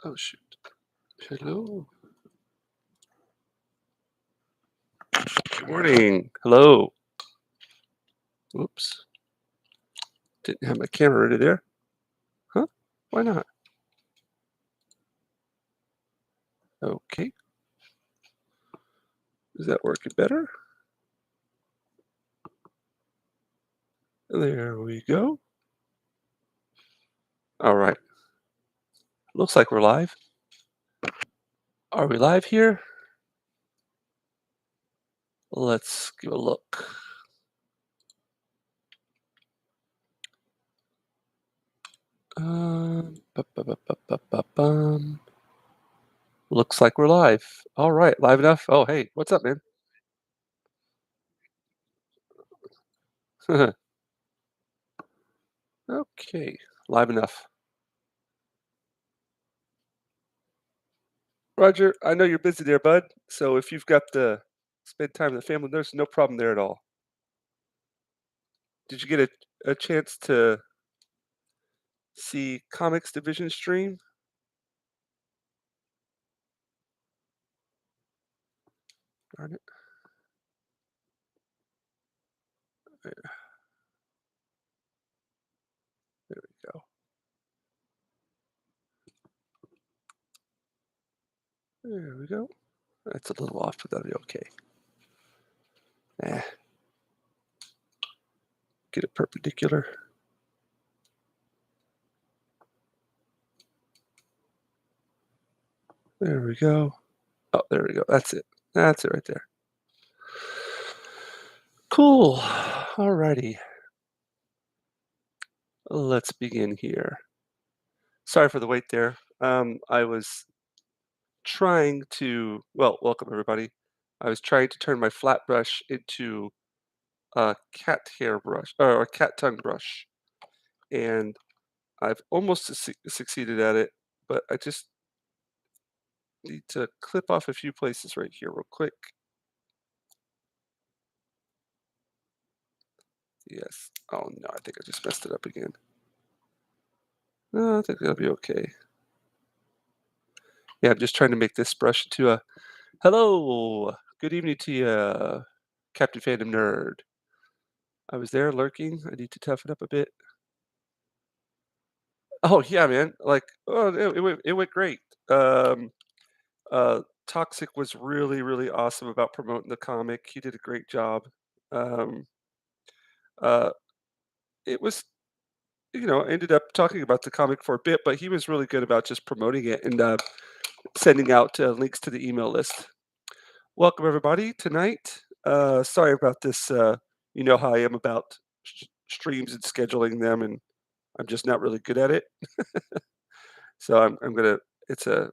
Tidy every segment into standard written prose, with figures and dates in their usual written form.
Oh, shoot. Hello. Good morning. Hello. Whoops. Didn't have my camera ready there. Huh? Why not? Okay. Is that working better? There we go. All right. Looks like we're live. Are we live here? Let's give a look. Ba-ba-ba-ba-ba-bum. Looks like we're live. All right. Live enough? Oh, hey. What's up, man? Okay. Live enough. Roger, I know you're busy there, bud. So if you've got to spend time with the family, there's no problem there at all. Did you get a chance to see Comics Division stream? Darn it. There, there we go. There we go. That's a little off, but that'll be okay. Eh, get it perpendicular. There we go. Oh, there we go. That's it. That's it right there. Cool. Alrighty. Let's begin here. Sorry for the wait there. I was trying to, well, welcome everybody. I was trying to turn my flat brush into a cat hair brush or a cat tongue brush, and I've almost succeeded at it, but I just need to clip off a few places right here real quick. Yes. Oh no, I think I just messed it up again. No, I think that'll be okay. Yeah, I'm just trying to make this brush into a hello. Good evening to you, Captain Fandom Nerd. I was there lurking. I need to toughen up a bit. Oh yeah, man. Like, oh, it went great. Um, Toxic was really, really awesome about promoting the comic. He did a great job. Um, uh, it was, ended up talking about the comic for a bit, but he was really good about just promoting it and sending out links to the email list. Welcome everybody tonight. Sorry about this. You know how I am about streams and scheduling them, and I'm just not really good at it. So I'm gonna. It's a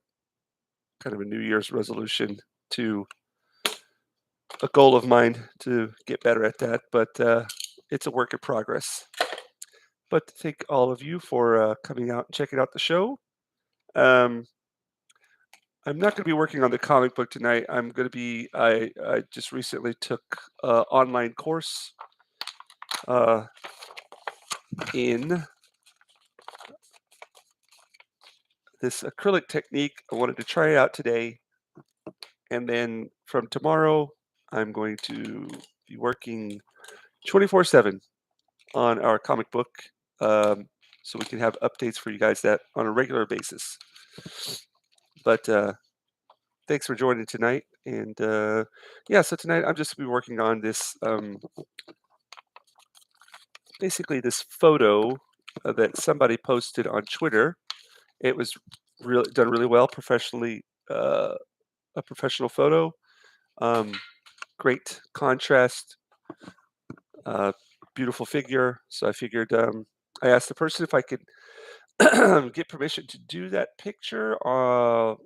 kind of a New Year's resolution to a goal of mine to get better at that, but it's a work in progress. But thank all of you for coming out and checking out the show. Um, I'm not going to be working on the comic book tonight. I'm going to be. I just recently took an online course uh, in this acrylic technique. I wanted to try it out today, and then from tomorrow, I'm going to be working 24/7 on our comic book, um, so we can have updates for you guys that on a regular basis. But thanks for joining tonight, and yeah, so tonight I'm just gonna be working on this, basically this photo that somebody posted on Twitter. It was really done really well, professionally, a professional photo. Um, Great contrast, uh, beautiful figure. So I figured I asked the person if I could get permission to do that picture,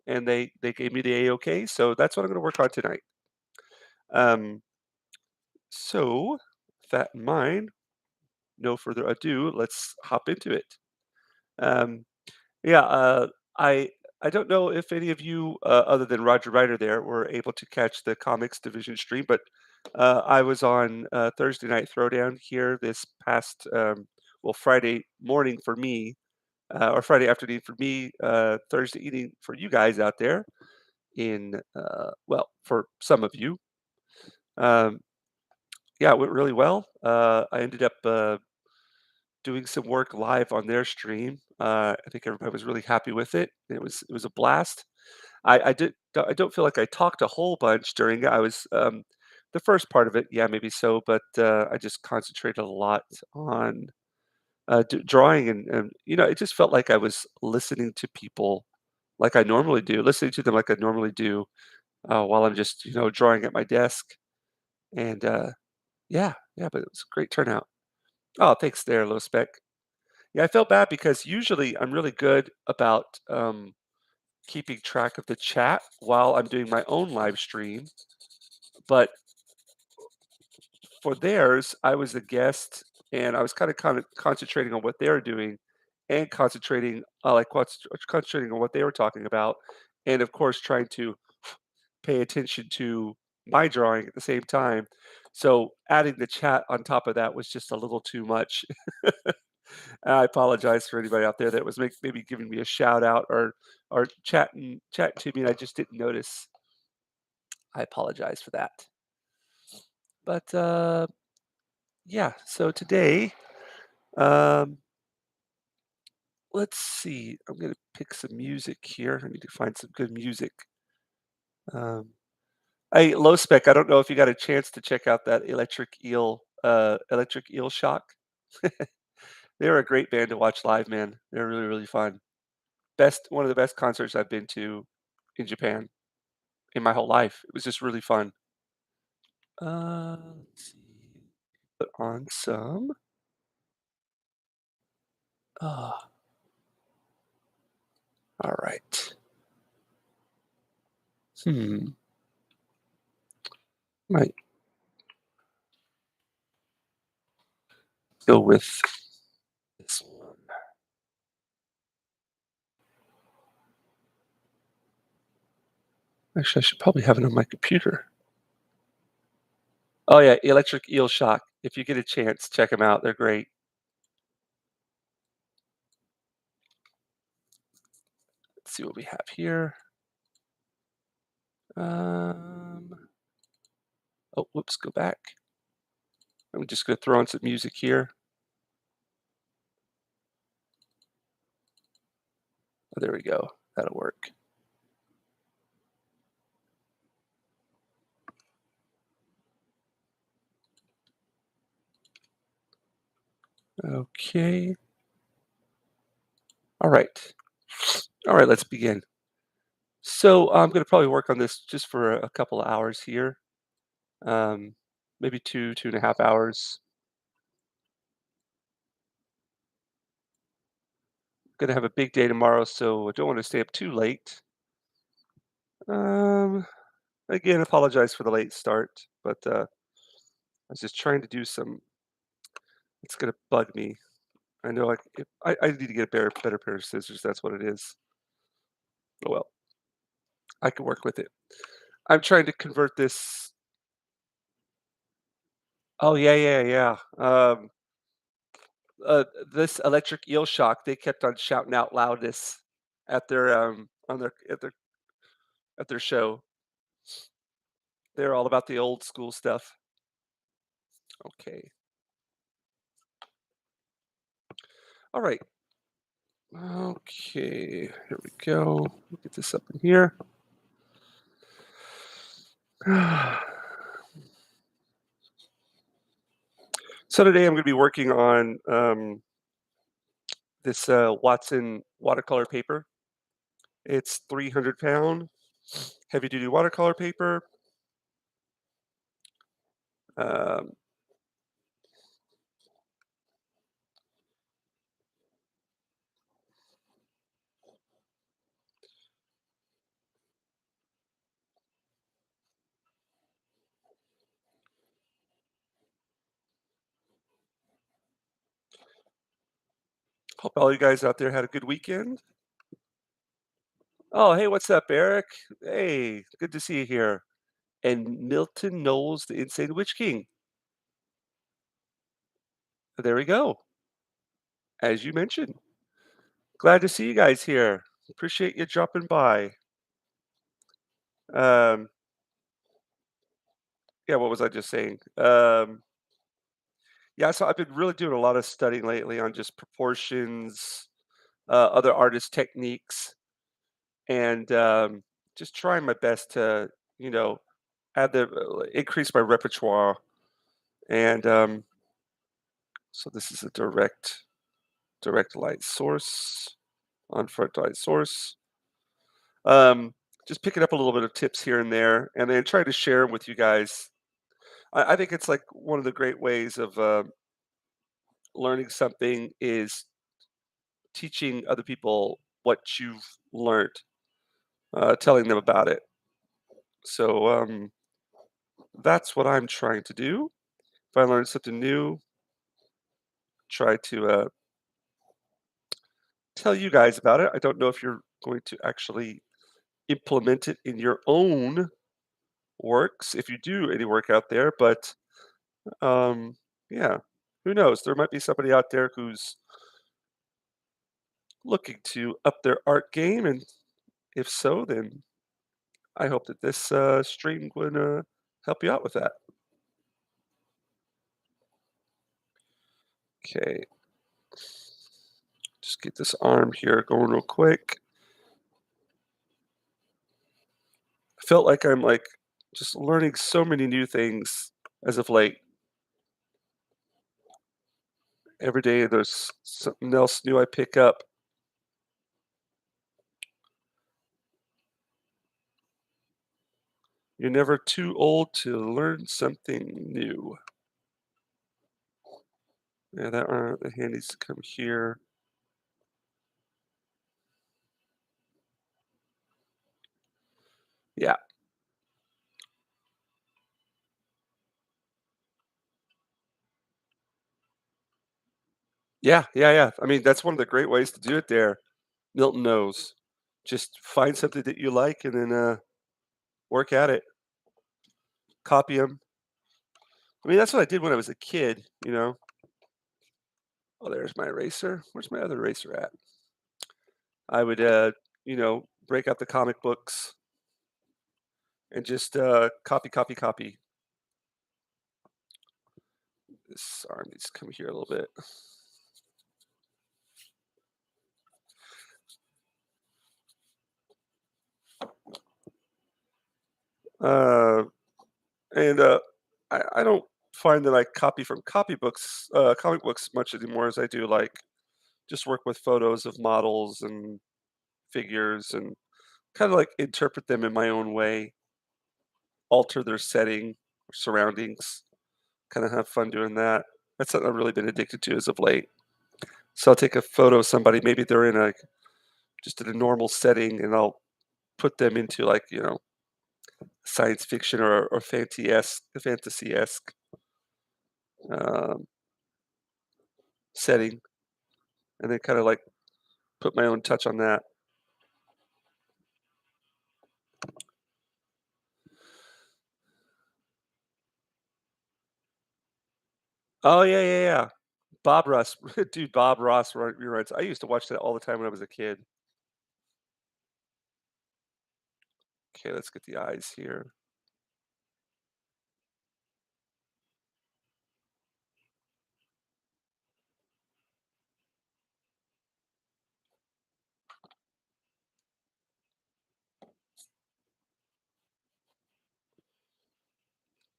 and they gave me the a-okay. So that's what I'm going to work on tonight. Um, so with that in mind, no further ado, let's hop into it. Um, yeah, I don't know if any of you, other than Roger Ryder, there were able to catch the Comics Division stream, but I was on Thursday Night Throwdown here this past, well, Friday morning for me. or Friday afternoon for me, Thursday evening for you guys out there well, for some of you. Um, yeah, it went really well. I ended up doing some work live on their stream. I think everybody was really happy with it. It was a blast. I don't feel like I talked a whole bunch during it. I was the first part of it, yeah, maybe so, but I just concentrated a lot on drawing, and it just felt like I was listening to people like I normally do, listening to them like I normally do while I'm just drawing at my desk. And yeah, yeah, but it was a great turnout. Oh, thanks there, low spec. Yeah, I felt bad because usually I'm really good about keeping track of the chat while I'm doing my own live stream. But for theirs, I was the guest and I was kind of concentrating on what they were doing and concentrating, concentrating on what they were talking about. And of course, trying to pay attention to my drawing at the same time. So adding the chat on top of that was just a little too much. I apologize for anybody out there that was maybe giving me a shout out or chatting to me and I just didn't notice. I apologize for that. But yeah, so today, um, let's see. I'm gonna pick some music here. I need to find some good music. Um, hey, low spec. I don't know if you got a chance to check out that Electric Eel Shock. They're a great band to watch live, man. They're really really fun. One of the best concerts I've been to in Japan in my whole life. It was just really fun. Let's see. Put on some. Ah, all right. Hmm. Might go with this one. Actually, I should probably have it on my computer. Oh yeah, Electric Eel Shock. If you get a chance, check them out. They're great. Let's see what we have here. Um, oh, whoops, go back. I'm just going to throw in some music here. Oh, there we go. That'll work. Okay. All right. All right, let's begin. So I'm going to probably work on this just for a couple of hours here. Maybe 2.5 hours. Going to have a big day tomorrow, so I don't want to stay up too late. Um, Again, apologize for the late start, but I was just trying to do some. It's gonna bug me. I know I need to get a better pair of scissors. That's what it is. Oh well, I can work with it. I'm trying to convert this. Oh yeah, yeah, yeah. This electric eel shock. They kept on shouting out loudness at their on their at their show. They're all about the old school stuff. Okay. All right. Okay. Here we go. Get this up in here. So today I'm going to be working on this Watson watercolor paper. It's 300-pound heavy duty watercolor paper. Um, Hope all you guys out there had a good weekend. Oh, hey, what's up, Eric? Hey, good to see you here. And Milton Knowles, the Insane Witch King. There we go, as you mentioned. Glad to see you guys here. Appreciate you dropping by. Um, yeah, what was I just saying? Yeah, so I've been really doing a lot of studying lately on just proportions, other artist techniques, and just trying my best to, you know, add increase my repertoire. And so this is a direct light source on front light source. Um, just picking up a little bit of tips here and there, and then try to share 'em with you guys. I think it's like one of the great ways of learning something is teaching other people what you've learned, telling them about it. So that's what I'm trying to do. If I learn something new, try to tell you guys about it. I don't know if you're going to actually implement it in your own works, if you do any work out there, but um, yeah, who knows? There might be somebody out there who's looking to up their art game, and if so, then I hope that this stream would help you out with that. Okay, just get this arm here going real quick. I felt like I'm like just learning so many new things as of late. Every day there's something else new I pick up. You're never too old to learn something new. Yeah, the hand needs to come here. Yeah, yeah. I mean, that's one of the great ways to do it there. Milton knows. Just find something that you like and then work at it. Copy them. I mean, that's what I did when I was a kid. Oh, there's my eraser. Where's my other eraser at? I would, break out the comic books and just copy. This arm needs to come here a little bit. Uh, and I don't find that I copy from comic books much anymore as I do like just work with photos of models and figures and kind of like interpret them in my own way, alter their setting, surroundings, kind of have fun doing that. That's something I've really been addicted to as of late. So I'll take a photo of somebody, maybe they're in a just in a normal setting, and I'll put them into like, science fiction or fantasy-esque um, setting, and then kind of like put my own touch on that. Oh yeah. Bob Ross, dude, Bob Ross rewrites. I used to watch that all the time when I was a kid. Okay, let's get the eyes here.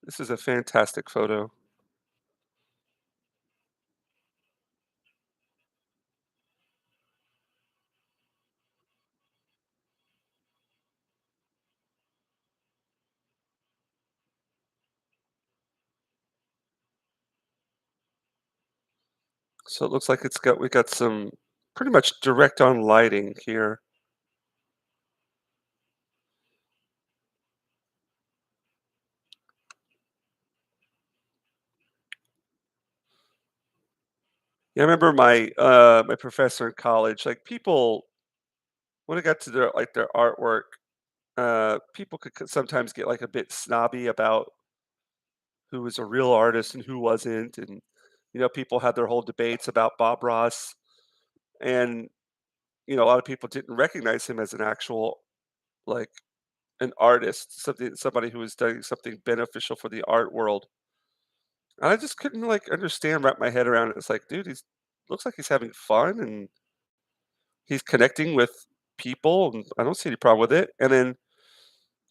This is a fantastic photo. So it looks like we got some pretty much direct on lighting here. Yeah, I remember my professor in college, like people when it got to their artwork, people could sometimes get like a bit snobby about who was a real artist and who wasn't, and people had their whole debates about Bob Ross, and a lot of people didn't recognize him as an actual, like, an artist, somebody who was doing something beneficial for the art world. And I just couldn't, like, wrap my head around it. It's like, dude, he's looks like he's having fun and he's connecting with people, and I don't see any problem with it. And then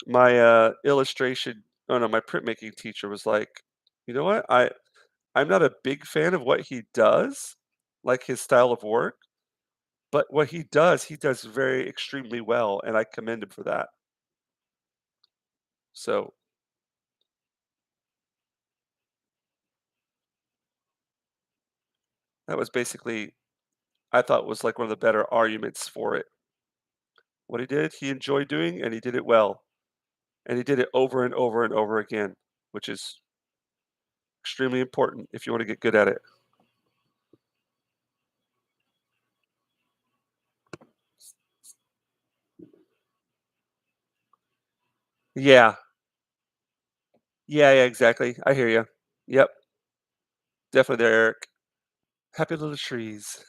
my, illustration oh, no, my printmaking teacher was like, "You know what? I'm not a big fan of what he does, like his style of work, but what he does very extremely well, and I commend him for that." So, that was basically I thought was, like, one of the better arguments for it. What he did, he enjoyed doing, and he did it well, and he did it over and over and over again, which is extremely important if you wanna get good at it. Yeah. Yeah, yeah, exactly. I hear you. Yep, definitely there, Eric. Happy little trees.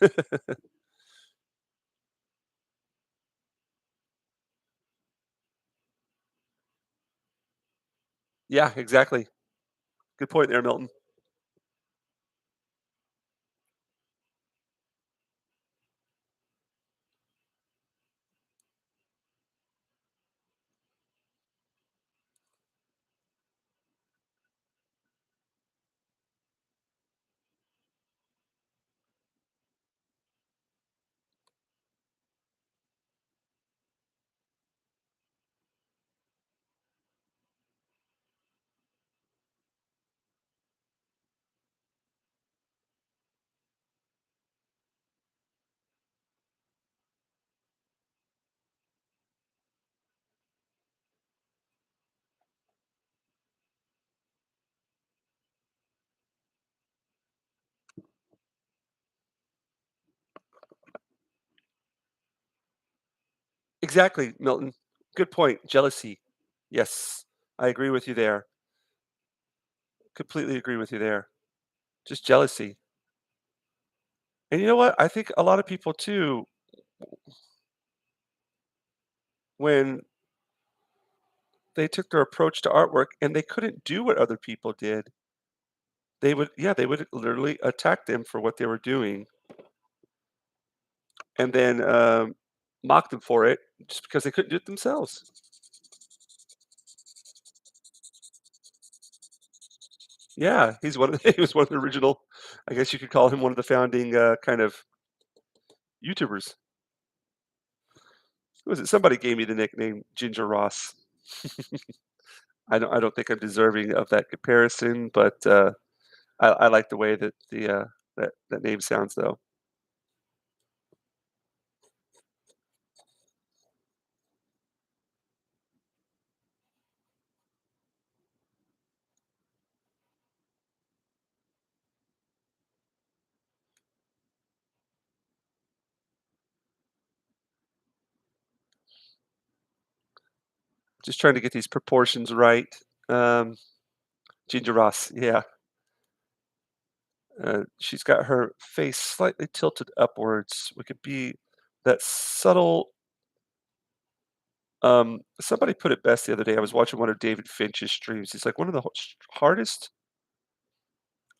Yeah, exactly. Good point there, Milton. Exactly, Milton. Good point. Jealousy. Yes, I agree with you there. Completely agree with you there. Just jealousy. And you know what? I think a lot of people too, when they took their approach to artwork and they couldn't do what other people did, they would literally attack them for what they were doing and then mock them for it just because they couldn't do it themselves. Yeah, he's one of the, he was one of the original. I guess you could call him one of the founding kind of YouTubers. Who was it? Somebody gave me the nickname Ginger Ross. I don't think I'm deserving of that comparison, but I like the way that that name sounds though. Just trying to get these proportions right. Um, Ginger Ross, yeah. She's got her face slightly tilted upwards. We could be that subtle. Somebody put it best the other day. I was watching one of David Finch's streams. He's like one of the hardest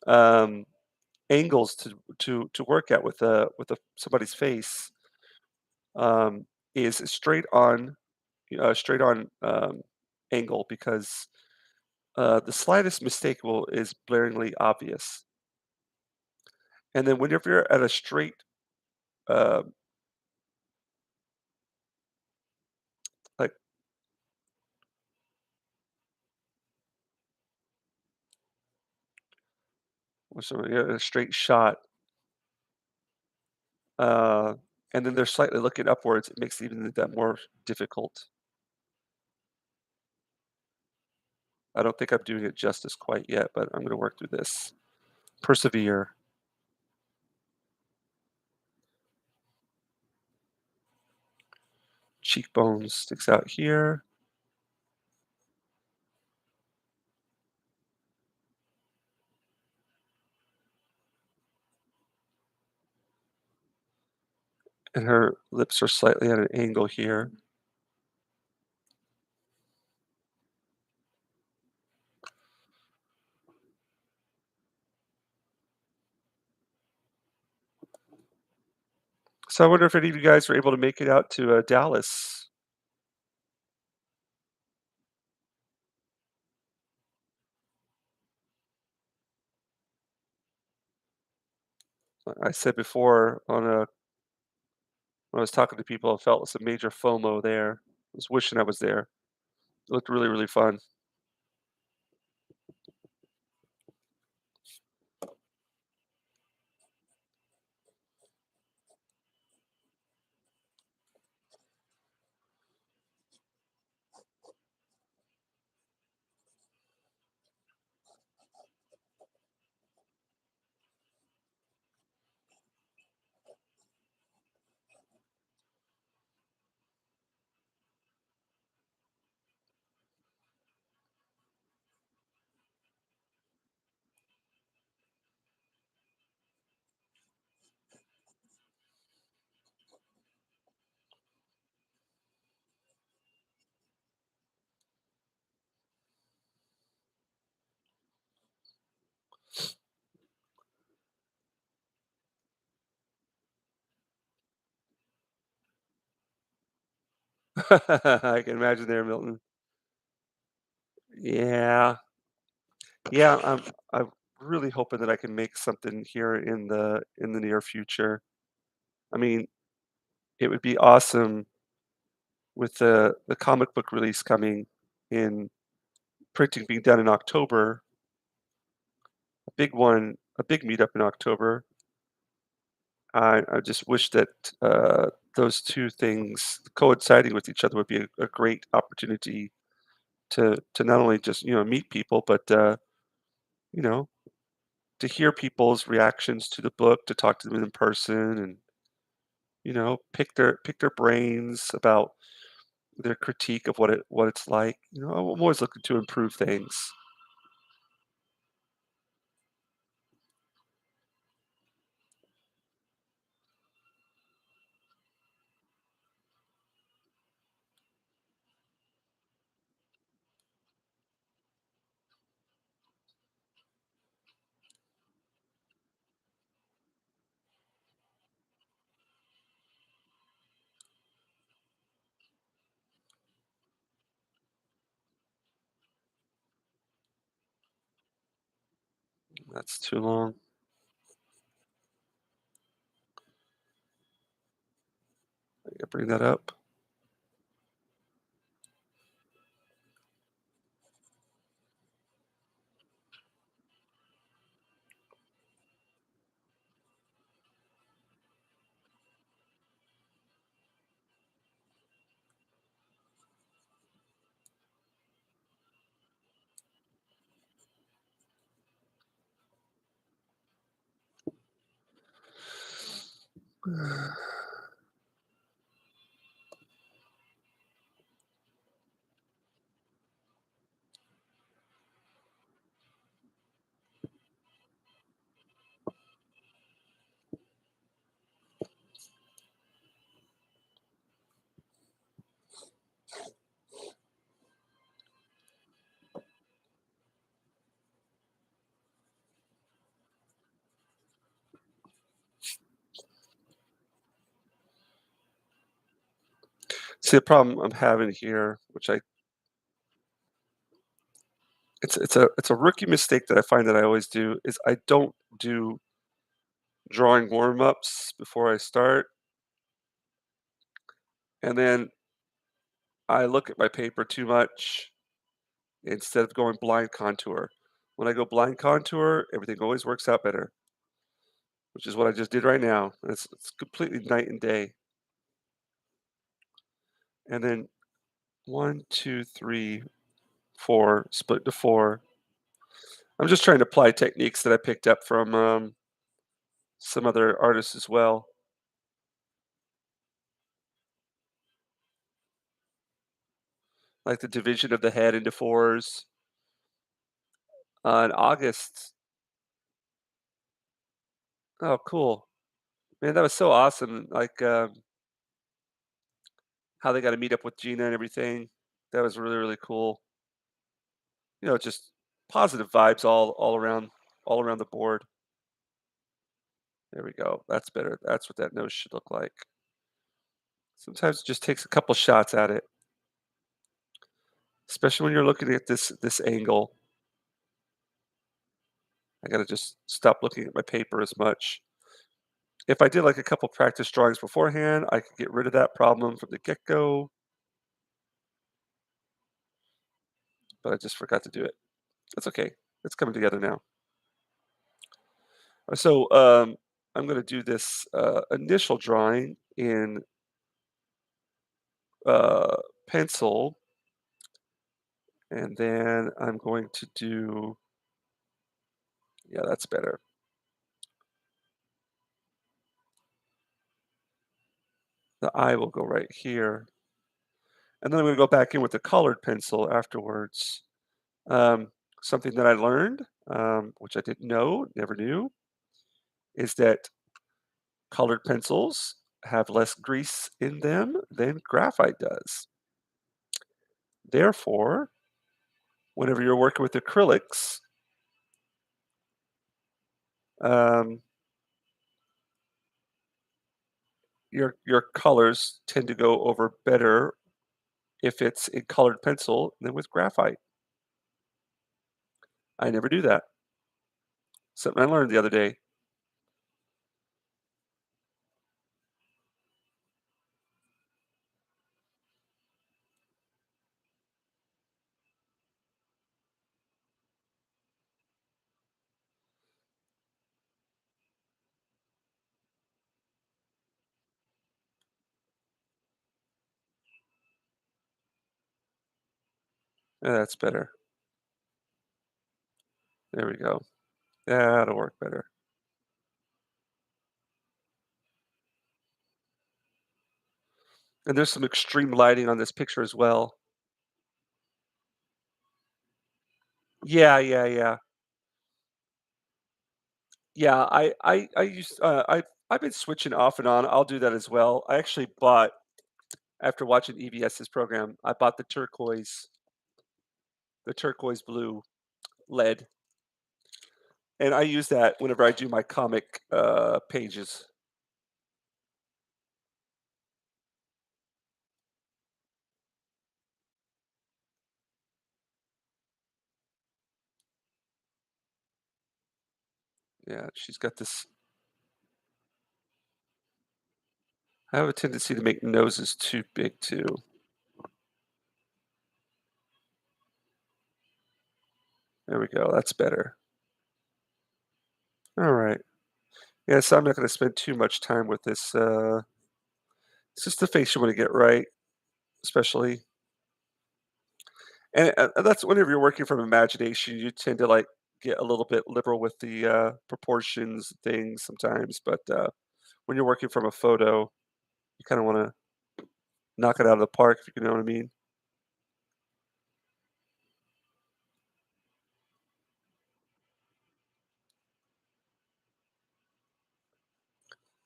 um, angles to work at with somebody's face um, is straight on angle because the slightest mistake will is blaringly obvious. And then whenever you're at a straight uh, like you're at a straight shot, uh, and then they're slightly looking upwards, it makes even that more difficult. I don't think I'm doing it justice quite yet, but I'm going to work through this. Persevere. Cheekbone sticks out here. and her lips are slightly at an angle here. So I wonder if any of you guys were able to make it out to, Dallas. I said before when I was talking to people, I felt some major FOMO there. I was wishing I was there. It looked really, really fun. I can imagine there, Milton. Yeah. Yeah, I'm really hoping that I can make something here in the near future. I mean, it would be awesome with the comic book release coming in printing being done in October, a big meetup in October. I just wish that those two things coinciding with each other would be a great opportunity to not only just meet people, but you know to hear people's reactions to the book, to talk to them in person, and pick their brains about their critique of what it's like. I'm always looking to improve things. That's too long. I gotta bring that up. See, the problem I'm having here, which I it's a rookie mistake that I find that I always do, is I don't do drawing warm-ups before I start, and then I look at my paper too much instead of going blind contour. When I go blind contour, everything always works out better, which is what I just did right now. It's completely night and day. And then one, two, three, four, split to four. I'm just trying to apply techniques that I picked up from some other artists as well, like the division of the head into fours. In August. Oh, cool. Man, that was so awesome. Like, how they gotta meet up with Gina and everything. That was really, really cool. Just positive vibes all around the board. There we go. That's better. That's what that nose should look like. Sometimes it just takes a couple shots at it, especially when you're looking at this angle. I gotta just stop looking at my paper as much. If I did like a couple practice drawings beforehand, I could get rid of that problem from the get-go, but I just forgot to do it. That's okay. It's coming together now. I'm gonna do this initial drawing in uh, pencil, and then I'm going to do, yeah, that's better. The eye will go right here. And then I'm gonna go back in with the colored pencil afterwards. Um, Something that I learned, which I didn't know, never knew, is that colored pencils have less grease in them than graphite does. Therefore, whenever you're working with acrylics, um, your colors tend to go over better if it's in colored pencil than with graphite. I never do that. Something I learned the other day. Yeah, that's better. There we go. That'll work better. And there's some extreme lighting on this picture as well. Yeah, yeah, yeah. Yeah, I've been switching off and on. I'll do that as well. I actually bought after watching EVS's program, I bought the turquoise blue lead, and I use that whenever I do my comic pages. Yeah, she's got this. I have a tendency to make noses too big too. There we go. That's better. All right. Yeah, so I'm not going to spend too much time with this. It's just the face you want to get right, especially. And that's whenever you're working from imagination, you tend to like get a little bit liberal with the proportions things sometimes. But when you're working from a photo, you kind of want to knock it out of the park, if you know what I mean.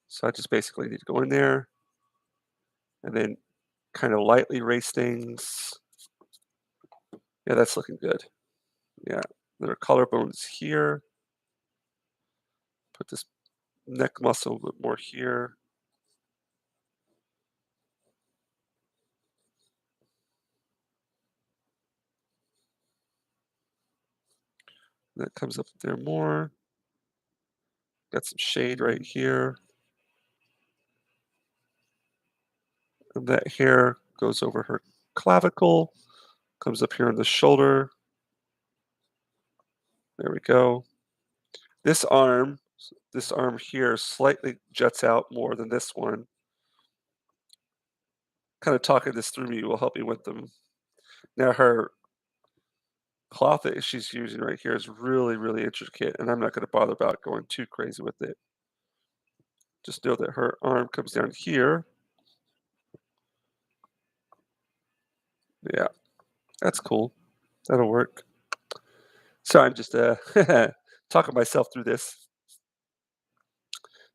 So I just basically need to go in there and then kind of lightly erase things. Yeah, that's looking good. Yeah, there are collarbones here. Put this neck muscle a bit more here. That comes up there more. Got some shade right here. And that hair goes over her clavicle, comes up here on the shoulder. There we go. This arm, this arm here slightly juts out more than this one. Kind of talking this through me will help me with them. Now her cloth that she's using right here is really, really intricate, and I'm not going to bother about going too crazy with it. Just know that her arm comes down here. Yeah, that's cool. That'll work. So I'm just talking myself through this.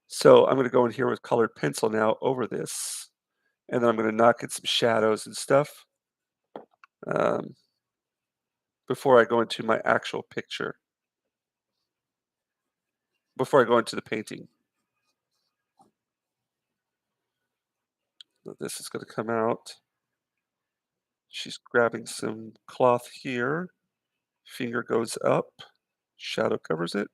So I'm going to go in here with colored pencil now over this. and then I'm gonna knock in some shadows and stuff, um, before I go into my actual picture, before I go into the painting. So this is gonna come out. She's grabbing some cloth here. Finger goes up, shadow covers it,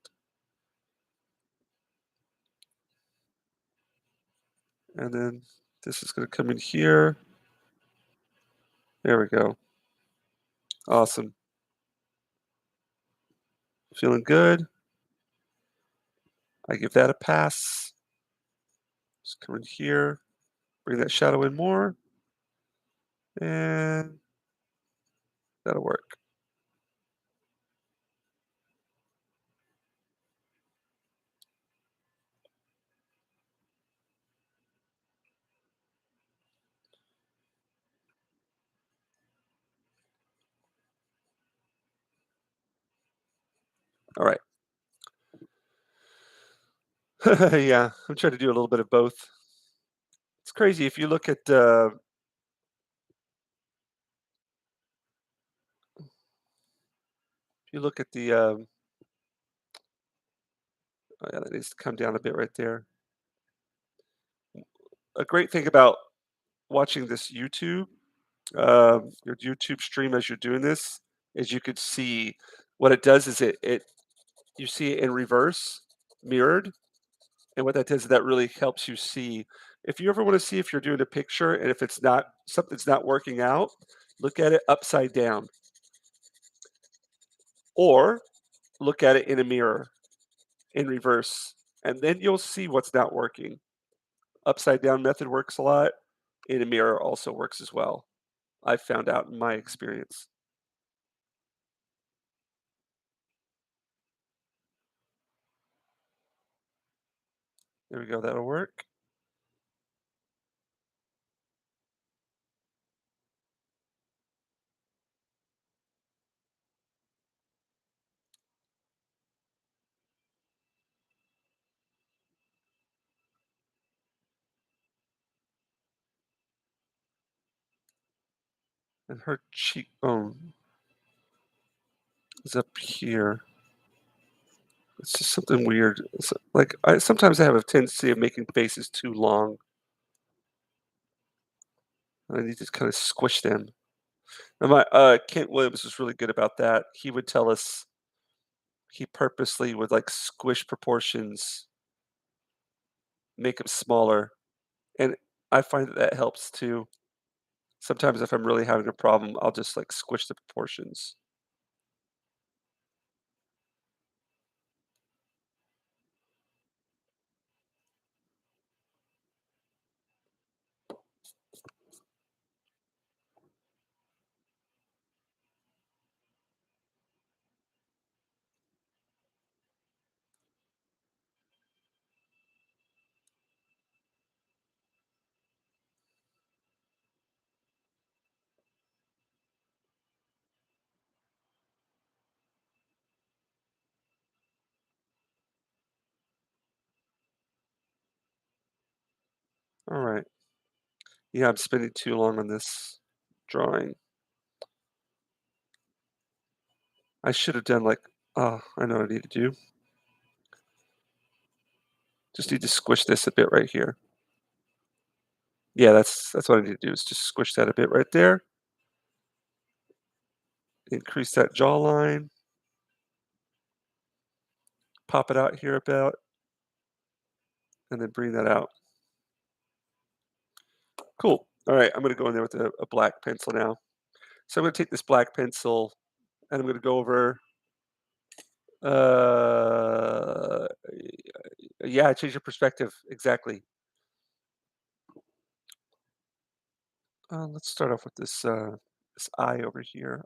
and then this is gonna come in here. There we go. Awesome. Feeling good. I give that a pass. Just come in here, bring that shadow in more, and that'll work. All right. Yeah, I'm trying to do a little bit of both. It's crazy if you look at the oh yeah, that needs to come down a bit right there. A great thing about watching this your YouTube stream as you're doing this is you could see what it does is it you see it in reverse, mirrored, and what that does is that really helps you see if you ever want to see if you're doing a picture and if it's not something's not working out, look at it upside down or look at it in a mirror in reverse, and then you'll see what's not working. Upside down method works a lot. In a mirror also works as well. I've found out in my experience. There we go. That'll work. And her cheekbone is up here. It's just something weird. Like I sometimes I have a tendency of making faces too long. I need to kind of squish them. And my Kent Williams was really good about that. He would tell us he purposely would like squish proportions, make them smaller, and I find that that helps too. Sometimes if I'm really having a problem, I'll just like squish the proportions. All right. Yeah, I'm spending too long on this drawing. I should have done like, oh, I know what I need to do. Just need to squish this a bit right here. Yeah, that's what I need to do is just squish that a bit right there. Increase that jawline. Pop it out here about, and then bring that out. Cool. All right, I'm gonna go in there with a black pencil now. So I'm gonna take this black pencil and I'm gonna go over. Uh, yeah, change your perspective exactly. Let's start off with this eye over here.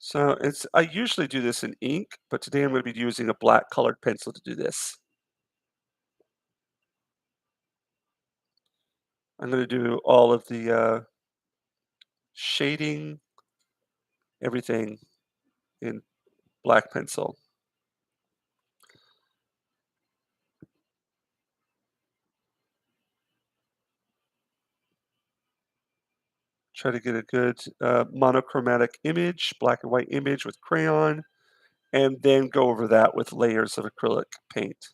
So I usually do this in ink, but today I'm going to be using a black colored pencil to do this. I'm going to do all of the shading, everything in black pencil. Try to get a good monochromatic image, black and white image with crayon, and then go over that with layers of acrylic paint.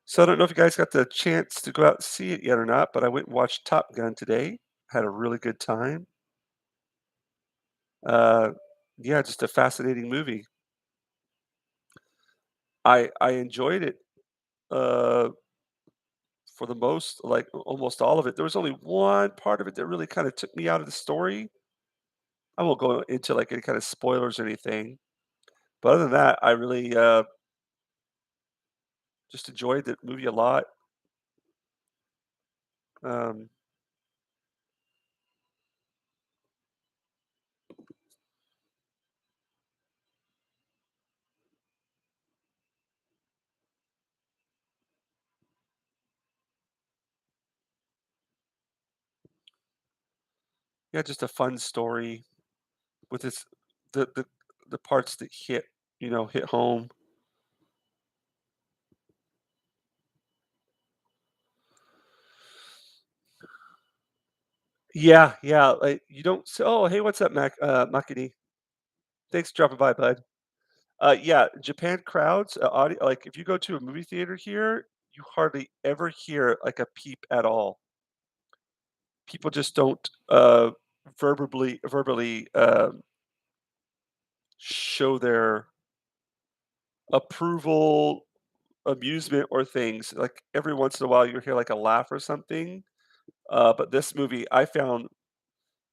So I don't know if you guys got the chance to go out and see it yet or not, but I went and watched Top Gun today. Had a really good time. Uh, yeah, just a fascinating movie. I enjoyed it for the most, like almost all of it. There was only one part of it that really kind of took me out of the story. I won't go into like any kind of spoilers or anything, but other than that, I really just enjoyed the movie a lot. Um, yeah, just a fun story with its the the parts that hit, hit home. Yeah, yeah, like, you don't s "Oh, hey, what's up, Makini? Thanks for dropping by, bud." Yeah, Japan crowds, audio like, if you go to a movie theater here, you hardly ever hear, like, a peep at all. People just don't, verbally, show their approval, amusement, or things. Like, every once in a while, you'll hear, like, a laugh or something, but this movie, I found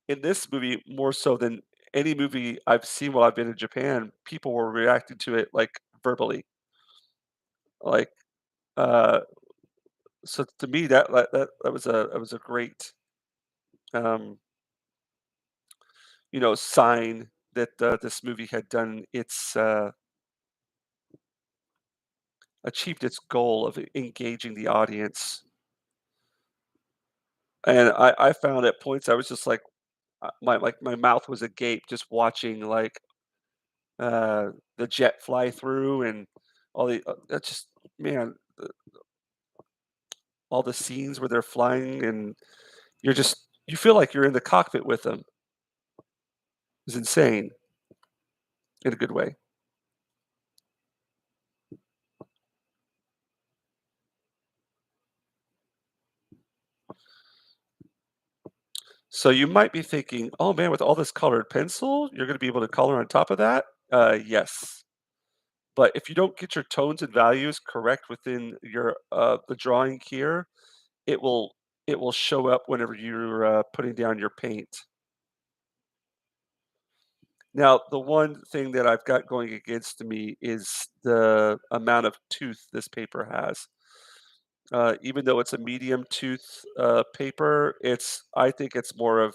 in this movie, more so than any movie I've seen while I've been in Japan, people were reacting to it, like, verbally. Like, uh, so to me, that was a great, um, sign that, this movie had done achieved its goal of engaging the audience. And I found at points I was just my mouth was agape just watching, like, the jet fly through and all that's just man, all the scenes where they're flying and you feel like you're in the cockpit with them. It's insane in a good way. So you might be thinking, "Oh, man, with all this colored pencil, you're gonna be able to color on top of that?" Yes. But if you don't get your tones and values correct within the drawing here, it will it will show up whenever you're, putting down your paint. Now, the one thing that I've got going against me is the amount of tooth this paper has. Even though it's a medium tooth, paper, I think it's more of,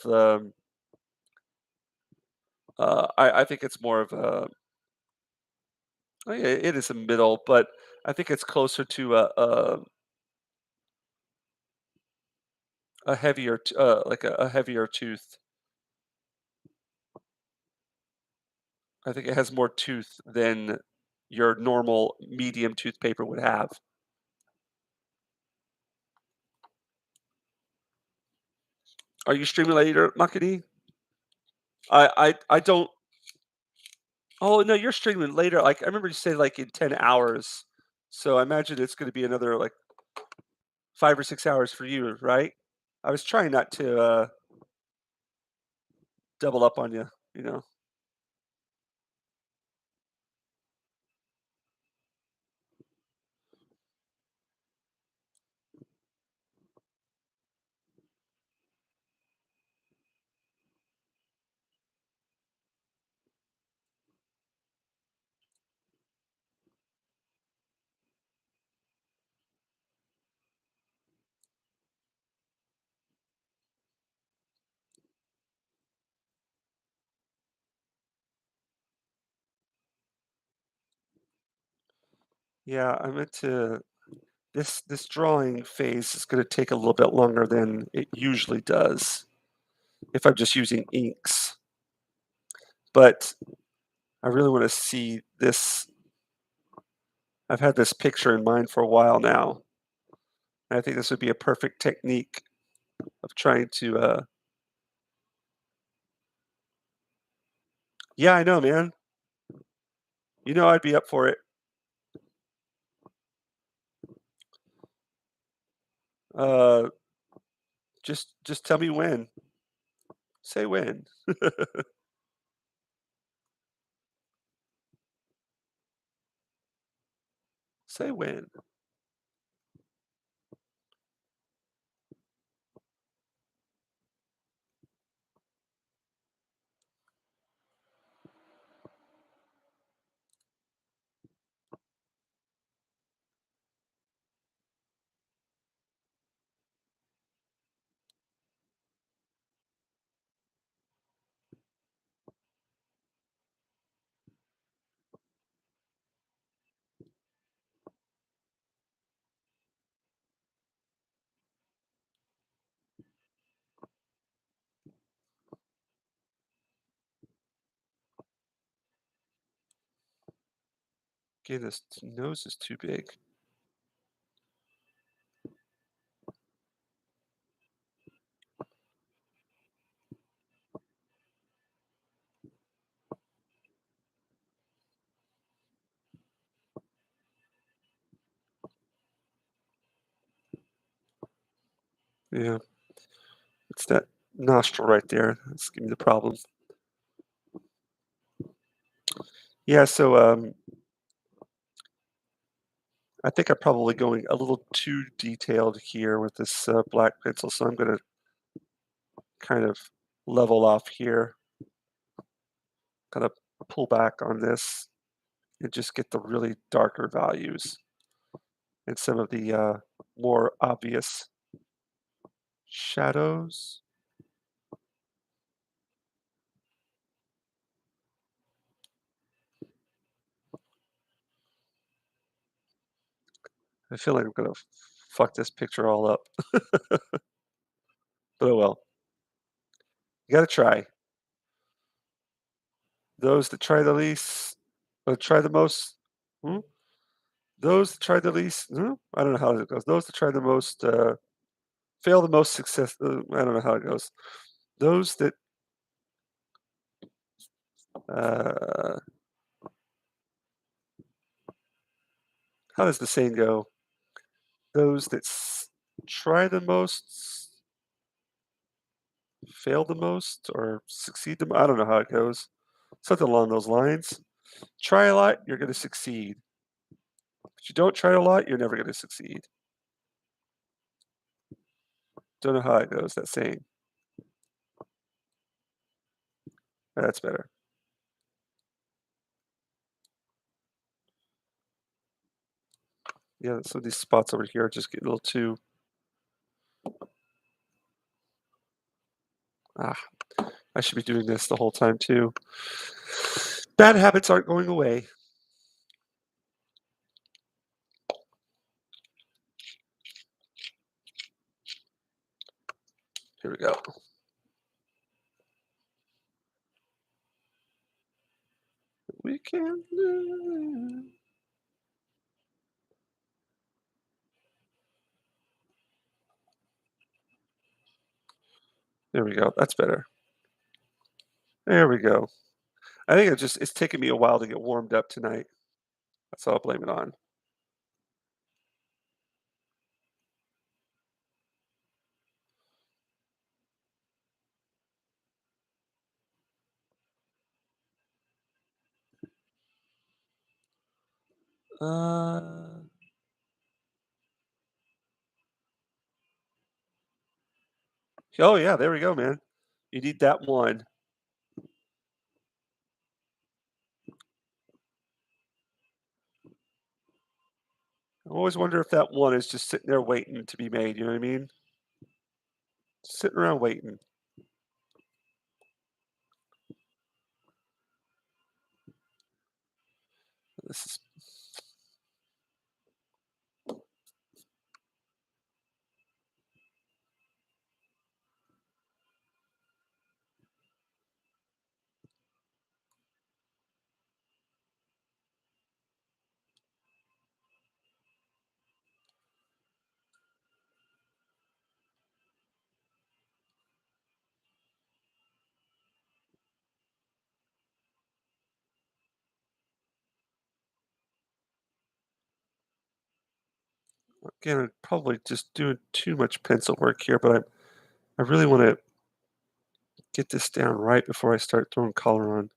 I think it's more of it is a middle, but I think it's closer to a heavier like a heavier tooth. I think it has more tooth than your normal medium tooth paper would have. Are you streaming later, Makani? I don't. Oh, no, you're streaming later. Like, I remember you said, like, in 10 hours. So I imagine it's gonna be another, like, 5 or 6 hours for you, right? I was trying not to, double up on you, you know? Yeah, I meant to this drawing phase is gonna take a little bit longer than it usually does if I'm just using inks, but I really wanna see this. I've had this picture in mind for a while now, and I think this would be a perfect technique of trying to, yeah, I know, man. You know I'd be up for it. Uh, just tell me when. Say when. Say when. Again, this nose is too big. Yeah, it's that nostril right there that's giving me the problem. Yeah, so, I think I'm probably going a little too detailed here with this, black pencil, so I'm gonna kind of level off here, kind of pull back on this, and just get the really darker values and some of the, more obvious shadows. I feel like I'm gonna fuck this picture all up, but oh well. You gotta try. Those that try the least try the most. Hmm? Those that try the least. I don't know how it goes. Those that try the most fail the most success. I don't know how it goes. Those that uh, how does the saying go? Those that try the most fail the most or succeed the. I don't know how it goes. Something along those lines. Try a lot, you're going to succeed. If you don't try a lot, you're never going to succeed. Don't know how it goes. That saying. That's better. Yeah. So these spots over here just get a little too. Ah, I should be doing this the whole time too. Bad habits aren't going away. Here we go. We can do. There we go. That's better. There we go. I think it's taken me a while to get warmed up tonight. That's all I'll blame it on. Uh, oh yeah, there we go, man. You need that one. I always wonder if that one is just sitting there waiting to be made. You know what I mean? Sitting around waiting. This is Again, I'm probably just doing too much pencil work here, but I really want to get this down right before I start throwing color on.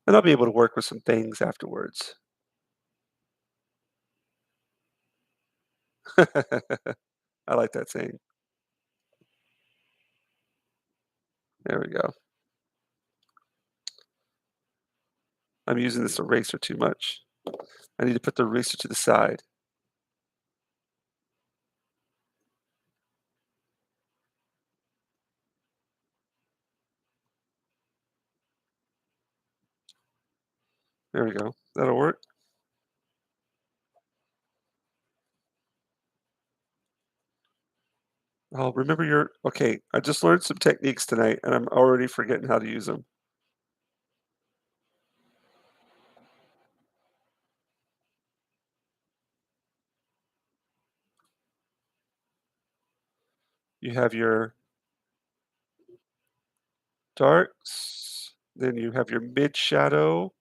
And I'll be able to work with some things afterwards. I like that saying. There we go. I'm using this eraser too much. I need to put the eraser to the side. There we go. That'll work. Oh, remember your okay, I just learned some techniques tonight and I'm already forgetting how to use them. You have your darks, then you have your mid shadow,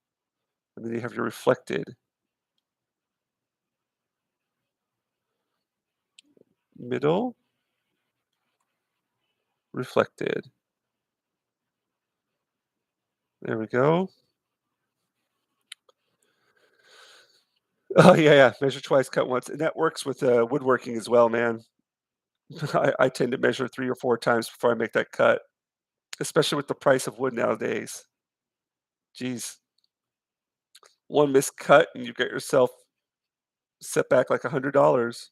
and then you have your reflected. Middle, reflected. There we go. Oh, yeah, yeah. Measure twice, cut once. And that works with woodworking as well, man. I tend to measure 3 or 4 times before I make that cut, especially with the price of wood nowadays. Geez, one miscut and you get yourself set back like $100.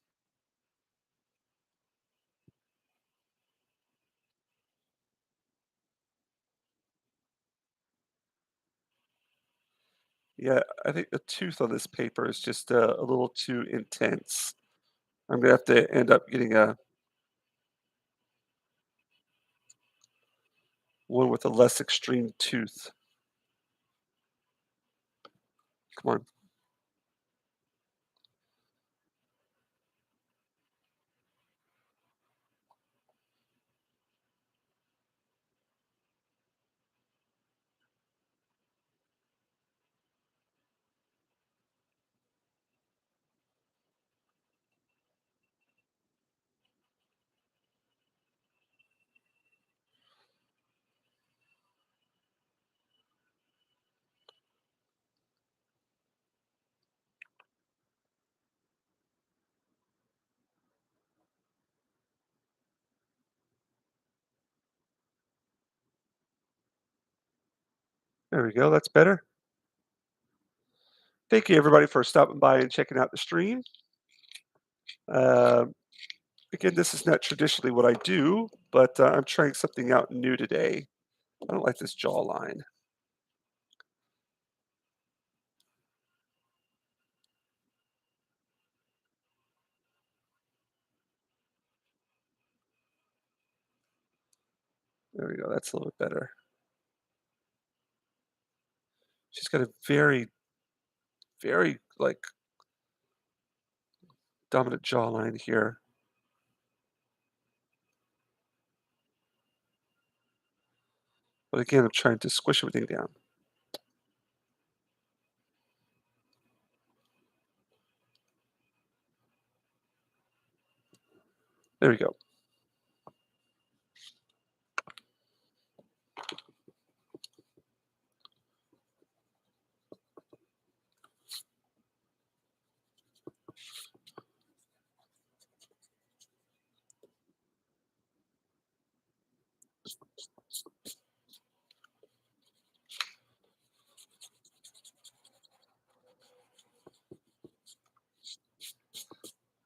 Yeah, I think the tooth on this paper is just a little too intense. I'm gonna have to end up getting a one with a less extreme tooth. Come on. There we go. That's better. Thank you, everybody, for stopping by and checking out the stream. Um, Again, this is not traditionally what I do, but I'm trying something out new today. I don't like this jawline. There we go. That's a little bit better. She's got a very, very like dominant jawline here. But again, I'm trying to squish everything down. There we go.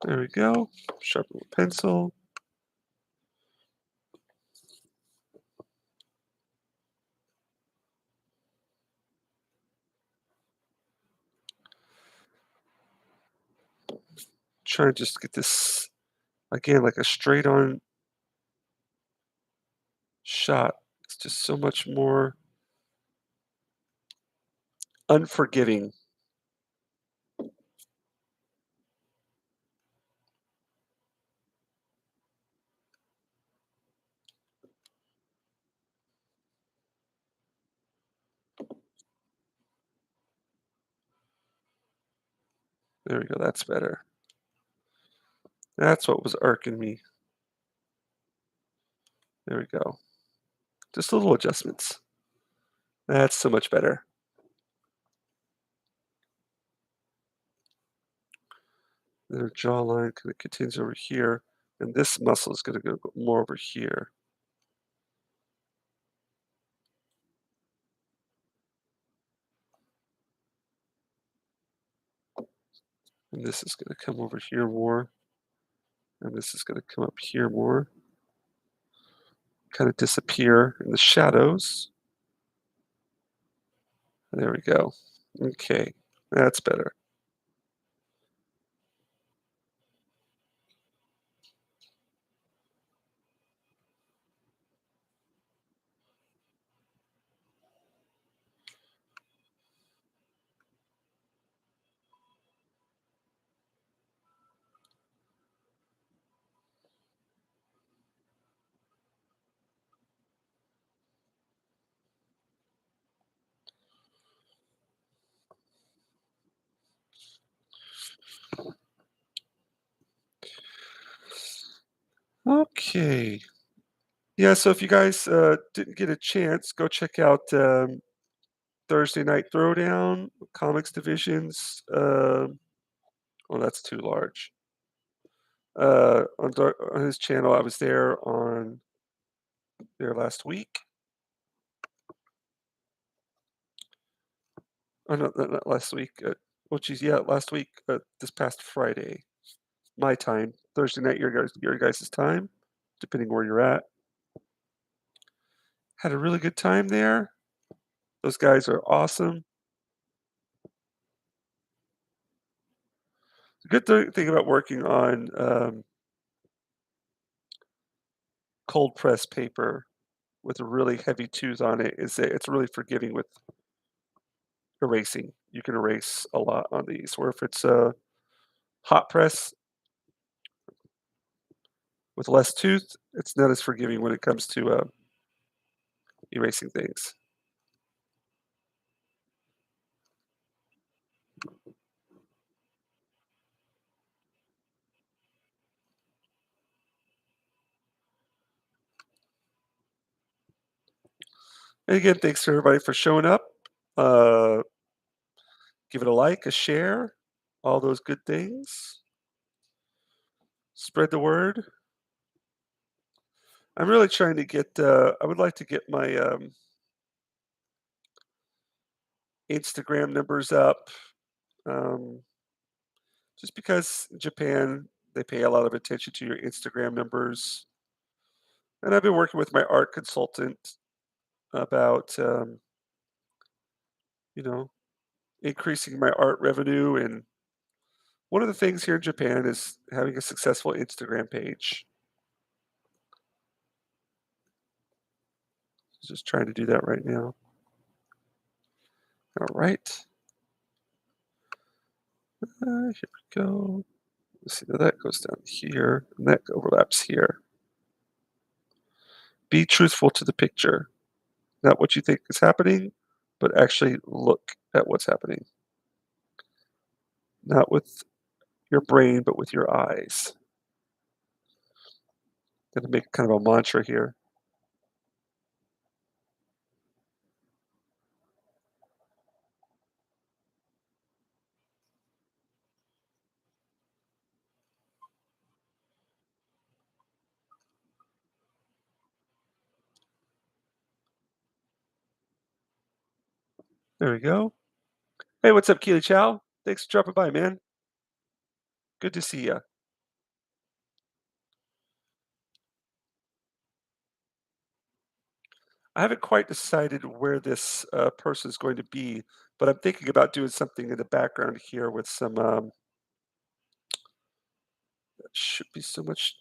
There we go. Sharpen with pencil. Trying to just get this again like a straight on shot. It's just so much more unforgiving. There we go, that's better. That's what was irking me. There we go. Just little adjustments. That's so much better. Their jawline kinda continues over here, and this muscle is gonna go more over here. And this is gonna come over here more, and this is gonna come up here more, kinda disappear in the shadows. There we go. Okay, that's better. Okay. Yeah, so if you guys, didn't get a chance, go check out, Thursday Night Throwdown, Comics Divisions, oh, that's too large. On his channel, I was there last week. Oh, no, not last week, well, geez, yeah, last week, this past Friday, my time, Thursday night, your guys' time, depending where you're at. Had a really good time there. Those guys are awesome. The good thing about working on, cold press paper with a really heavy tooth on it is that it's really forgiving with erasing. You can erase a lot on these, where if it's a hot press with less tooth, it's not as forgiving when it comes to, erasing things. And again, thanks to everybody for showing up. Uh, give it a like, a share, all those good things. Spread the word. I'm really trying to get, I would like to get my, Instagram numbers up, um, just because in Japan, they pay a lot of attention to your Instagram numbers. And I've been working with my art consultant about, you know, increasing my art revenue. And one of the things here in Japan is having a successful Instagram page. Just trying to do that right now. All right. Here we go. Let's see, now that goes down here, and that overlaps here. Be truthful to the picture, not what you think is happening, but actually look at what's happening. Not with your brain, but with your eyes. Gonna make kind of a mantra here. There we go. Hey, what's up, Keely Chow? Thanks for dropping by, man. Good to see ya. I haven't quite decided where this person is going to be, but I'm thinking about doing something in the background here with some. Should be so much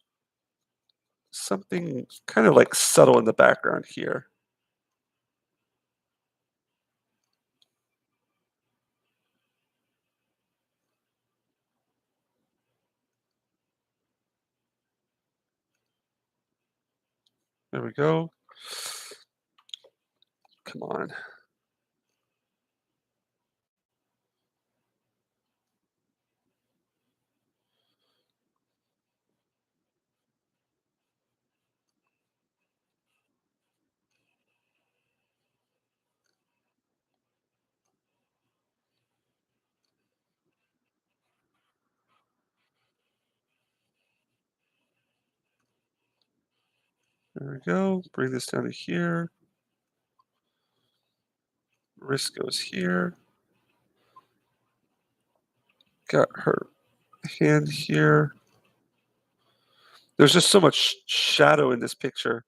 something kind of like subtle in the background here. There we go. Come on. There we go. Bring this down to here. Wrist goes here. Got her hand here. There's just so much shadow in this picture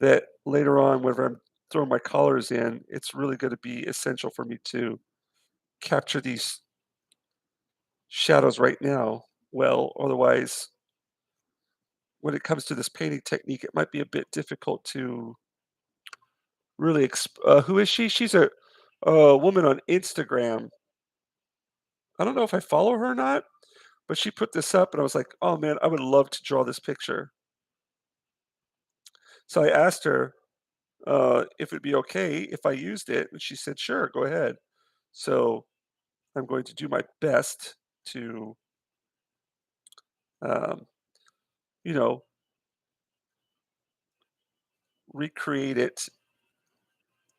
that later on, whenever I'm throwing my colors in, it's really going to be essential for me to capture these shadows right now. Well, otherwise, when it comes to this painting technique, it might be a bit difficult to really. Who is she? She's a woman on Instagram. I don't know if I follow her or not, but she put this up, and I was like, "Oh man, I would love to draw this picture." So I asked her if it'd be okay if I used it, and she said, "Sure, go ahead." So I'm going to do my best to, um, you know, recreate it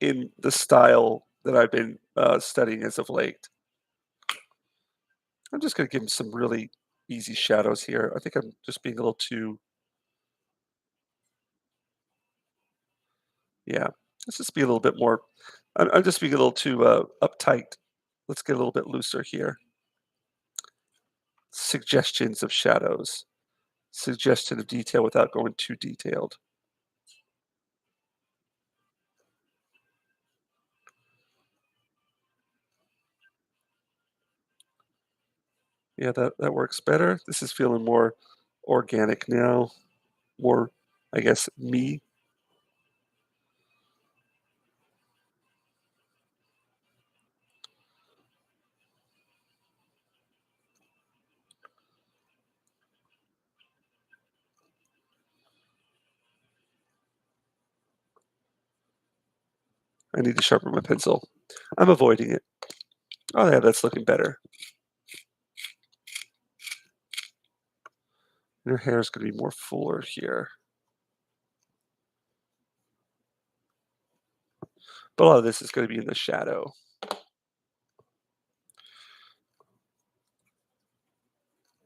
in the style that I've been studying as of late. I'm just going to give him some really easy shadows here. I think I'm just being a little too, yeah. Let's just be a little bit more. I'm just being a little too uptight. Let's get a little bit looser here. Suggestions of shadows, suggestion of detail without going too detailed. Yeah, that works better. This is feeling more organic now, more, I guess, me. I need to sharpen my pencil. I'm avoiding it. Oh, yeah, that's looking better. Your hair is going to be more fuller here. But a lot of this is going to be in the shadow.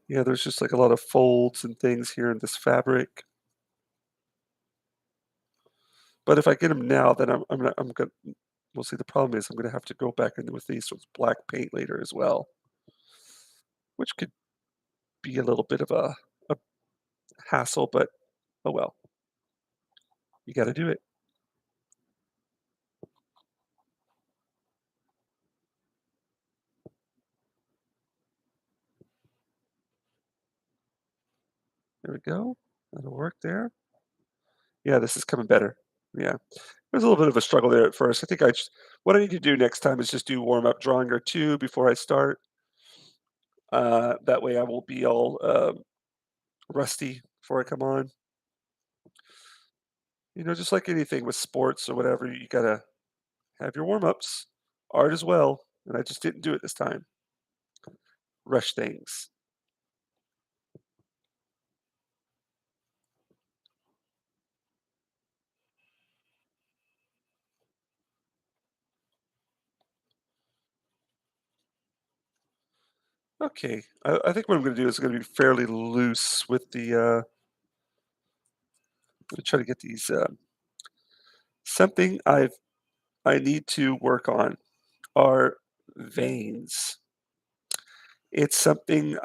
Yeah, there's just like a lot of folds and things here in this fabric. But if I get them now, then I'm gonna. Well, see, the problem is I'm gonna have to go back in with these with black paint later as well, which could be a little bit of a hassle. But oh well, you got to do it. There we go. That'll work there. Yeah, this is coming better. Yeah, there's a little bit of a struggle there at first. I think what I need to do next time is just do warm up drawing or two before I start. That way, I won't be all rusty before I come on. Just like anything with sports or whatever, you gotta have your warm ups, art as well. And I just didn't do it this time. Rush things. Okay, I think what I'm gonna do is gonna be fairly loose with the. I'm gonna try to get these. Something I need to work on are veins. It's something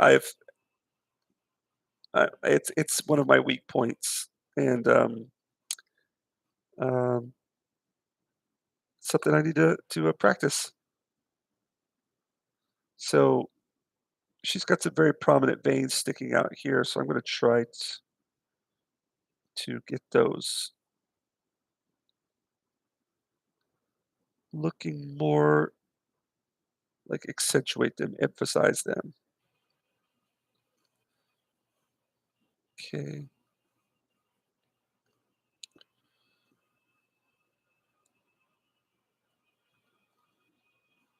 it's one of my weak points, and um, something I need to practice. So she's got some very prominent veins sticking out here, so I'm going to try to get those looking more like accentuate them, emphasize them. Okay,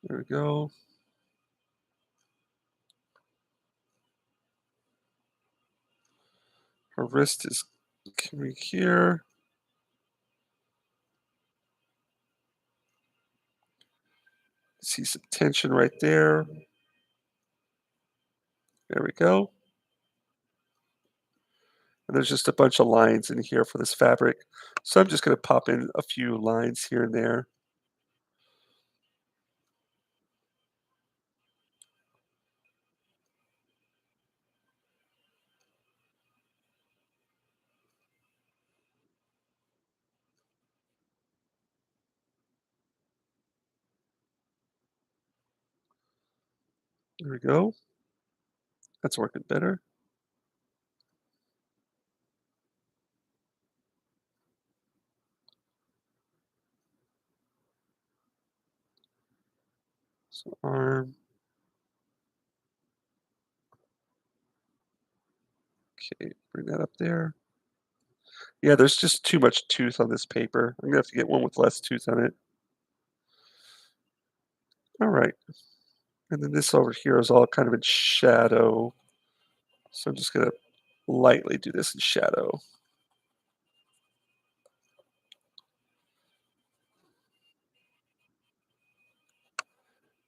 there we go. Her wrist is coming here. See some tension right there. There we go. And there's just a bunch of lines in here for this fabric. So I'm just gonna pop in a few lines here and there. There we go. That's working better. So arm, okay, bring that up there. Yeah, there's just too much tooth on this paper. I'm gonna have to get one with less tooth on it. All right. And then this over here is all kind of in shadow. So I'm just gonna lightly do this in shadow.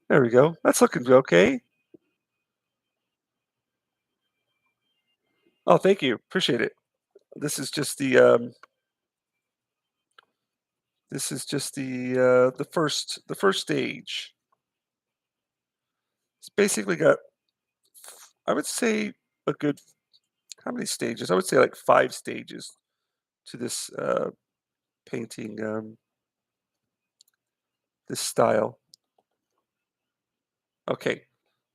There we go. That's looking okay. Oh, thank you. Appreciate it. This is just the first stage. It's basically got, I would say, a good, how many stages? I would say like 5 stages to this, painting, this style. Okay,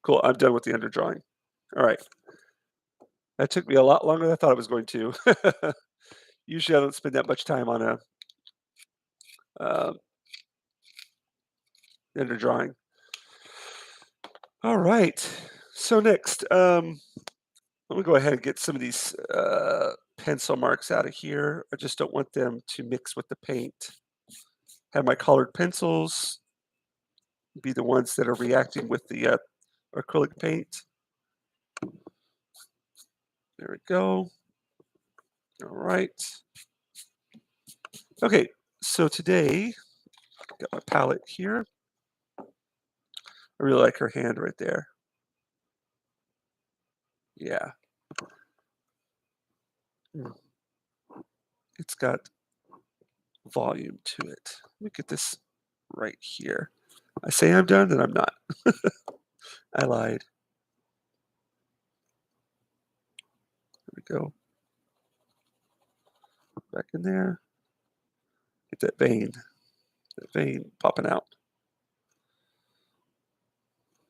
cool. I'm done with the underdrawing. All right. That took me a lot longer than I thought it was going to. Usually, I don't spend that much time on a, uh, underdrawing. All right. So next, let me go ahead and get some of these, pencil marks out of here. I just don't want them to mix with the paint. Have my colored pencils be the ones that are reacting with the, acrylic paint. There we go. All right. Okay, so today, got my palette here. I really like her hand right there. Yeah. Mm, it's got volume to it. Let me get this right here. I say I'm done, then I'm not. I lied. There we go. Back in there. Get that vein popping out.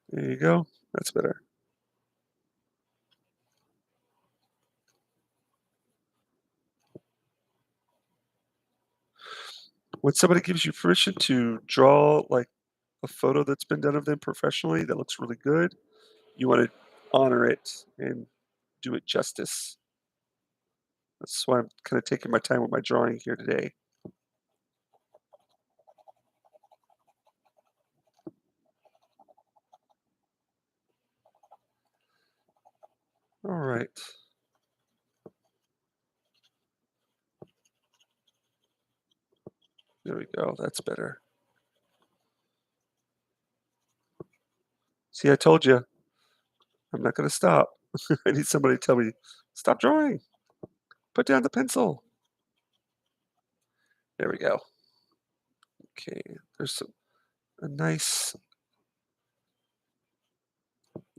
There you go. That's better. When somebody gives you permission to draw like a photo that's been done of them professionally that looks really good, you want to honor it and do it justice. That's why I'm kind of taking my time with my drawing here today. All right. There we go. That's better. See, I told you, I'm not going to stop. I need somebody to tell me, stop drawing, put down the pencil. There we go. Okay. There's a nice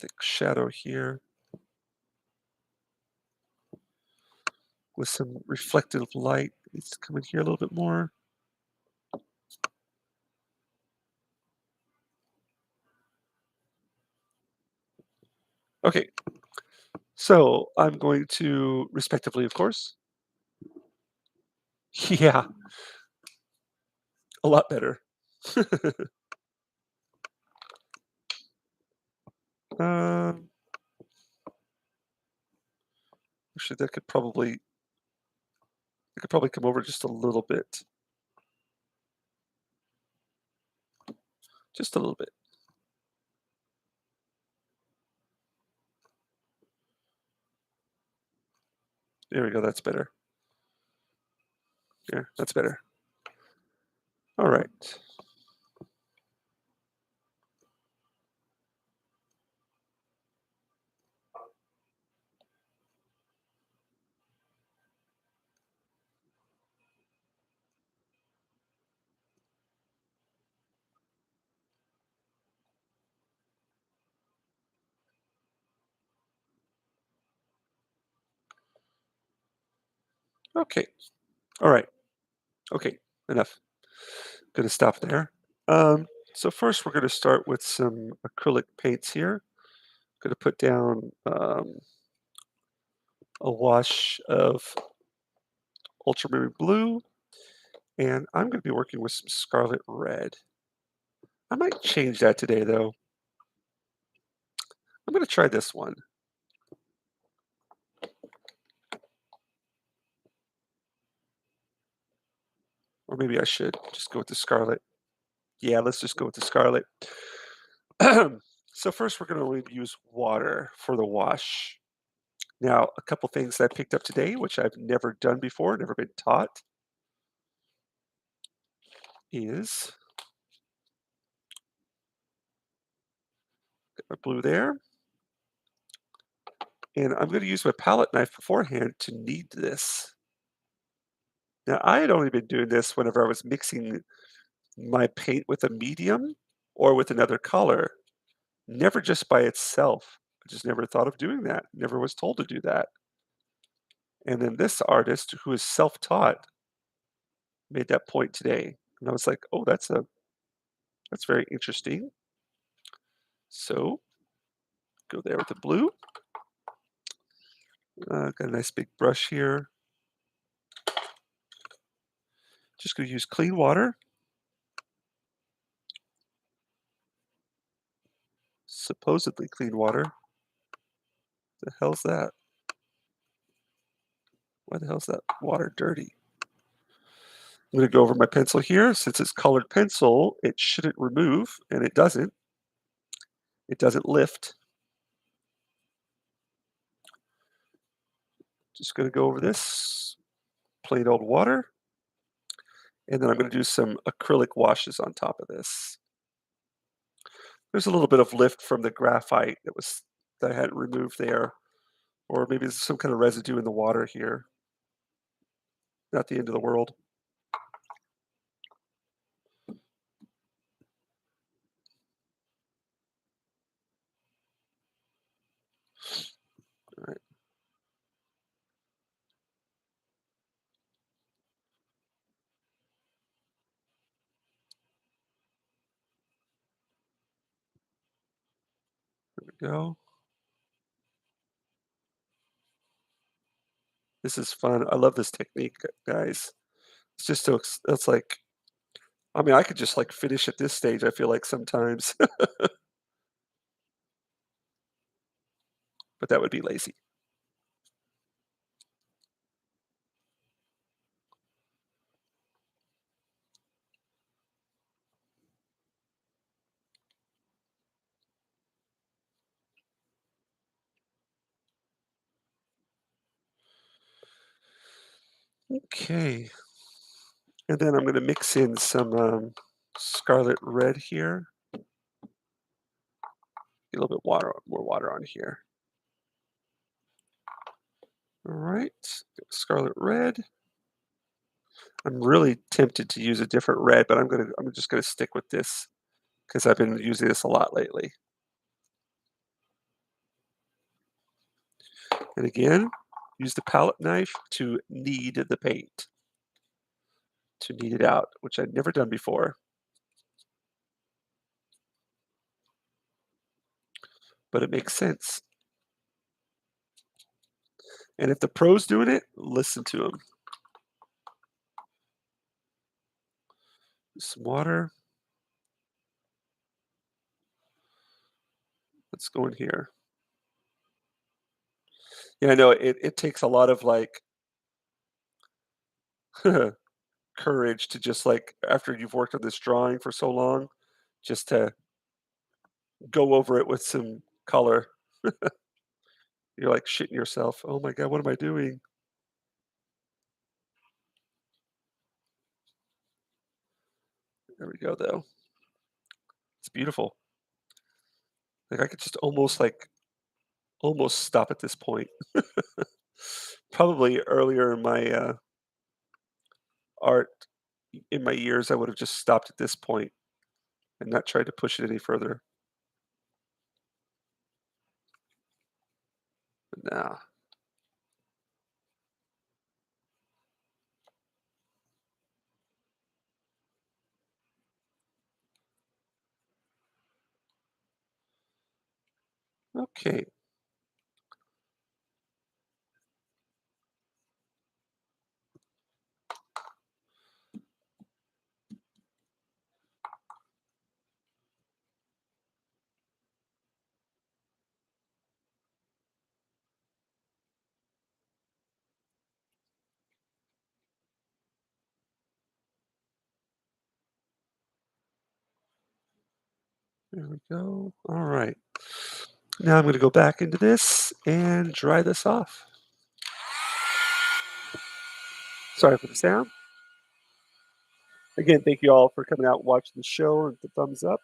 thick shadow here with some reflective light. Needs to come in here a little bit more. Okay. So I'm going to, respectively, of course. Yeah, a lot better. um, actually, that could probably come over just a little bit, just a little bit. There we go. That's better. Yeah, that's better. All right. Okay. All right. Okay. Enough. Gonna stop there. Um, so first we're gonna start with some acrylic paints here. Gonna put down a wash of ultramarine blue, and I'm gonna be working with some scarlet red. I might change that today though. I'm gonna try this one, or maybe I should just go with the scarlet. Yeah, let's just go with the scarlet. So first we're gonna use water for the wash. Now, a couple things that I picked up today, which I've never done before, never been taught, is get my blue there, and I'm going to use my palette knife beforehand to knead this. Now, I had only been doing this whenever I was mixing my paint with a medium or with another color, never just by itself. I just never thought of doing that, never was told to do that. And then this artist, who is self-taught, made that point today. And I was like, oh, that's very interesting. So go there with the blue. Got a nice big brush here. Just gonna use clean water, supposedly clean water. The hell's that? Why the hell's that water dirty? I'm gonna go over my pencil here. Since it's colored pencil, it shouldn't remove, and it doesn't. It doesn't lift. Just gonna go over this plain old water, and then I'm gonna do some acrylic washes on top of this. There's a little bit of lift from the graphite that I hadn't removed there, or maybe there's some kind of residue in the water here. Not the end of the world. All right, there we go. This is fun. I love this technique, guys. It's just so it's like, I mean, I could just like finish at this stage, I feel like sometimes, but that would be lazy. Okay. And then I'm going to mix in some scarlet red here. Get a little bit more water on here. All right. Scarlet red. I'm really tempted to use a different red, but I'm just gonna stick with this because I've been using this a lot lately. And again, use the palette knife to knead the paint, to knead it out, which I'd never done before, but it makes sense. And if the pro's doing it, listen to them. Some water. Let's go in here. Yeah, I know it takes a lot of like courage to just like after you've worked on this drawing for so long, just to go over it with some color. You're like shitting yourself. Oh my God, what am I doing? There we go, though. It's beautiful. Like I could just almost stop at this point. Probably earlier in my art, in my years, I would have just stopped at this point and not tried to push it any further. But nah, Okay, there we go. All right. Now I'm going to go back into this and dry this off. Sorry for the sound. Again, thank you all for coming out and watching the show and the thumbs up.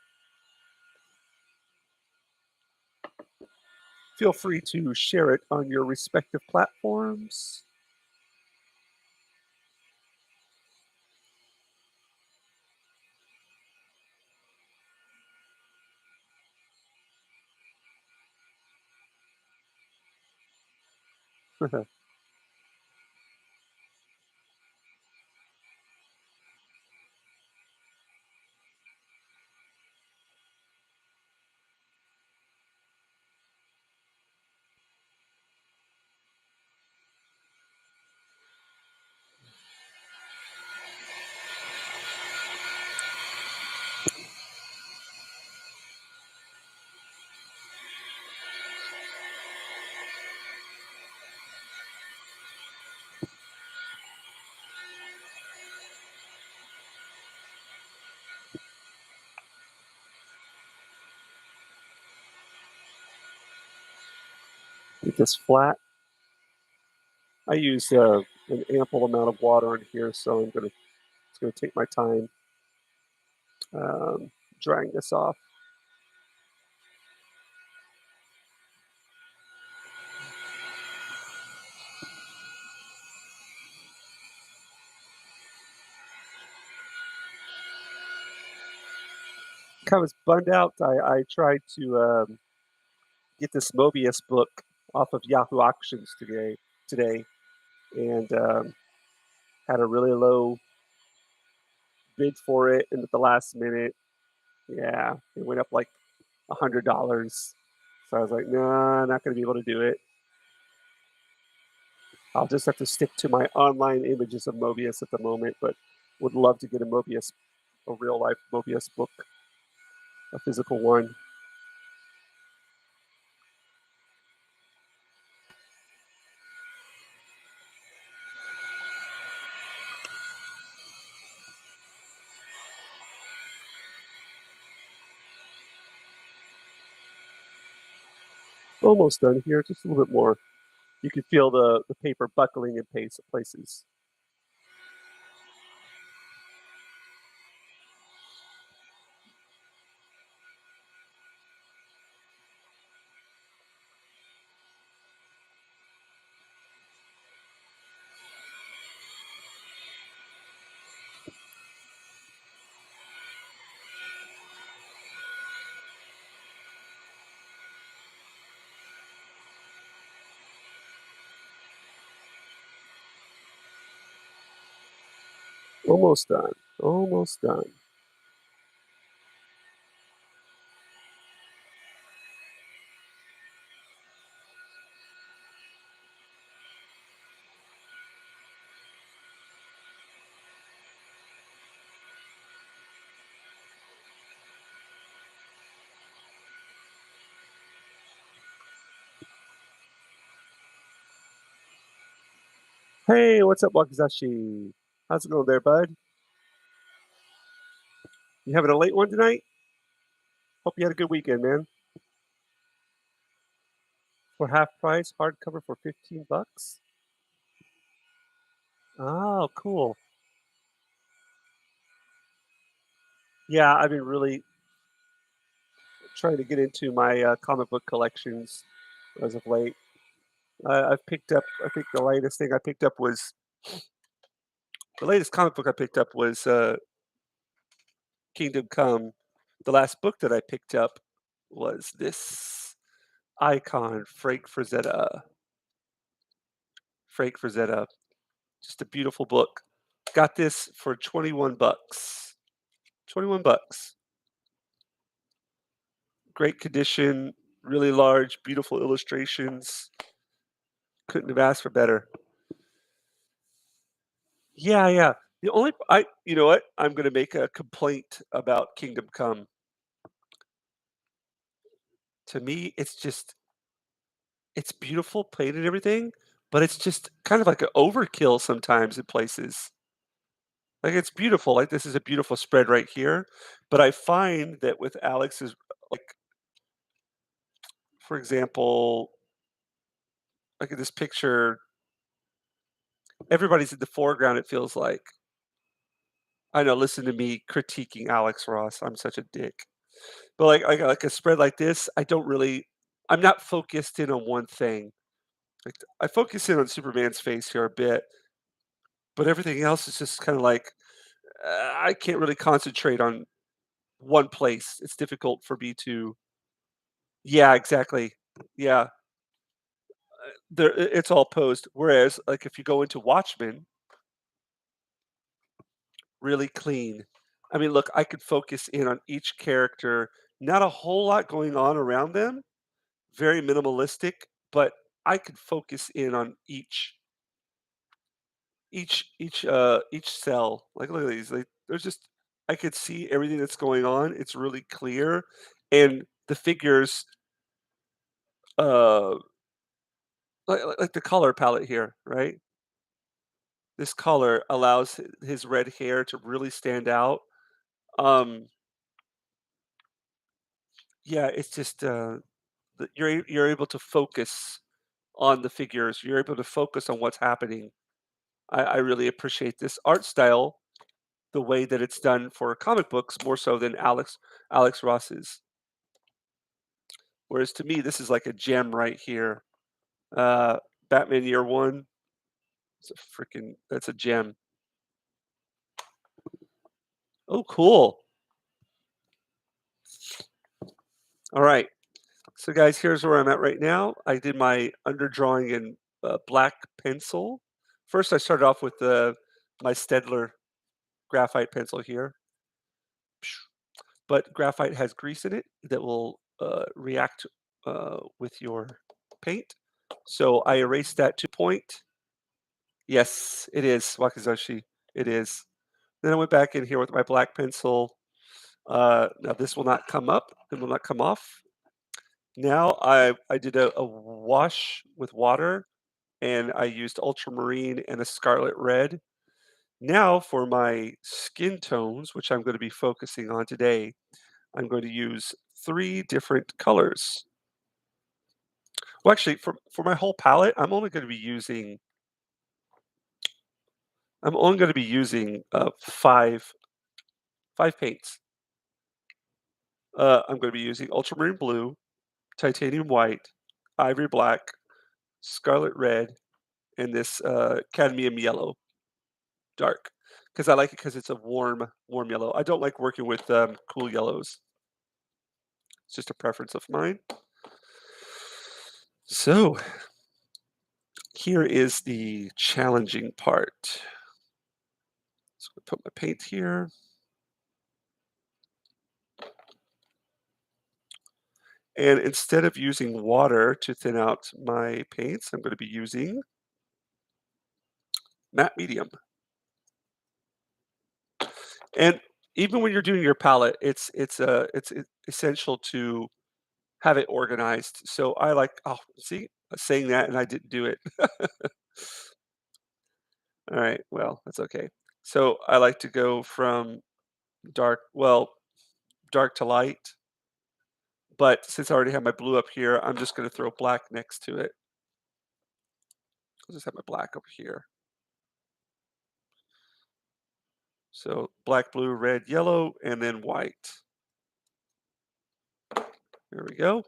Feel free to share it on your respective platforms. Get this flat. I use an ample amount of water in here, so it's gonna take my time um, drying this off. Kind of was bummed out. I tried to get this Mobius book off of Yahoo Auctions today, and had a really low bid for it, and at the last minute, yeah, it went up like $100. So I was like, nah, not going to be able to do it. I'll just have to stick to my online images of Mobius at the moment, but would love to get a real life Mobius book, a physical one. Almost done here, just a little bit more. You can feel the paper buckling in places. Almost done. Almost done. Hey, what's up, Wakizashi? How's it going there, bud? You having a late one tonight? Hope you had a good weekend, man. For half price, hardcover for 15 bucks. Oh, cool. Yeah, I've been really trying to get into my comic book collections as of late. I've picked up. I think the latest comic book I picked up was Kingdom Come. The last book that I picked up was this icon, Frank Frazetta. Just a beautiful book. Got this for 21 bucks. 21 bucks. Great condition. Really large, beautiful illustrations. Couldn't have asked for better. Yeah, yeah. The only I you know what? I'm gonna make a complaint about Kingdom Come. To me, it's beautiful, painted and everything, but it's just kind of like an overkill sometimes in places. Like, it's beautiful, like, this is a beautiful spread right here, but I find that with Alex's like, for example, like in this picture, everybody's in the foreground, it feels like. I know, listen to me critiquing Alex Ross, I'm such a dick. But like a spread like this, I'm not focused in on one thing. Like, I focus in on Superman's face here a bit, but everything else is just kinda like, I can't really concentrate on one place. It's difficult for me to. Yeah, exactly. Yeah, it's all posed, whereas, like, if you go into Watchmen, really clean. I mean, look, I could focus in on each character, not a whole lot going on around them, very minimalistic, but I could focus in on each cell. Like, look at these, like, there's just I could see everything that's going on, it's really clear, and the figures, uh, like the color palette here, right? This color allows his red hair to really stand out. Um, yeah, it's just, you're able to focus on the figures, you're able to focus on what's happening. I really appreciate this art style, the way that it's done for comic books more so than Alex Ross's. Whereas to me, this is like a gem right here. Uh, Batman Year One, that's a gem. Oh, cool. All right. So, guys, here's where I'm at right now. I did my underdrawing in black pencil. First, I started off with my Stedler graphite pencil here, but graphite has grease in it that will react with your paint. So I erased that to point. Yes, it is Wakizashi. It is. Then I went back in here with my black pencil. Now this will not come up. It will not come off. Now I did a wash with water and I used ultramarine and a scarlet red. Now for my skin tones, which I'm going to be focusing on today, I'm going to use three different colors. Well, actually, for my whole palette, I'm only going to be using five paints. I'm going to be using ultramarine blue, titanium white, ivory black, scarlet red, and this cadmium yellow, dark. Because I like it because it's a warm yellow. I don't like working with cool yellows. It's just a preference of mine. So here is the challenging part. So I put my paint here. And instead of using water to thin out my paints, I'm going to be using matte medium. And even when you're doing your palette, essential to have it organized. So I like, oh, see, saying that and I didn't do it. All right, well, that's okay. So I like to go from dark to light. But since I already have my blue up here, I'm just going to throw black next to it. I'll just have my black over here. So black, blue, red, yellow, and then white. There we go.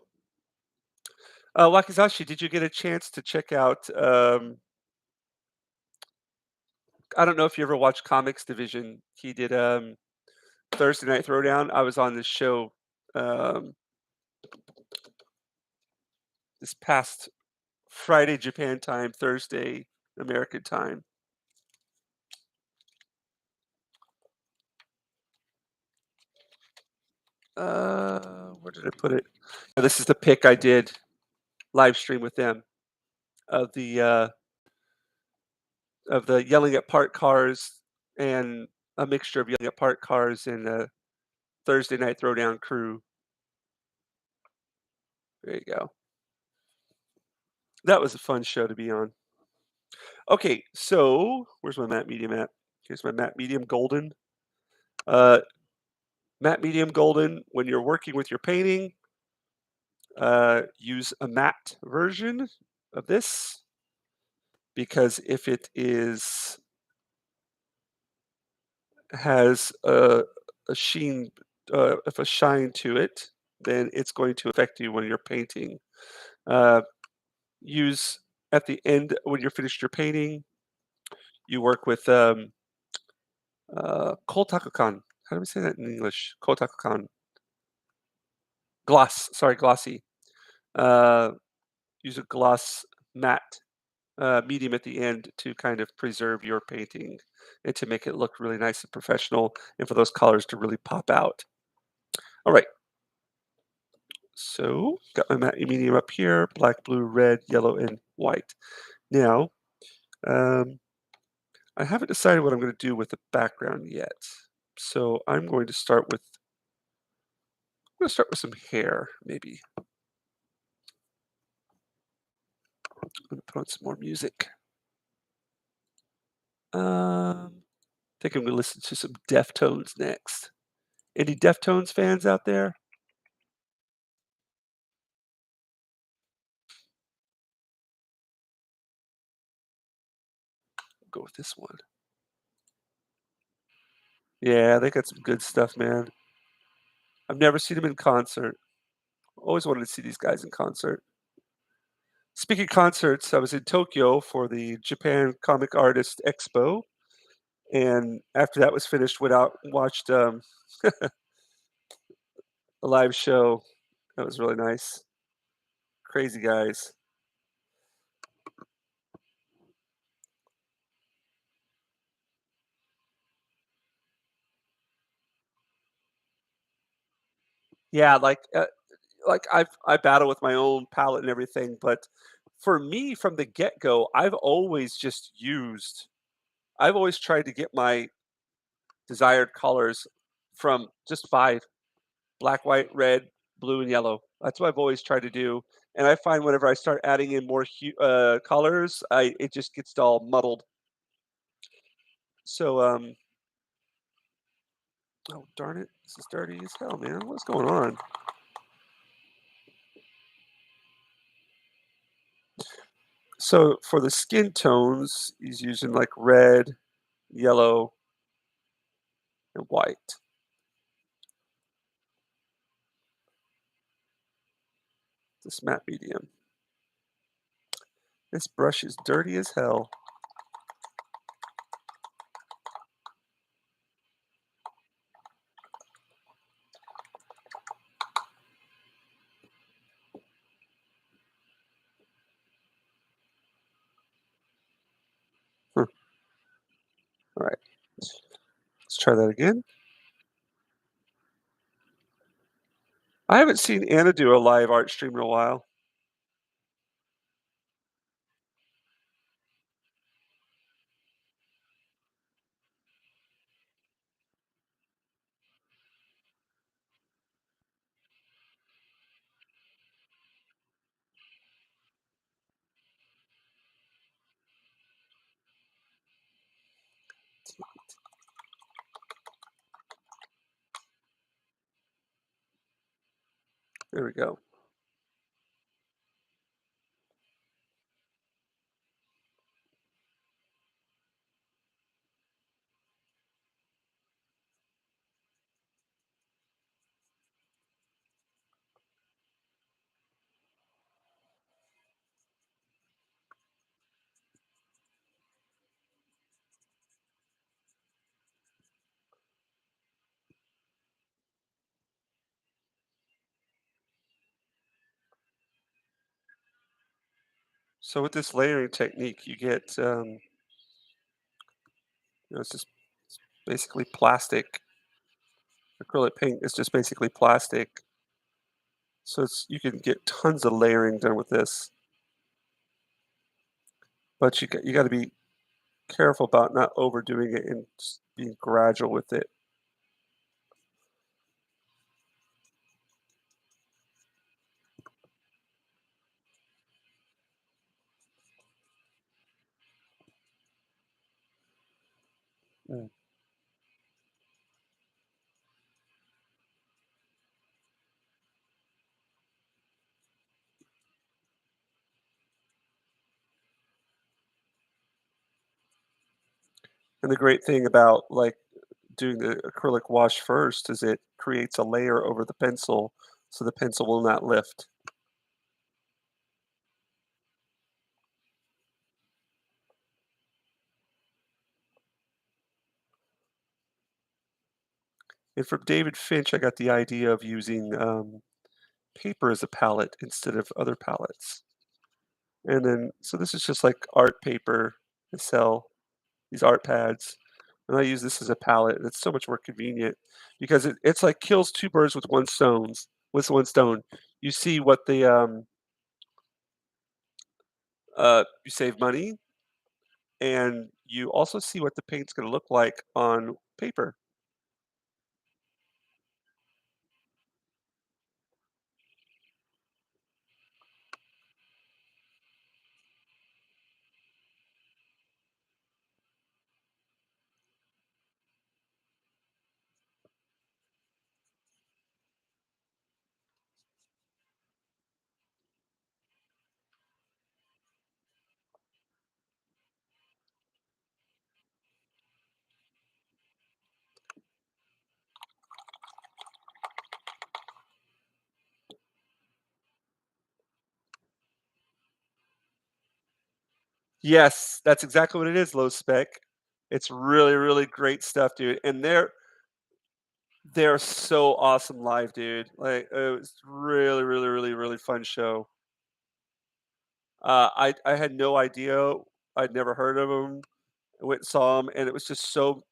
Wakizashi, did you get a chance to check out? I don't know if you ever watched Comics Division. He did Thursday Night Throwdown. I was on this show um, this past Friday Japan time, Thursday American time. Where did I put it? This is the pick I did live stream with them of the yelling at parked cars and a mixture of yelling at parked cars and a Thursday Night Throwdown crew. There you go. That was a fun show to be on. Okay, so where's my matte medium at? Here's my matte medium golden. Uh, Matte medium golden, when you're working with your painting, use a matte version of this because if it is has a sheen, if a shine to it, then it's going to affect you when you're painting. Uh, use at the end when you're finished your painting, you work with Kotakukan. How do we say that in English? Kotakukan. Gloss. Sorry, glossy. Uh, use a gloss matte medium at the end to kind of preserve your painting and to make it look really nice and professional and for those colors to really pop out. All right, so got my matte medium up here, black, blue, red, yellow, and white. Now, um, I haven't decided what I'm going to do with the background yet. So I'm going to start with some hair, maybe. I'm going to put on some more music. I think I'm going to listen to some Deftones next. Any Deftones fans out there? Go with this one. Yeah, they got some good stuff, man. I've never seen them in concert. Always wanted to see these guys in concert. Speaking of concerts, I was in Tokyo for the Japan Comic Artist Expo, and after that was finished, went out and watched a live show. That was really nice. Crazy guys. Yeah, like I battle with my own palette and everything, but for me, from the get go, I've always tried to get my desired colors from just 5: black, white, red, blue, and yellow. That's what I've always tried to do, and I find whenever I start adding in more colors, I it just gets all muddled. So, oh, darn it, this is dirty as hell, man. What's going on? So, for the skin tones, he's using, like, red, yellow, and white. This matte medium. This brush is dirty as hell. Huh, alright. Let's try that again. I haven't seen Anna do a live art stream in a while. There we go. So with this layering technique, you get, it's just basically plastic. Acrylic paint is just basically plastic. So it's you can get tons of layering done with this, but you got to be careful about not overdoing it and just being gradual with it. Mm. And the great thing about like doing the acrylic wash first is it creates a layer over the pencil so the pencil will not lift. And from David Finch, I got the idea of using paper as a palette instead of other palettes. And then, so this is just like art paper I sell, these art pads. And I use this as a palette, and it's so much more convenient because it's like kills two birds with one stone. You see what the you save money, and you also see what the paint's going to look like on paper. Yes, that's exactly what it is, low spec. It's really, really great stuff, dude. And they're so awesome live, dude. Like it was really, really, really, really fun show. I had no idea. I'd never heard of them. I went and saw them, and it was just so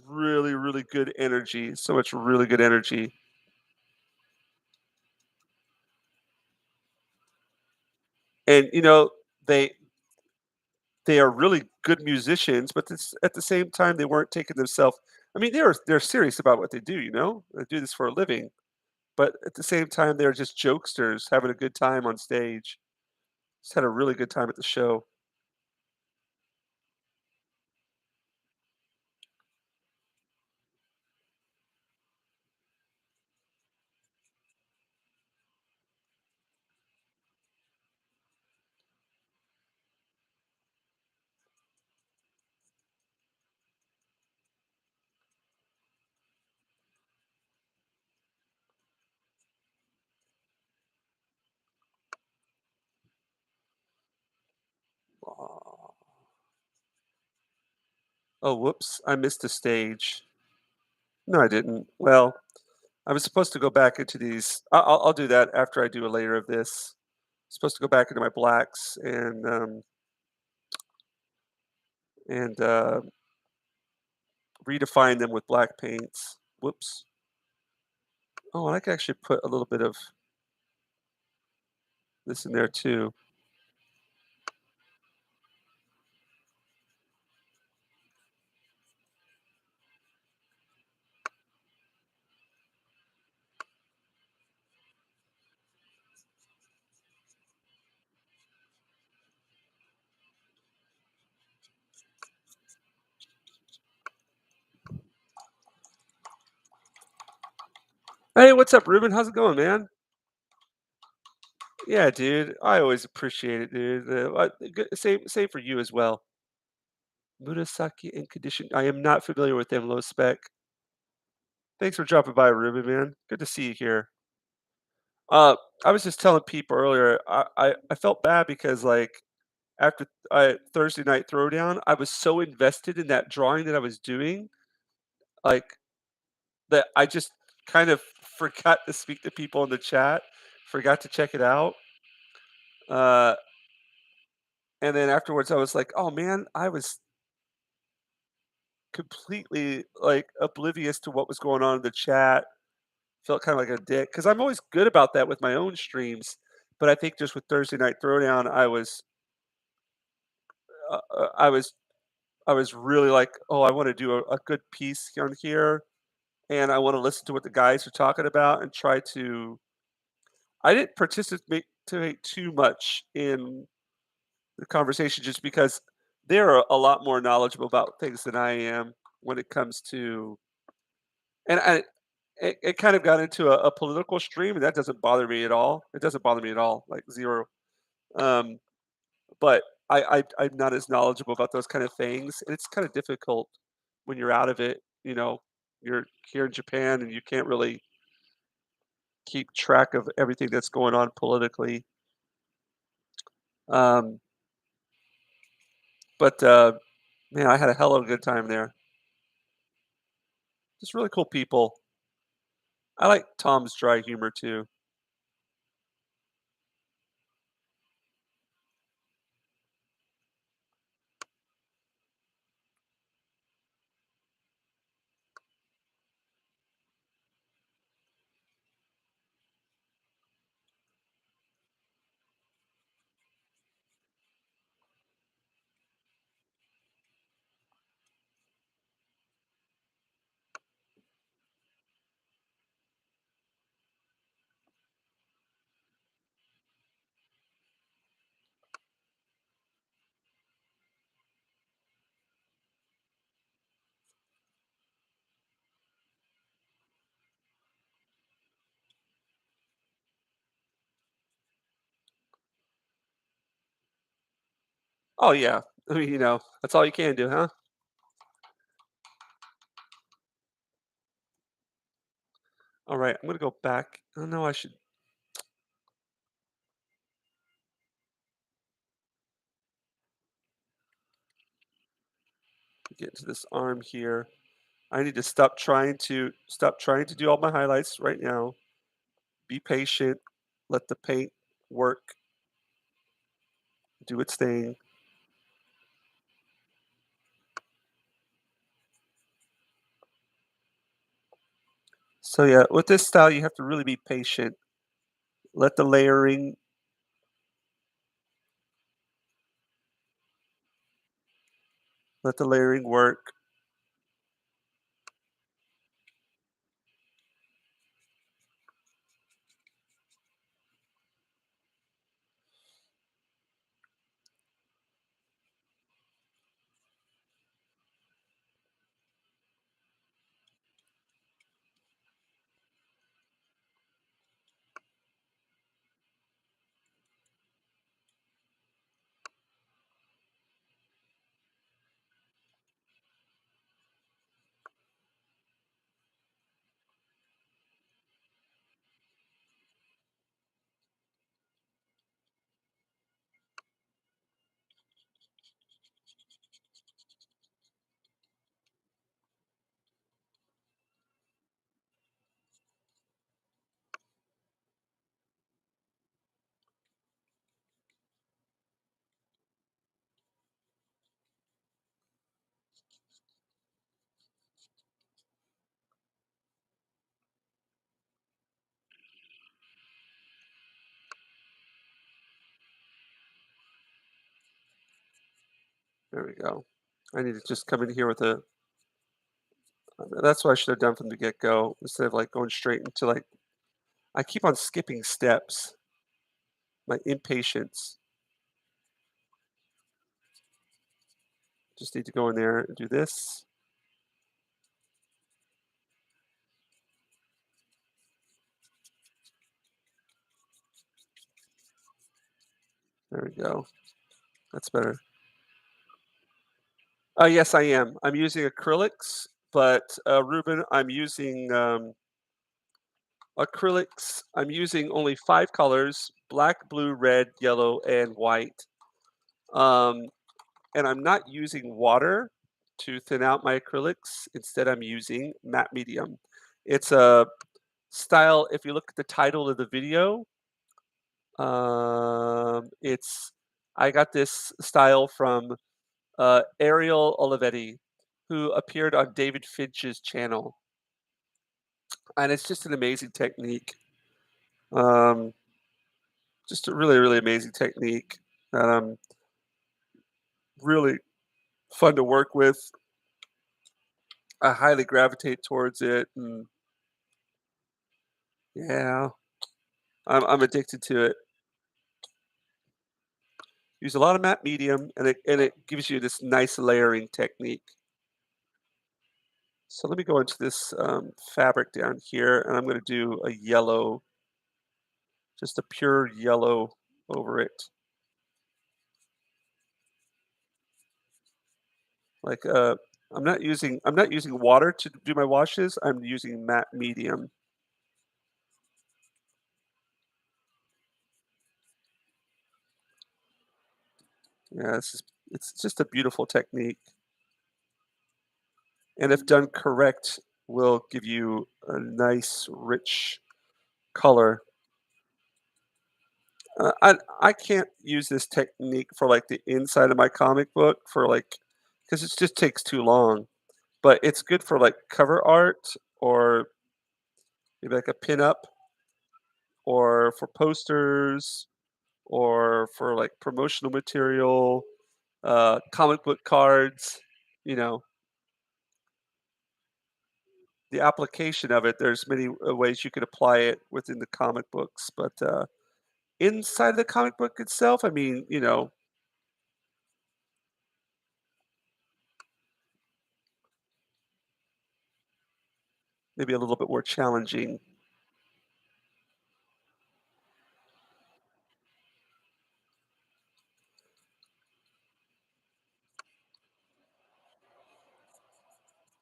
really, really good energy. So much really good energy. And they they are really good musicians, but at the same time, they weren't taking themselves. I mean, they're serious about what they do. They do this for a living, but at the same time, they're just jokesters having a good time on stage. Just had a really good time at the show. Aw. Oh, whoops! I missed a stage. No, I didn't. Well, I was supposed to go back into these. I'll do that after I do a layer of this. Supposed to go back into my blacks and redefine them with black paints. Whoops. Oh, and I can actually put a little bit of this in there too. Hey, what's up, Ruben? How's it going, man? Yeah, dude. I always appreciate it, dude. Same for you as well. Murasaki and condition. I am not familiar with them, low spec. Thanks for dropping by, Ruben, man. Good to see you here. Uh, I was just telling people earlier, I felt bad because like after Thursday night throwdown, I was so invested in that drawing that I was doing, like that I just kind of forgot to speak to people in the chat, forgot to check it out. Uh, and then afterwards, I was like, oh man, I was completely like oblivious to what was going on in the chat. Felt kinda like a dick because 'cause I'm always good about that with my own streams, but I think just with Thursday Night Throwdown, uh, uh, I was I was really like, "Oh, I wanna do a good piece on here, and I wanna listen to what the guys are talking about and try to." I didn't participate too much in the conversation just because they're a lot more knowledgeable about things than I am when it comes to, and it kind of got into a political stream, and that doesn't bother me at all. It doesn't bother me at all, like 0. Um, but I'm not as knowledgeable about those kind of things, and it's kinda difficult when you're out of it, you know? You're here in Japan, and you can't really keep track of everything that's going on politically. Um, but man, I had a hell of a good time there. Just really cool people. I like Tom's dry humor too. Oh, yeah. I mean, that's all you can do, huh? Alright, I'm gonna go back. Oh, no, I should get to this arm here. I need to stop trying to do all my highlights right now. Be patient, let the paint work, do its thing. So, yeah, with this style, you have to really be patient. Let the layering let the layering work. There we go. I need to just come in here with a that's what I should have done from the get-go instead of, like, going straight into, like, I keep on skipping steps. My impatience. Just need to go in there and do this. There we go. That's better. Yes, I am. I'm using acrylics, but, Ruben, I'm using, acrylics. I'm using only 5 colors: black, blue, red, yellow, and white. Um, and I'm not using water to thin out my acrylics. Instead, I'm using matte medium. It's a style. If you look at the title of the video, it's I got this style from Ariel Olivetti, who appeared on David Finch's channel. and it's just an amazing technique. Um, just a really, really amazing technique that really fun to work with. I highly gravitate towards it, and yeah, I'm addicted to it. Use a lot of matte medium, and it gives you this nice layering technique. So let me go into this fabric down here, and I'm going to do a yellow, just a pure yellow over it. Like I'm not using water to do my washes. I'm using matte medium. Yeah, it's just a beautiful technique, and if done correct, will give you a nice rich color. I can't use this technique for like the inside of my comic book for like because it just takes too long. But it's good for like cover art or maybe like a pinup or for posters or for like promotional material, comic book cards. You know, the application of it. There's many ways you could apply it within the comic books, but inside the comic book itself, I mean, maybe a little bit more challenging.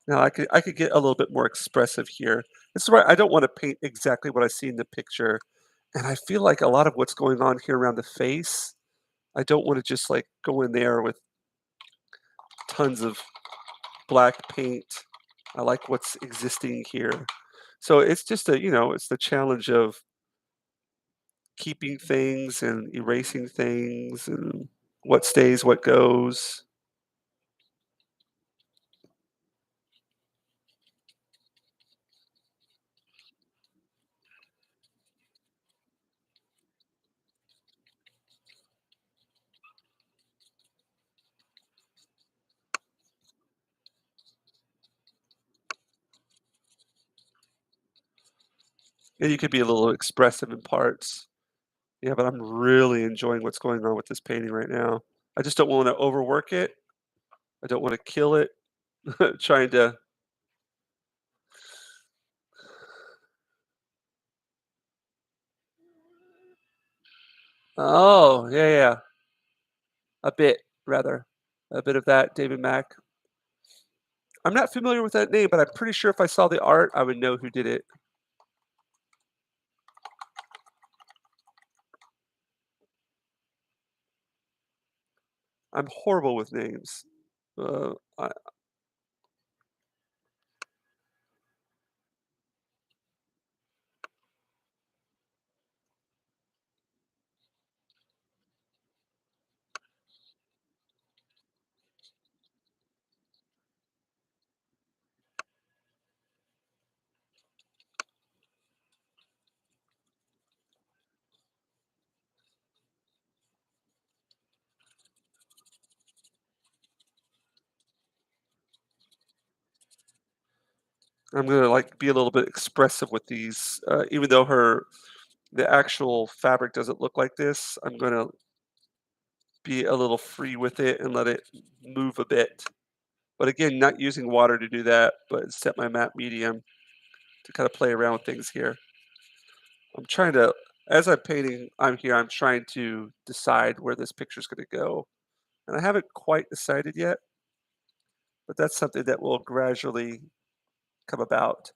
Now I could get a little bit more expressive here. This is why I don't want to paint exactly what I see in the picture, and I feel like a lot of what's going on here around the face, I don't want to just like go in there with tons of black paint. I like what's existing here. So it's just it's the challenge of keeping things and erasing things and what stays, what goes. And you could be a little expressive in parts. Yeah, but I'm really enjoying what's going on with this painting right now. I just don't want to overwork it. I don't want to kill it. Trying to. Oh, yeah, yeah. A bit, rather. A bit of that, David Mack. I'm not familiar with that name, but I'm pretty sure if I saw the art, I would know who did it. I'm horrible with names. I I'm gonna, like, be a little bit expressive with these, even though the actual fabric doesn't look like this, I'm gonna be a little free with it and let it move a bit. But again, not using water to do that, but set my matte medium to kinda play around with things here. I'm trying to as I'm trying to decide where this picture's gonna go, and I haven't quite decided yet, but that's something that will gradually come about.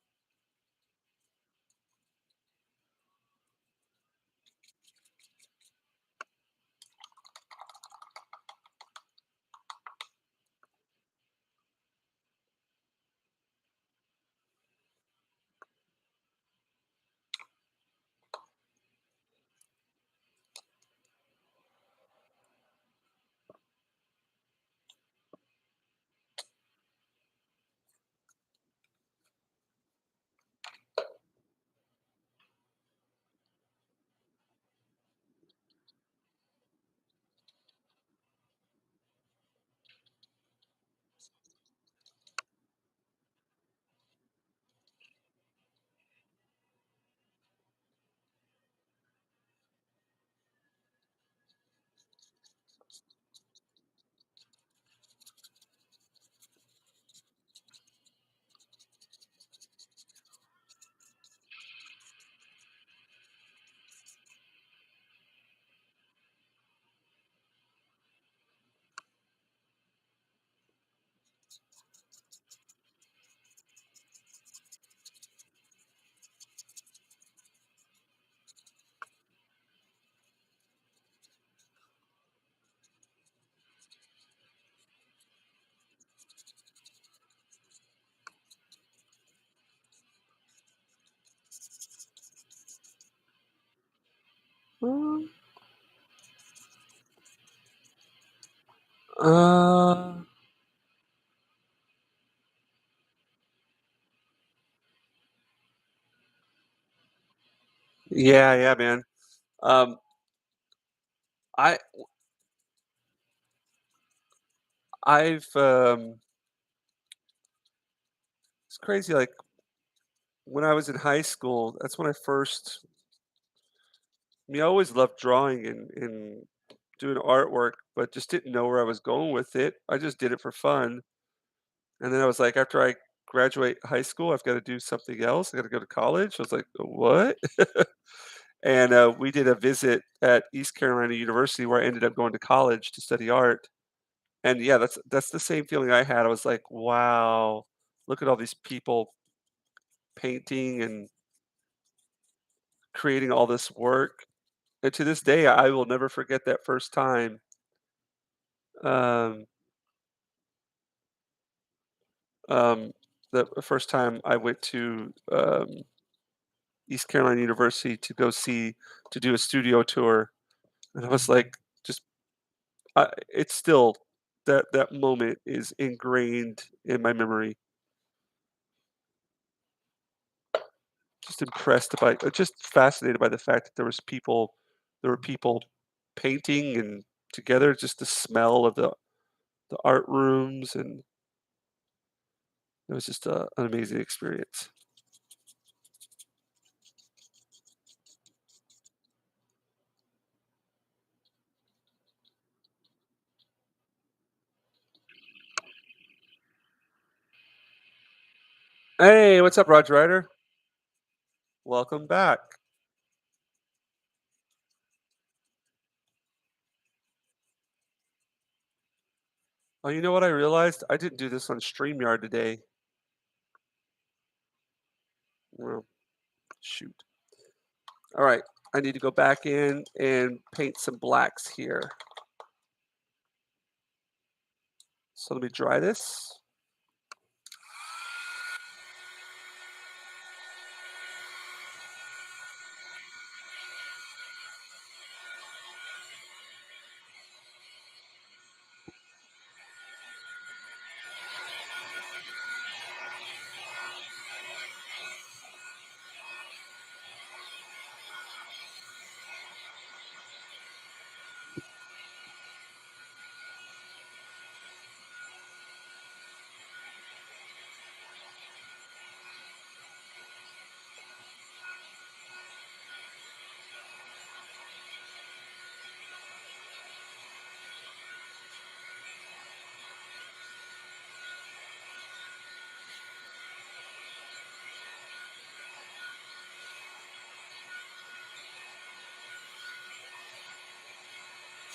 Uh, yeah, yeah, man. Um, I it's crazy. Like when I was in high school, that's when I first. I mean, I always loved drawing and doing artwork, but just didn't know where I was going with it. I just did it for fun, and then I was like, after I graduate high school, I've got to do something else. I got to go to college. I was like, what? And we did a visit at East Carolina University, where I ended up going to college to study art. And yeah, that's the same feeling I had. I was like, wow, look at all these people painting and creating all this work. And to this day, I will never forget that first time. Um, um, the first time I went to East Carolina University to go see to do a studio tour, and I was like, just it's still that moment is ingrained in my memory. Just impressed by, just fascinated by the fact that there were people painting and together. Just the smell of the art rooms, and it was just an amazing experience. Hey, what's up, Roger Ryder? Welcome back. Oh, you know what I realized? I didn't do this on StreamYard today. Well, shoot. All right, I need to go back in and paint some blacks here. So let me dry this.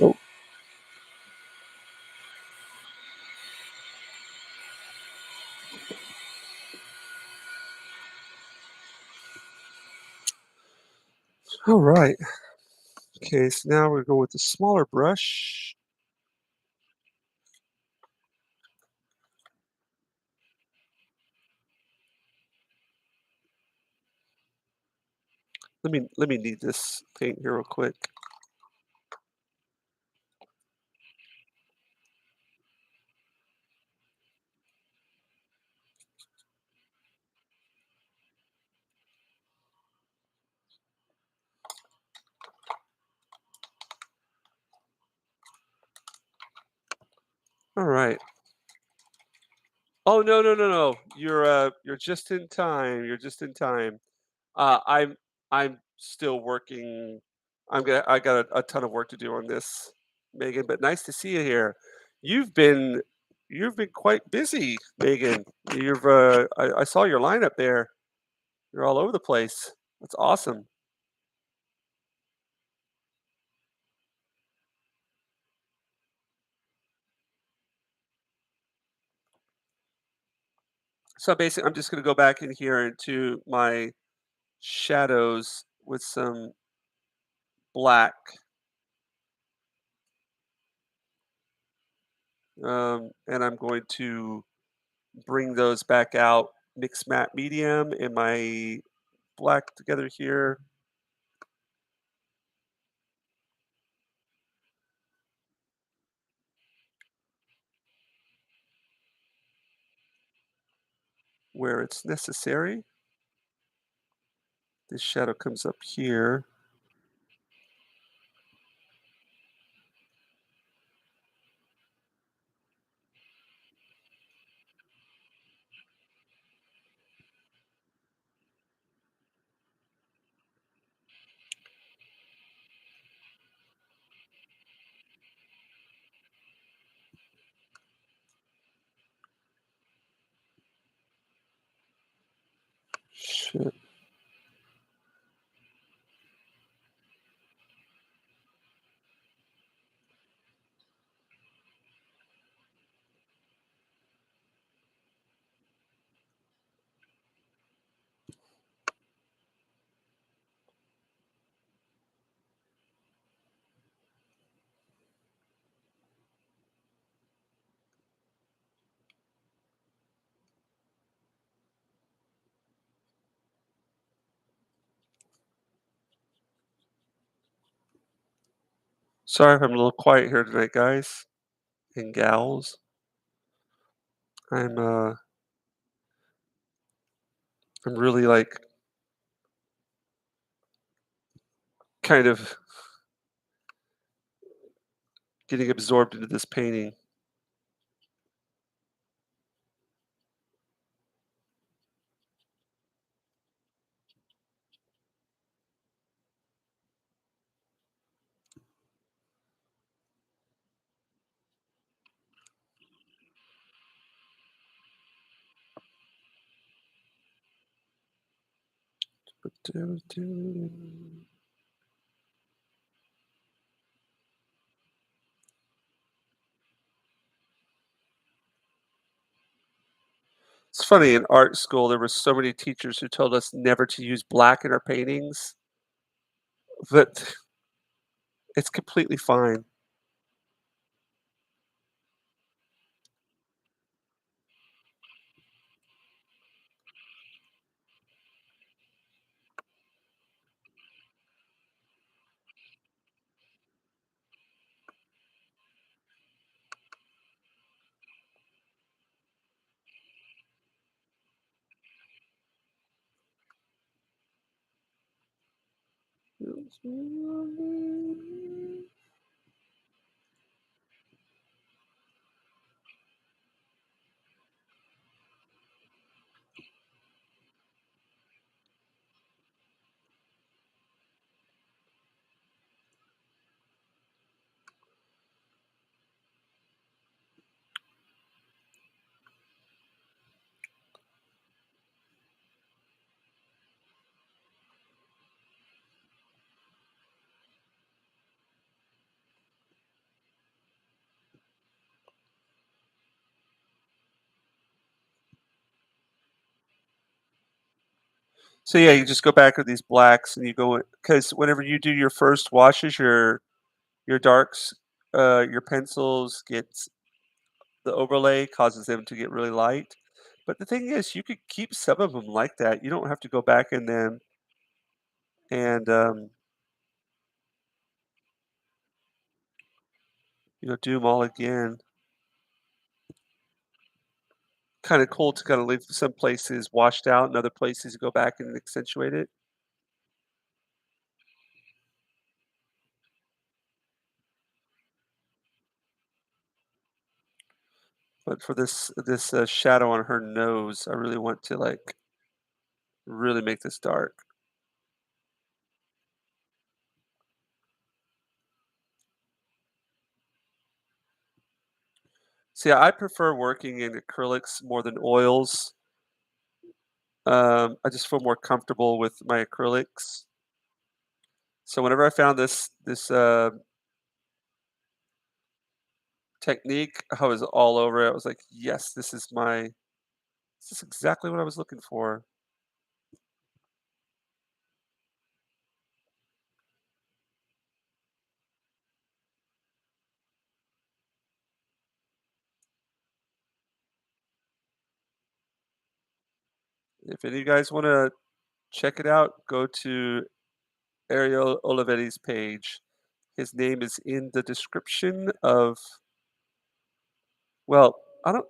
Oh, all right. Okay, so now we're going with the smaller brush. Let me knead this paint here real quick. All right. Oh, no, no, no, no. You're just in time. You're just in time. I'm still working. I got a ton of work to do on this, Megan, but nice to see you here. You've been you've been quite busy, Megan. I saw your lineup there. You're all over the place. That's awesome. So basically, I'm just gonna go back in here into my shadows with some black, and I'm going to bring those back out, mix matte medium and my black together here. where it's necessary. This shadow comes up here. Shit. Sorry if I'm a little quiet here tonight, guys and gals. I'm really like kind of getting absorbed into this painting. It's funny, in art school, there were so many teachers who told us never to use black in our paintings, but it's completely fine. So yeah, you just go back with these blacks and you go because whenever you do your first washes, your darks, your pencils get the overlay causes them to get really light. But the thing is, you could keep some of them like that. You don't have to go back in them and do them all again. Kind of cool to kind of leave some places washed out and other places go back and accentuate it. But for this shadow on her nose, I really want to like really make this dark. See, I prefer working in acrylics more than oils. I just feel more comfortable with my acrylics. So whenever I found this technique, I was all over it. I was like, yes, this is exactly what I was looking for. If any of you guys want to check it out, go to Ariel Olivetti's page. His name is in the description of, well, I don't,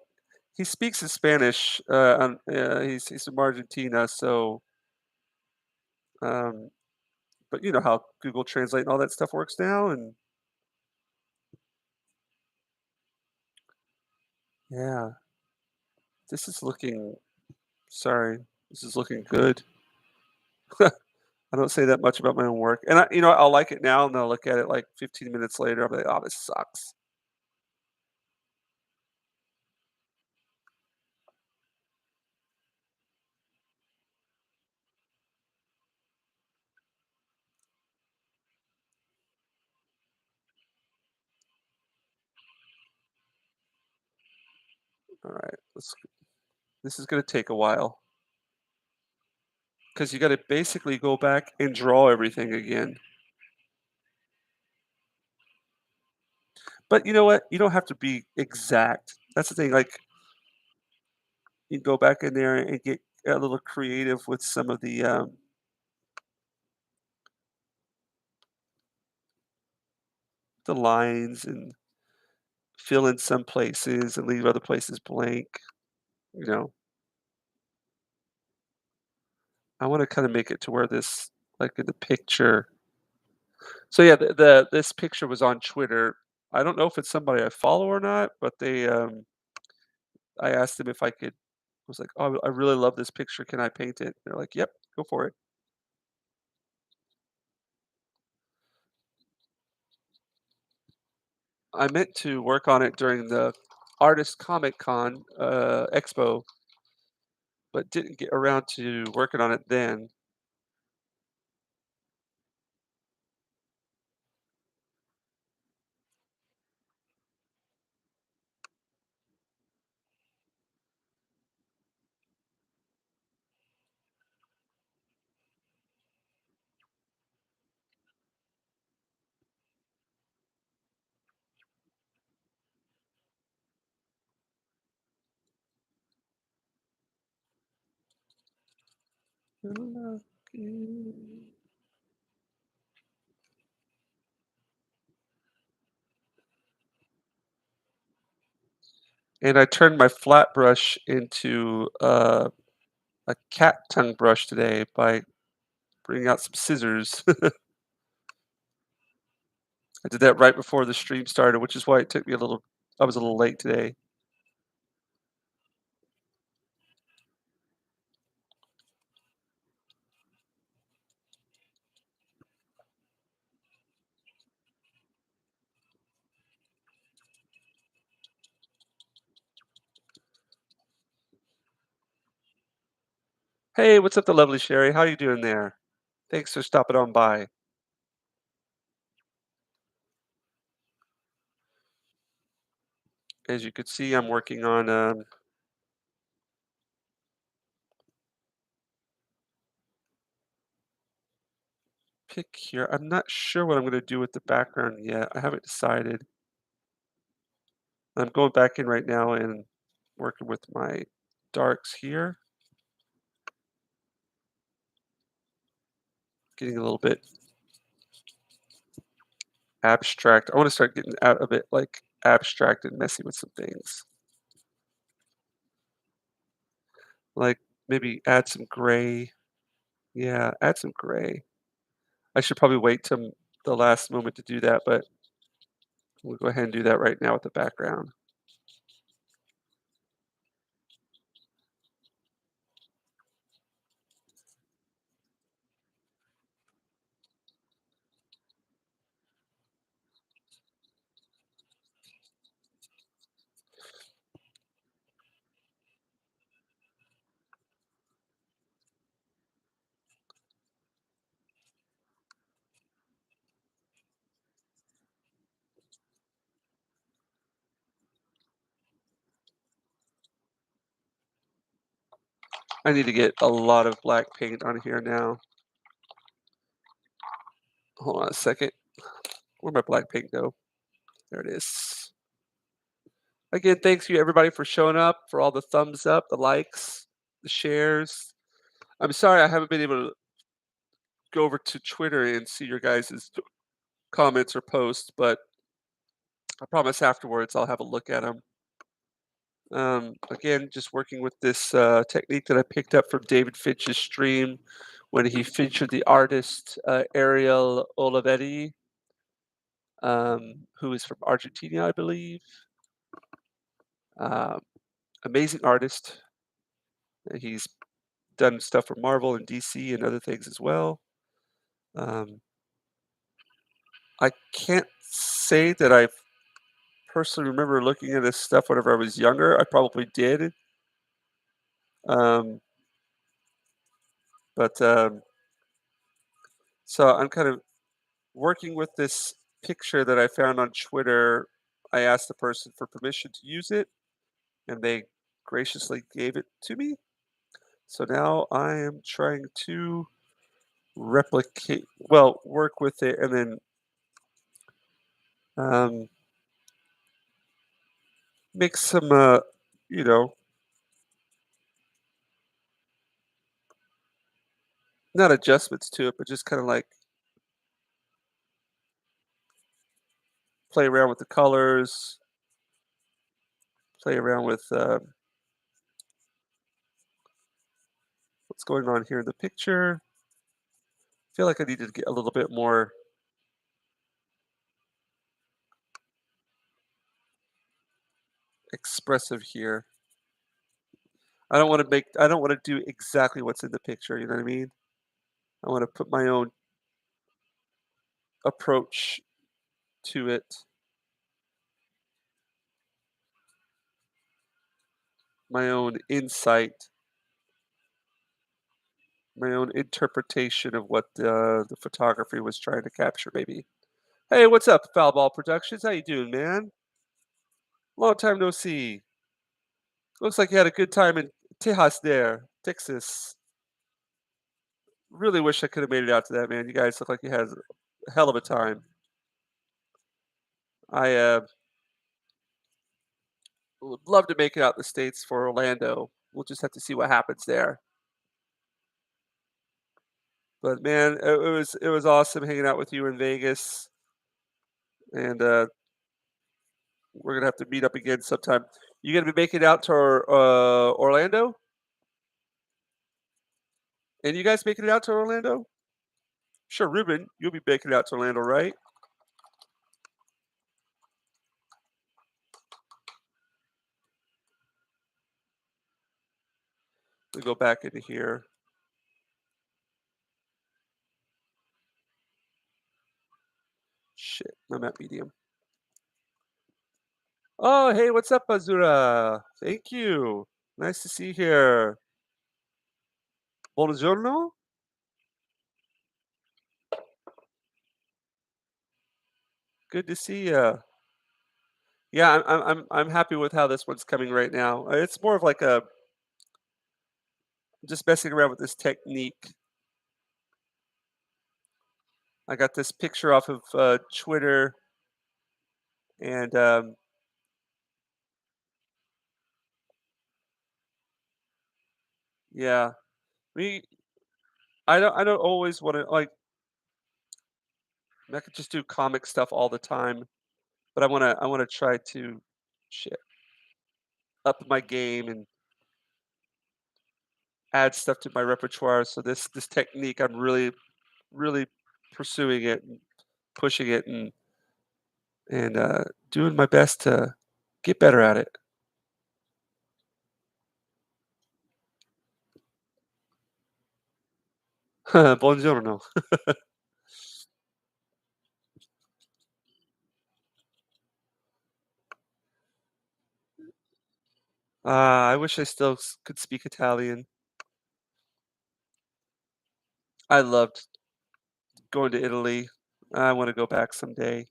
he speaks in Spanish, he's from Argentina, so, um but you know how Google Translate and all that stuff works now, and yeah, this is looking sorry, this is looking good. I don't say that much about my own work, and I'll like it now, and then I'll look at it, like, 15 minutes later, I'll be like, "Oh, this sucks." Alright, this is gonna take a while because you gotta basically go back and draw everything again. But you know what? You don't have to be exact. That's the thing, like, you can go back in there and get a little creative with some of the lines and fill in some places and leave other places blank, you know? I wanna kinda make it to where this like, in the picture so, yeah, this picture was on Twitter. I don't know if it's somebody I follow or not, but I asked them if I could I was like, "Oh, I really love this picture. Can I paint it?" They're like, "Yep, go for it." I meant to work on it during the Artist Comic Con, expo, but didn't get around to working on it then. And I turned my flat brush into, a cat tongue brush today by bringing out some scissors. I did that right before the stream started, which is why it took me a little I was a little late today. Hey, what's up, the lovely Sherry? How you doing there? Thanks for stopping on by. As you could see, I'm working on, pick here. I'm not sure what I'm gonna do with the background yet. I haven't decided. I'm going back in right now and working with my darks here, getting a little bit abstract. I wanna start getting out a bit, like, abstract and messy with some things. Like, maybe add some gray. Yeah, add some gray. I should probably wait till the last moment to do that, but we'll go ahead and do that right now with the background. I need to get a lot of black paint on here now. Hold on a second. Where'd my black paint go? There it is. Again, thanks you everybody for showing up, for all the thumbs up, the likes, the shares. I'm sorry I haven't been able to go over to Twitter and see your guys' comments or posts, but I promise afterwards I'll have a look at them. Again, just working with this technique that I picked up from David Finch's stream when he featured the artist Ariel Olivetti, who is from Argentina, I believe. Um, Amazing artist. He's done stuff for Marvel and DC and other things as well. Um, I can't say that I personally remember looking at this stuff whenever I was younger. I probably did, um, but so I'm kind of working with this picture that I found on Twitter. I asked the person for permission to use it, and they graciously gave it to me. So now I am trying to work with it, and then um, make some, you know, not adjustments to it, but just kind of like play around with the colors, play around with what's going on here in the picture. I feel like I need to get a little bit more expressive here. I don't want to do exactly what's in the picture, you know what I mean? I want to put my own approach to it, my own insight, my own interpretation of what the photography was trying to capture, maybe. Hey, what's up, Foul Ball Productions? How you doing, man? Long time no see. Looks like you had a good time in Tejas there, Texas. Really wish I could have made it out to that, man. You guys look like you had a hell of a time. I would love to make it out the states for Orlando. We'll just have to see what happens there. But man, it was awesome hanging out with you in Vegas, and we're gonna have to meet up again sometime. You gonna be making it out to Orlando? And you guys making it out to Orlando? Sure, Ruben, you'll be making it out to Orlando, right? We go back into here. Shit, I'm at medium. Oh, hey, what's up, Azura? Thank you. Nice to see you here. Buongiorno. Good to see you. Yeah, I'm happy with how this one's coming right now. It's more of like a just messing around with this technique. I got this picture off of Twitter, and yeah, we I don't always want to like I could just do comic stuff all the time, but I wanna try to shit up my game and add stuff to my repertoire. So this technique, I'm really pursuing it and pushing it and doing my best to get better at it. Buongiorno. I wish I still could speak Italian. I loved going to Italy. I want to go back someday.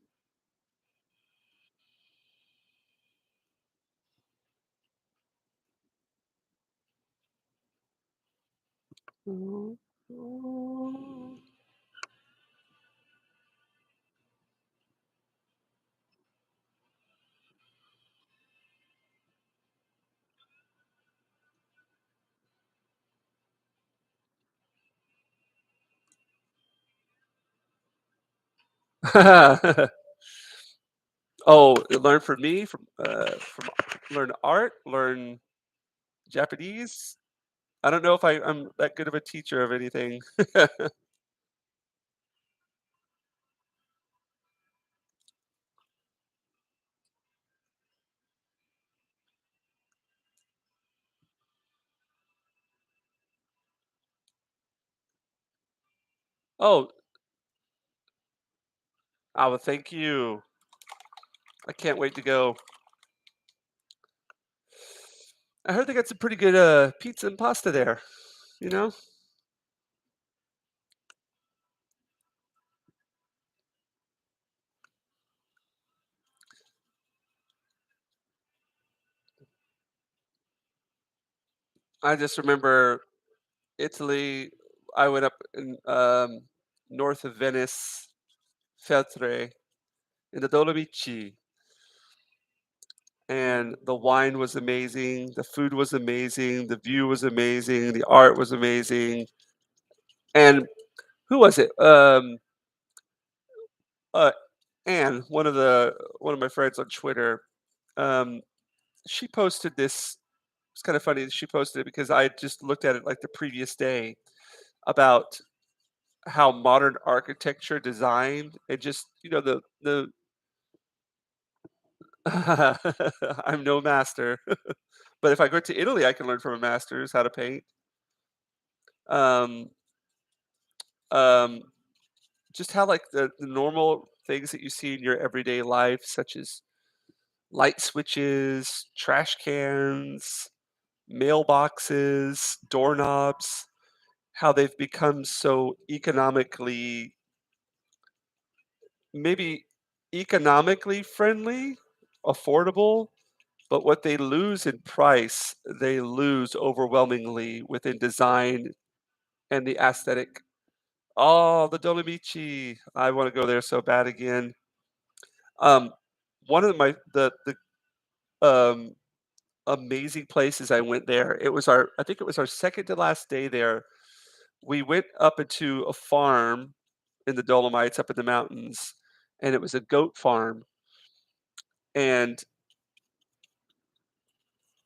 Oh, learn from me, from learn art, learn Japanese. I don't know if I'm that good of a teacher of anything. Oh, well, thank you. I can't wait to go. I heard they got some pretty good pizza and pasta there. You know, I just remember Italy. I went up in north of Venice, Feltre, in the Dolomici, and the wine was amazing, the food was amazing, the view was amazing, the art was amazing, and who was it? Uh, Anne, one of my friends on Twitter, um, she posted this. It's kind of funny that she posted it because I had just looked at it like the previous day about how modern architecture designed and just the I'm no master, but if I go to Italy, I can learn from a master's how to paint. Um, um, just how like the normal things that you see in your everyday life, such as light switches, trash cans, mailboxes, doorknobs, how they've become so economically, maybe economically friendly, affordable, but what they lose in price, they lose overwhelmingly within design and the aesthetic. Oh, the Dolomici. I want to go there so bad again. Um, one of the amazing places I went there. I think it was our second to last day there. We went up into a farm in the Dolomites up in the mountains, and it was a goat farm, and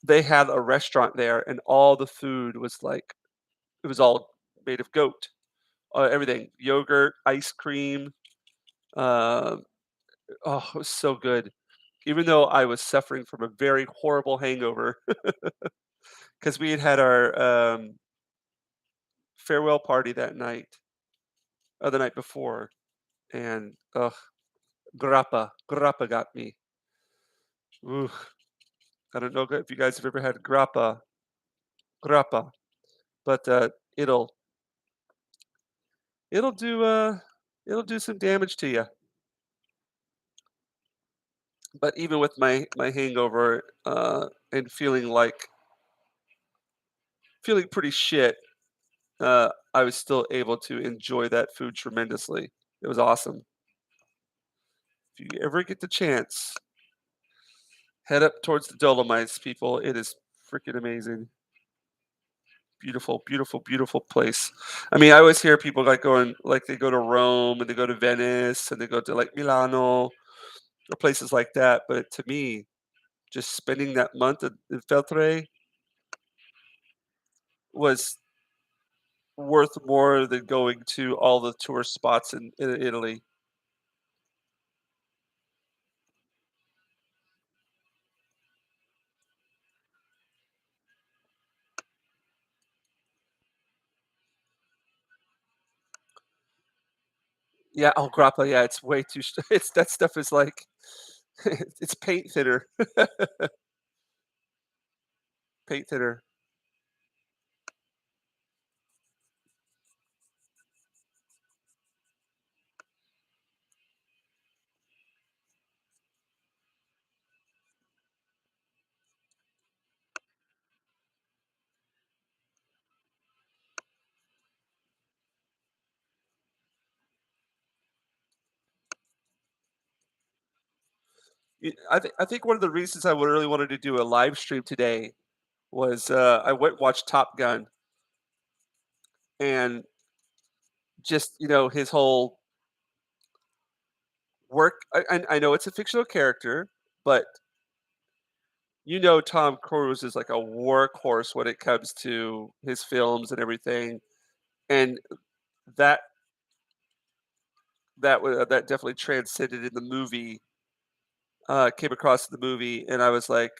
they had a restaurant there, and all the food was like it was all made of goat. Everything, yogurt, ice cream. Uh, oh, it was so good. Even though I was suffering from a very horrible hangover, because we had had our farewell party that night, or the night before, and grappa got me. Ooh, I don't know if you guys have ever had grappa, but it'll it'll do uh it'll do some damage to you. But even with my hangover and feeling pretty shit, I was still able to enjoy that food tremendously. It was awesome. If you ever get the chance, head up towards the Dolomites, people. It is freaking amazing. Beautiful, beautiful, beautiful place. I mean, I always hear people like going, like they go to Rome and they go to Venice and they go to like Milano or places like that. But to me, just spending that month in Feltre was worth more than going to all the tourist spots in Italy. Yeah, oh, grappa, yeah, it's way too it's that stuff is like it's paint thinner, paint thinner. I think one of the reasons I would really wanted to do a live stream today was, I went and watched Top Gun, and just, his whole I know it's a fictional character, but you know Tom Cruise is like a workhorse when it comes to his films and everything, and that that definitely transcended in the movie, came across in the movie, and I was like,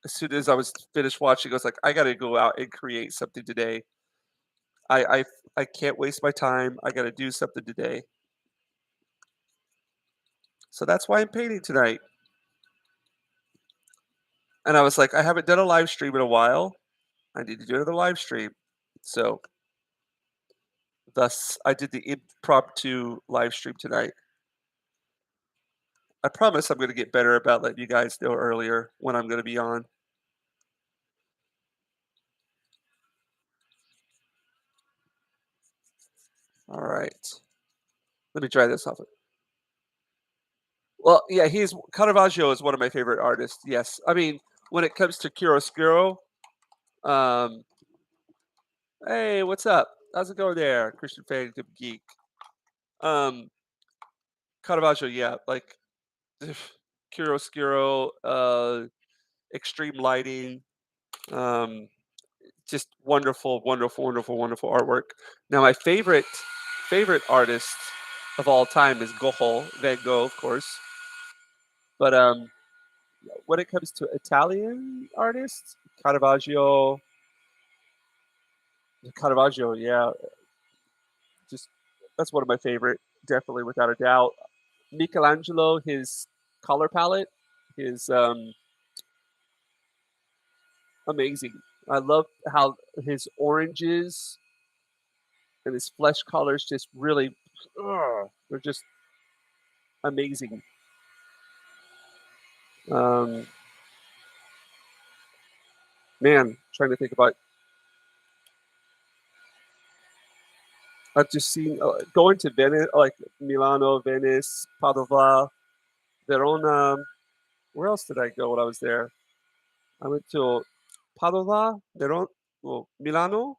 as soon as I was finished watching, I was like, "I gotta go out and create something today. I I can't waste my time. I gotta do something today." So that's why I'm painting tonight. And I was like, "I haven't done a live stream in a while. I need to do another live stream." So, thus, I did the impromptu live stream tonight. I promise I'm gonna get better about letting you guys know earlier when I'm gonna be on. Alright. Let me try this off. Well, yeah, he's Caravaggio is one of my favorite artists, yes. I mean, when it comes to chiaroscuro, um hey, what's up? How's it going there, Christian Fan Good Geek? Um, Caravaggio, yeah, like, chiaroscuro, extreme lighting, um, just wonderful, wonderful, wonderful, wonderful artwork. Now, my favorite artist of all time is Van Gogh, of course. But when it comes to Italian artists, Caravaggio, Caravaggio, yeah, just that's one of my favorite, definitely without a doubt. Michelangelo, his color palette is amazing. I love how his oranges and his flesh colors just really, they're just amazing. Um, Man, trying to think about. I've just seen going to Venice, like Milano, Venice, Padova, Verona. Where else did I go when I was there? I went to Padova, Verona, well, Milano.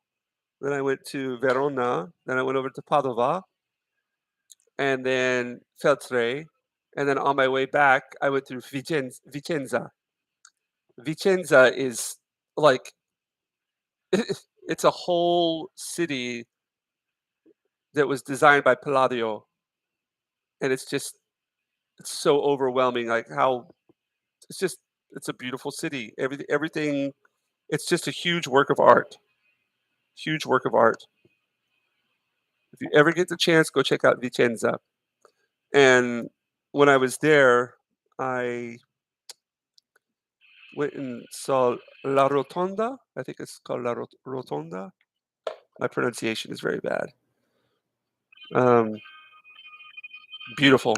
Then I went to Verona. Then I went over to Padova, and then Feltre. And then on my way back, I went through Vicenza. Vicenza is like it's a whole city that was designed by Palladio, and it's so overwhelming. Like how it's just it's a beautiful city. Everything. It's just a huge work of art. Huge work of art. If you ever get the chance, go check out Vicenza. And when I was there, I went and saw La Rotonda. I think it's called Rotonda. My pronunciation is very bad. Um, Beautiful.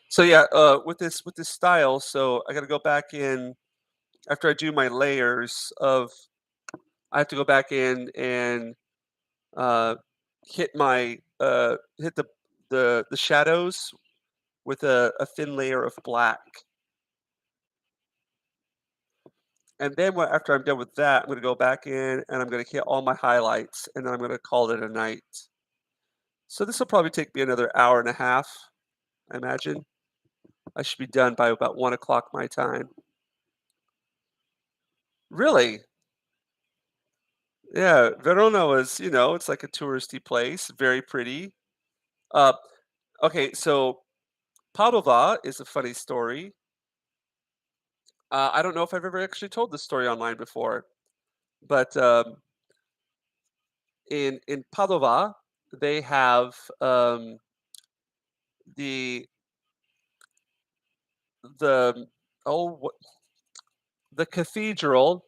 So yeah, with this style, so I got to go back in after I do my layers of. I have to go back in and uh, hit the shadows with a thin layer of black, and then after I'm done with that, I'm gonna go back in and I'm gonna hit all my highlights, and then I'm gonna call it a night. So this will probably take me another hour and a half, I imagine. I should be done by about 1 o'clock my time. Really? Yeah, Verona was, it's like a touristy place, very pretty. Uh, okay, so Padova is a funny story. I don't know if I've ever actually told this story online before, but in Padova, they have the the oh what, the cathedral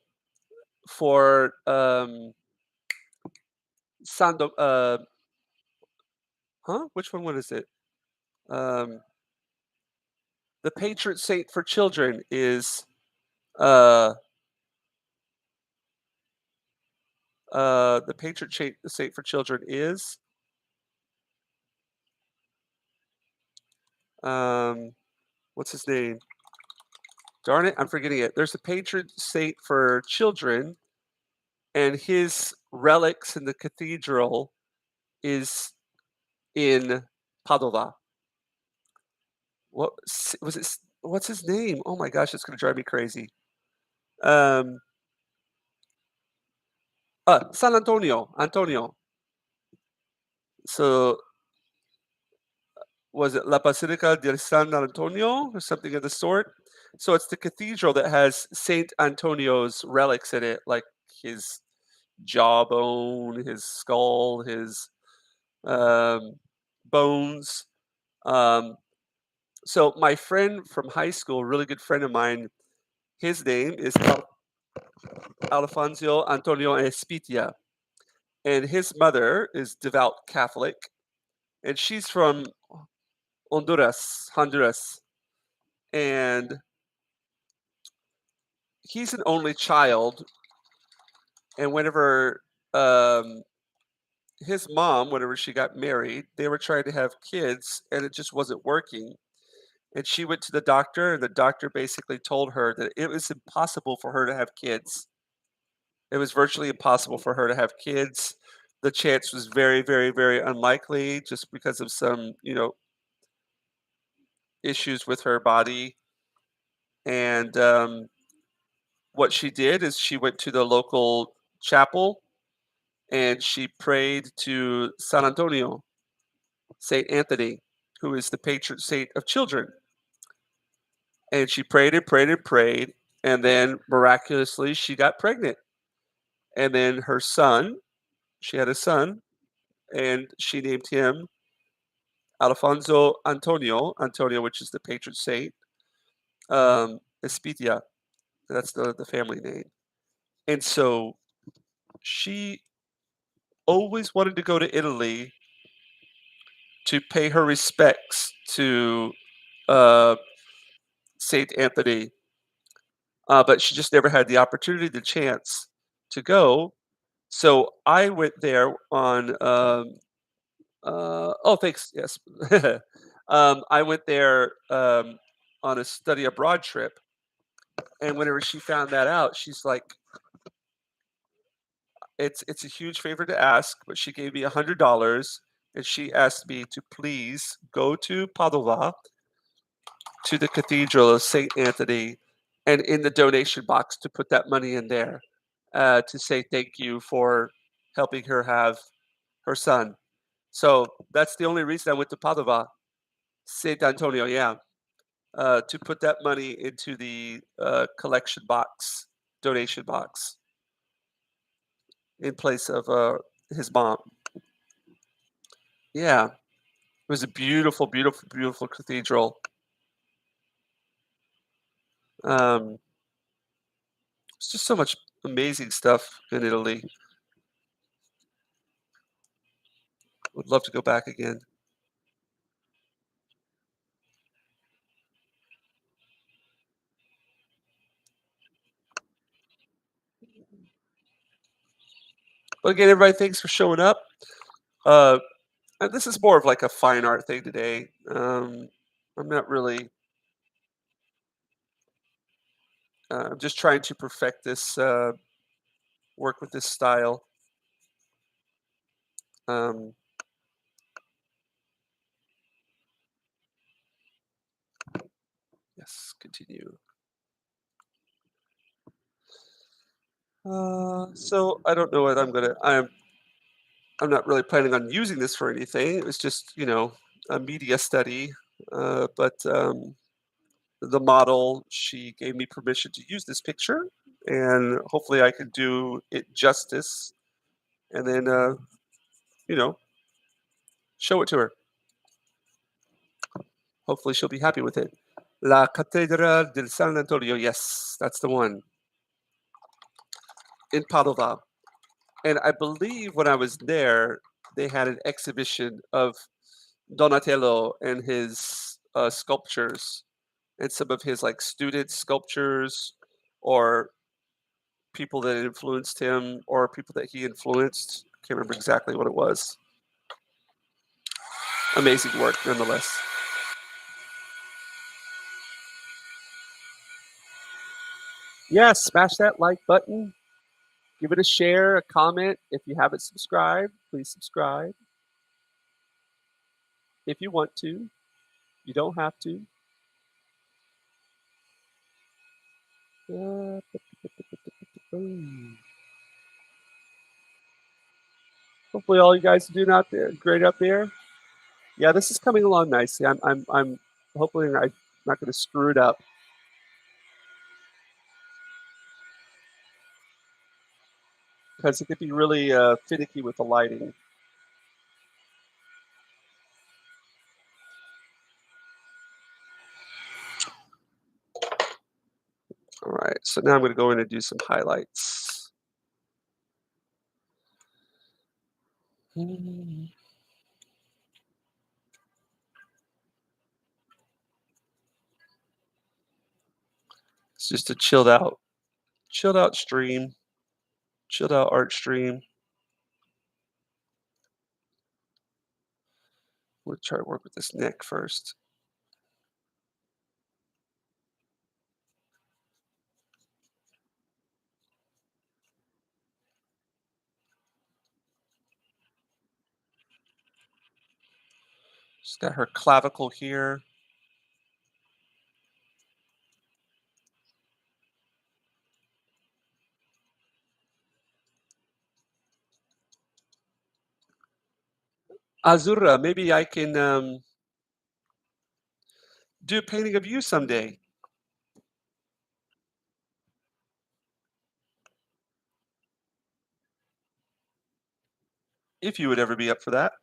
for Sando. Huh? Which one? What is it? Um, the patron saint for children is uh the patron saint for children is um What's his name? Darn it, I'm forgetting it. There's a patron saint for children, and his relics in the cathedral is in Padova. Was it? What's his name? Oh my gosh, it's gonna drive me crazy. Um, San Antonio. Antonio. So was it La Basilica di San Antonio or something of the sort? So it's the cathedral that has Saint Antonio's relics in it, like his jawbone, his skull, his um, bones. Um, so my friend from high school, a really good friend of mine, his name is Alfonso Antonio Espitia, and his mother is devout Catholic, and she's from Honduras, and he's an only child. And whenever um, his mom, whenever she got married, they were trying to have kids, and it just wasn't working. And she went to the doctor, and the doctor basically told her that it was impossible for her to have kids. It was virtually impossible for her to have kids. The chance was very, very, very unlikely just because of some, issues with her body. And what she did is she went to the local chapel and she prayed to San Antonio, Saint Anthony, who is the patron saint of children. And she prayed and prayed and prayed. And then miraculously, she got pregnant. And then her son, she had a son, and she named him Alfonso Antonio, which is the patron saint, Espitia. That's the family name. And so she always wanted to go to Italy to pay her respects to uh, Saint Anthony, but she just never had the opportunity, the chance to go. So I went there on. Oh, thanks. Yes, I went there on a study abroad trip, and whenever she found that out, she's like, "It's a huge favor to ask," but she gave me $100, and she asked me to please go to Padova to the Cathedral of Saint Anthony, and in the donation box to put that money in there, to say thank you for helping her have her son. So that's the only reason I went to Padova, Saint Antonio, yeah, to put that money into the collection box, donation box, in place of his mom. Yeah, it was a beautiful, beautiful, beautiful cathedral. Um, it's just so much amazing stuff in Italy. Would love to go back again. But again, everybody, thanks for showing up. Uh, this is more of like a fine art thing today. I'm not really. I'm just trying to perfect this work with this style. Um, yes, continue. So I don't know what I'm gonna. I'm not really planning on using this for anything. It was just a media study. But the model, she gave me permission to use this picture, and hopefully I can do it justice, and then you know show it to her. Hopefully she'll be happy with it. La Catedral del San Antonio. Yes, that's the one in Padova. And I believe when I was there, they had an exhibition of Donatello and his sculptures and some of his like student sculptures or people that influenced him or people that he influenced. Can't remember exactly what it was. Amazing work nonetheless. Yeah, smash that like button. Give it a share, a comment. If you haven't subscribed, please subscribe. If you want to, you don't have to. Hopefully, all you guys are doing out there great up there. Yeah, this is coming along nicely. I'm hopefully I'm not going to screw it up because it could be really finicky with the lighting. All right, so now I'm going to go in and do some highlights. It's just a chilled out stream, chilled out art stream. We'll try to work with this neck first. She's got her clavicle here. Azura, maybe I can do a painting of you someday, if you would ever be up for that.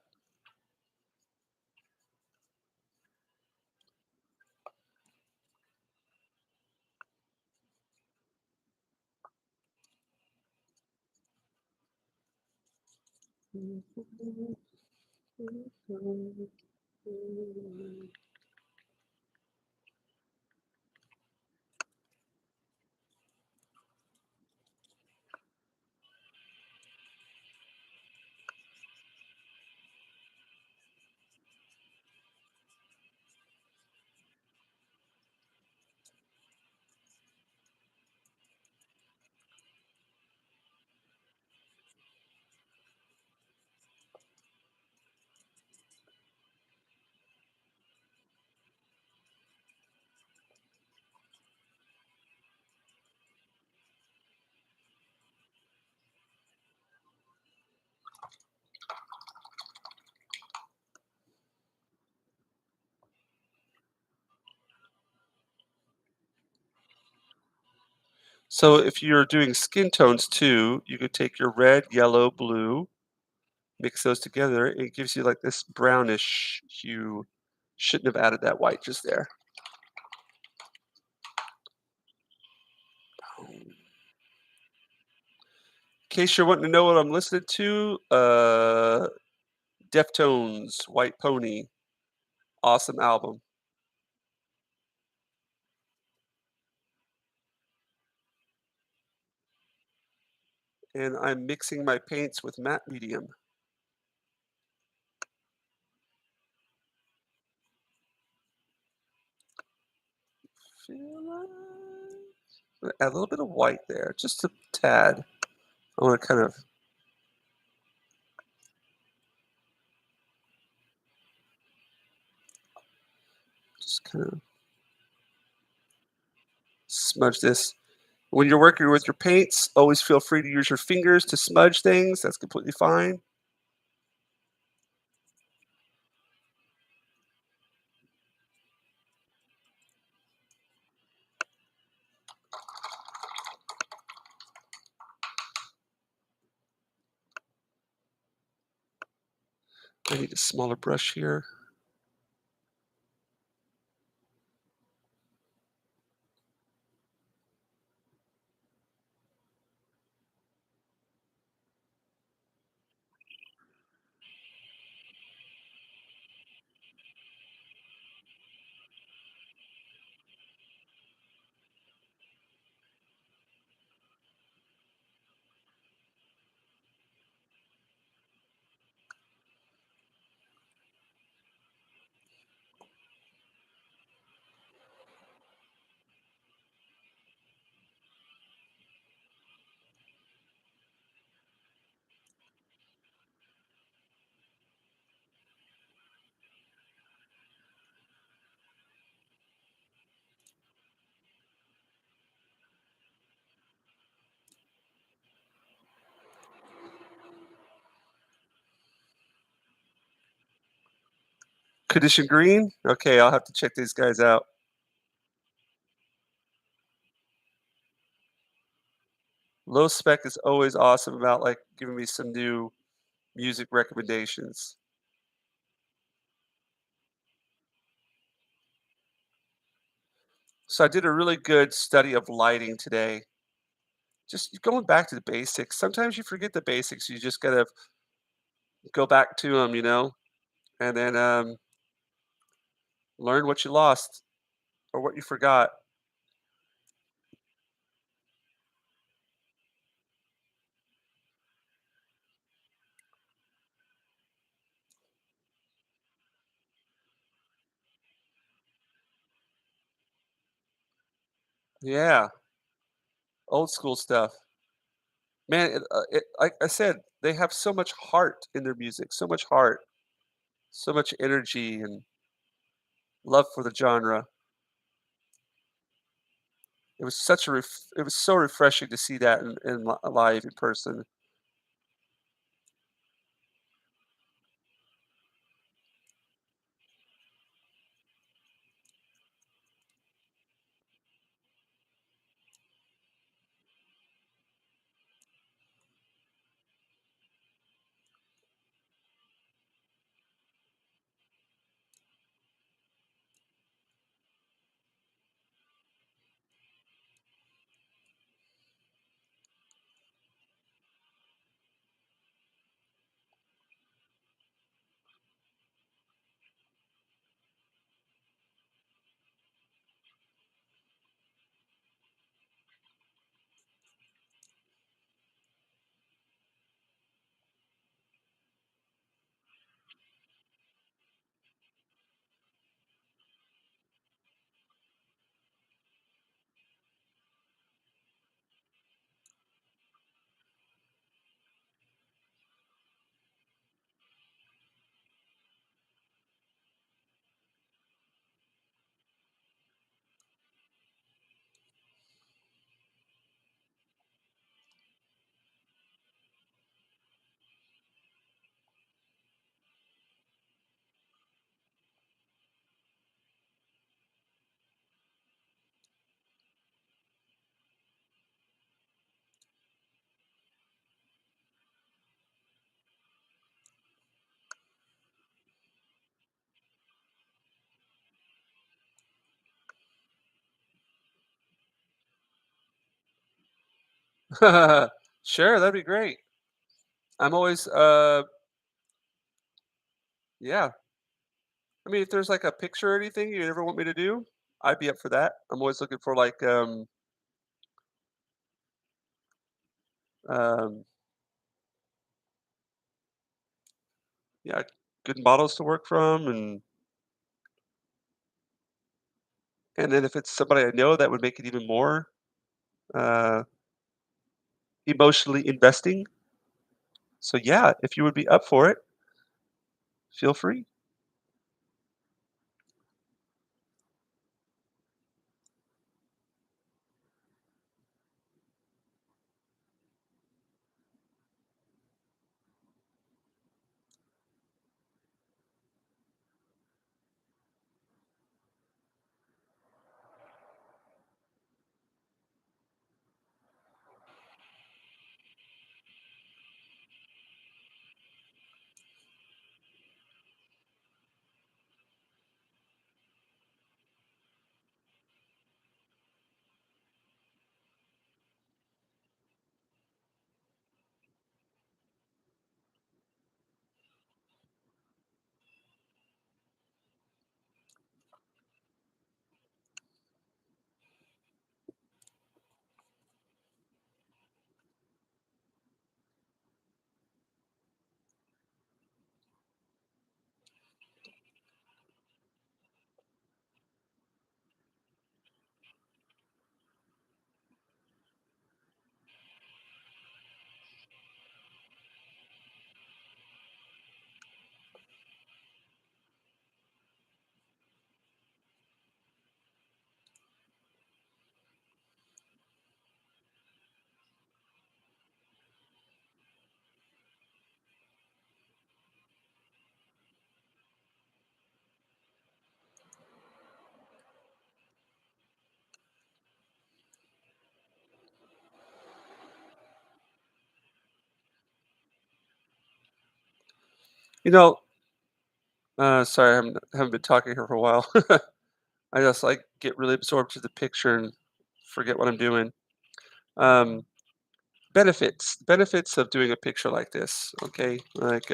So if you're doing skin tones too, you could take your red, yellow, blue, mix those together, it gives you like this brownish hue. Shouldn't have added that white just there. In case you're wanting to know what I'm listening to, Deftones, White Pony, awesome album. And I'm mixing my paints with matte medium. Feel like add a little bit of white there, just a tad. I want to kind of just kind of smudge this. When you're working with your paints, always feel free to use your fingers to smudge things. That's completely fine. I need a smaller brush here. Condition Green? Okay, I'll have to check these guys out. Low Spec is always awesome about, like, giving me some new music recommendations. So I did a really good study of lighting today. Just going back to the basics. Sometimes you forget the basics. You just gotta go back to them, and then learn what you lost or what you forgot. Yeah, old school stuff. Man, like I said, they have so much heart in their music, so much heart, so much energy and love for the genre. It was so refreshing to see that live in person. Sure, that'd be great. I'm always, yeah. I mean, if there's like a picture or anything you ever want me to do, I'd be up for that. I'm always looking for like, um, yeah, good models to work from, and then if it's somebody I know, that would make it even more uh, emotionally investing. So yeah, if you would be up for it, feel free. You know, sorry, haven't been talking here for a while. I just like get really absorbed to the picture and forget what I'm doing. Um, benefits of doing a picture like this. Okay, like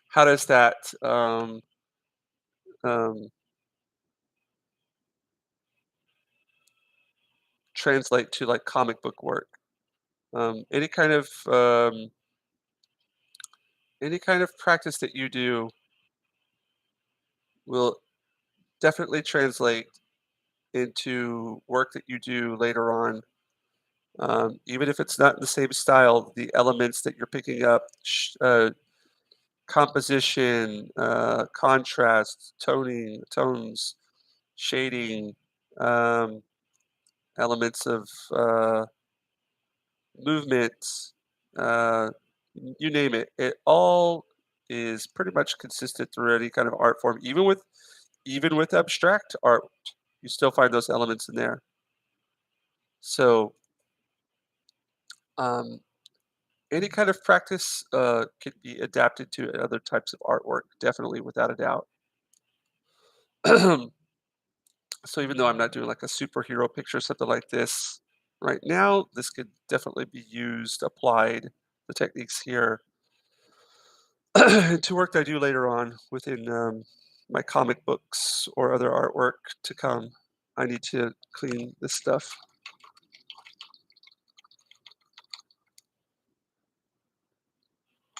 how does that um, translate to like comic book work? Any kind of practice that you do will definitely translate into work that you do later on. Even if it's not in the same style, the elements that you're picking up, composition, contrast, tones, shading, um, elements of movement, uh, you name it. It all is pretty much consistent through any kind of art form. Even with abstract art, you still find those elements in there. So um, any kind of practice can be adapted to other types of artwork, definitely, without a doubt. So even though I'm not doing like a superhero picture, something like this right now, this could definitely be used, applied, the techniques here to work that I do later on within my comic books or other artwork to come. I need to clean this stuff.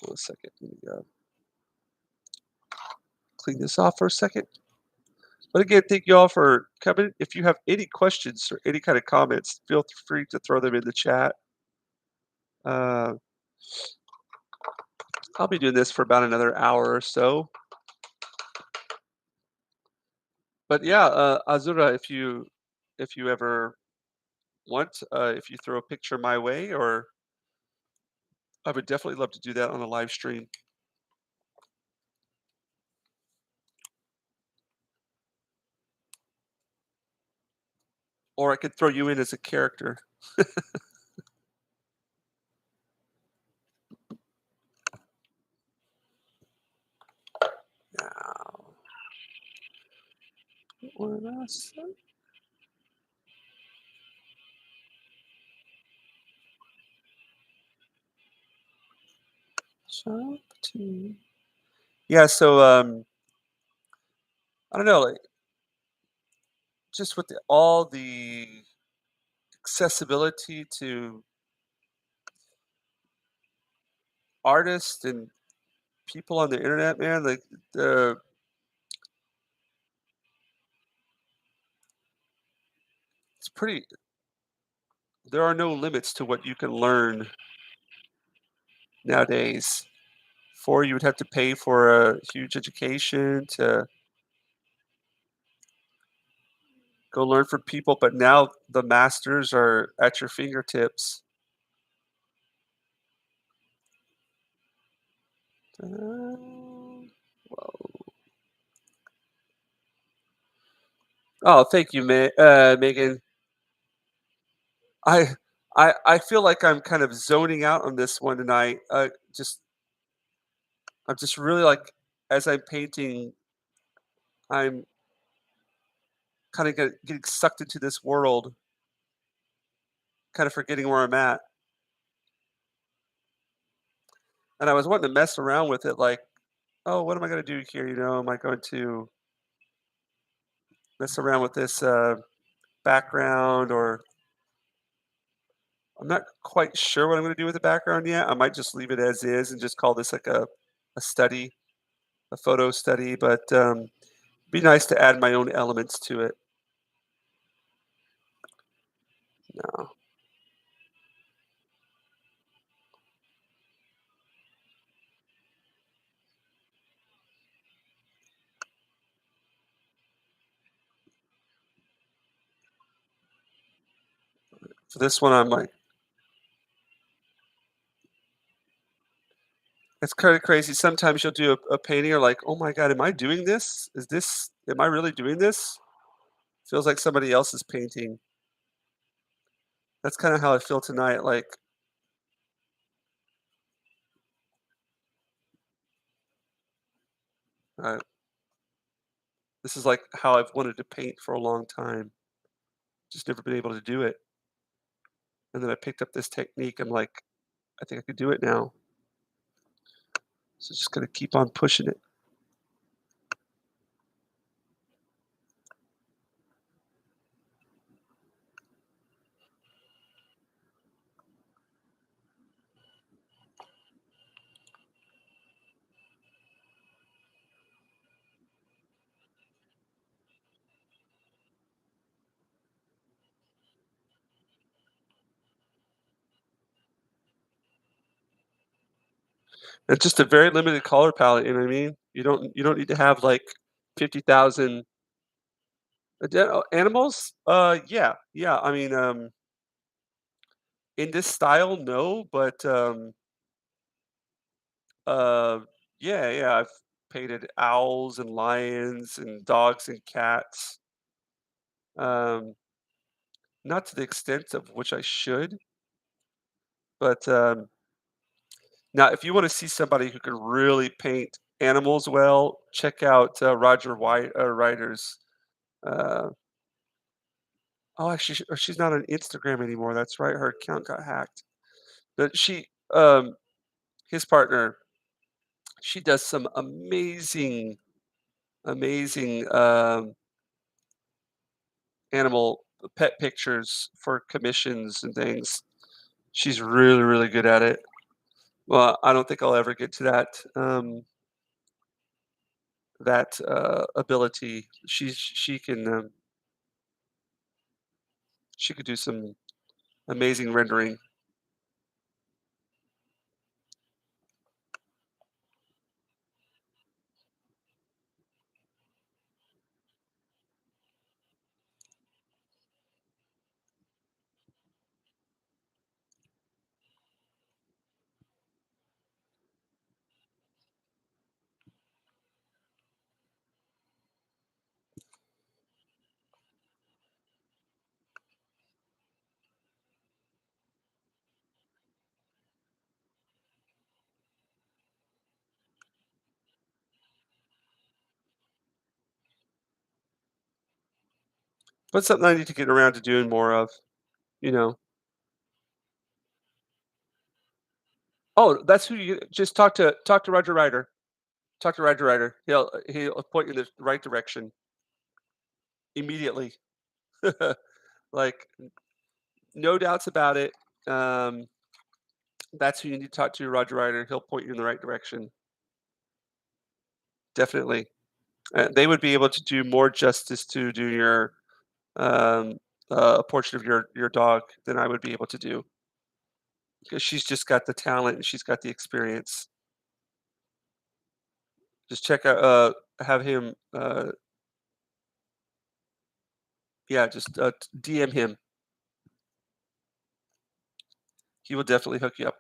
Hold on a second. Let me clean this off for a second. But again, thank you all for coming. If you have any questions or any kind of comments, feel free to throw them in the chat. Uh, I'll be doing this for about another hour or so. But yeah, Azura, if you ever want, if you throw a picture my way, or I would definitely love to do that on a live stream, or I could throw you in as a character. Now, what else? Shop to- Yeah, so I don't know, like just with all the accessibility to artists and people on the internet, man, like the it's pretty. There are no limits to what you can learn nowadays. For you would have to pay for a huge education to go learn from people, but now the masters are at your fingertips. Whoa. Oh, thank you, Megan. I I feel like I'm kind of zoning out on this one tonight. Just I'm just really like as I'm painting, I'm kind of getting sucked into this world, kind of forgetting where I'm at. And I was wanting to mess around with it, like, oh, what am I going to do here? Am I going to mess around with this background, or I'm not quite sure what I'm going to do with the background yet. I might just leave it as is and just call this like a study, a photo study. But be nice to add my own elements to it. No. For this one, I'm like, it's kind of crazy. Sometimes you'll do a painting, you're like, oh my God, am I doing this? Am I really doing this? Feels like somebody else's painting. That's kind of how I feel tonight. Like, Uh, this is like how I've wanted to paint for a long time, just never been able to do it. And then I picked up this technique. I'm like, I think I could do it now. So just gonna keep on pushing it. It's just a very limited color palette, you know what I mean? You don't need to have like 50,000 animals. Yeah, yeah. I mean, in this style, no, but uh, yeah, yeah. I've painted owls and lions and dogs and cats. Um, not to the extent of which I should, but now if you want to see somebody who can really paint animals well, check out Roger White Ryder's. Uh, oh, actually, she's not on Instagram anymore. That's right, her account got hacked. But his partner, she does some amazing, amazing animal pet pictures for commissions and things. She's really, really good at it. Well, I don't think I'll ever get to that ability. She could do some amazing rendering. But something I need to get around to doing more of, you know. Oh, that's who you just talk to Roger Ryder. Talk to Roger Ryder. He'll point you in the right direction immediately. Like, no doubts about it. Um, that's who you need to talk to, Roger Ryder. He'll point you in the right direction. Definitely. They would be able to do more justice to do your um, a portrait of your dog than I would be able to do because she's just got the talent and she's got the experience. Just check out, have him, yeah, just DM him. He will definitely hook you up.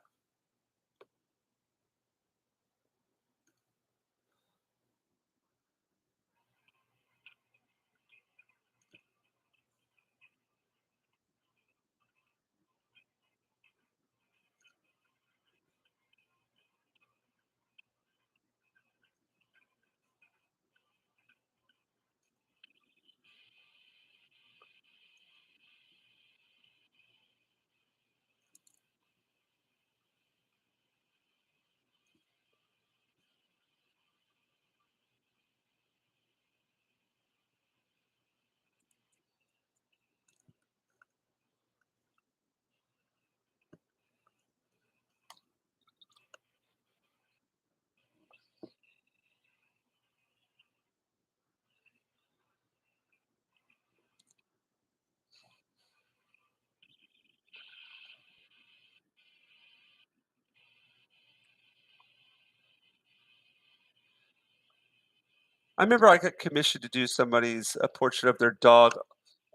I remember I got commissioned to do somebody's a portrait of their dog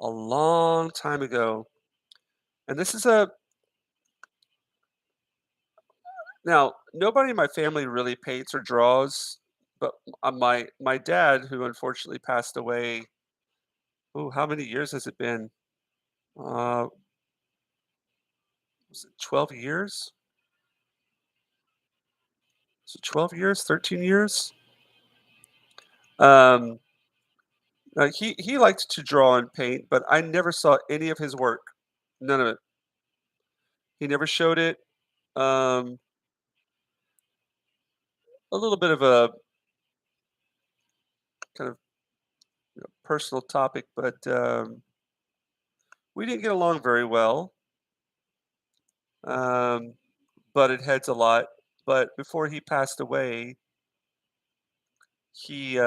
a long time ago, and this is a now nobody in my family really paints or draws, but my dad, who unfortunately passed away. Oh, how many years has it been? Uh, was it 12 years? So 12 years, 13 years? Um, he liked to draw and paint, but I never saw any of his work. None of it. He never showed it. Um, a little bit of a kind of personal topic, but we didn't get along very well. Um, butted heads a lot. But before he passed away, he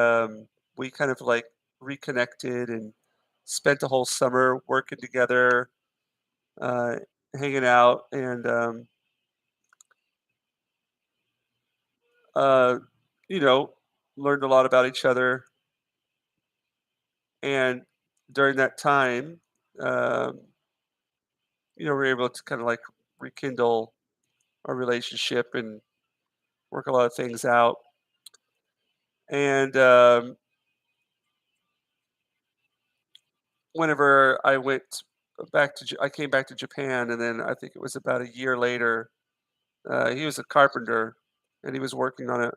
we kind of like reconnected and spent the whole summer working together, uh, hanging out, and uh, you know, learned a lot about each other. And during that time, um, we were able to kind of like rekindle our relationship and work a lot of things out. And whenever I went I came back to Japan, and then I think it was about a year later. He was a carpenter, and he was working on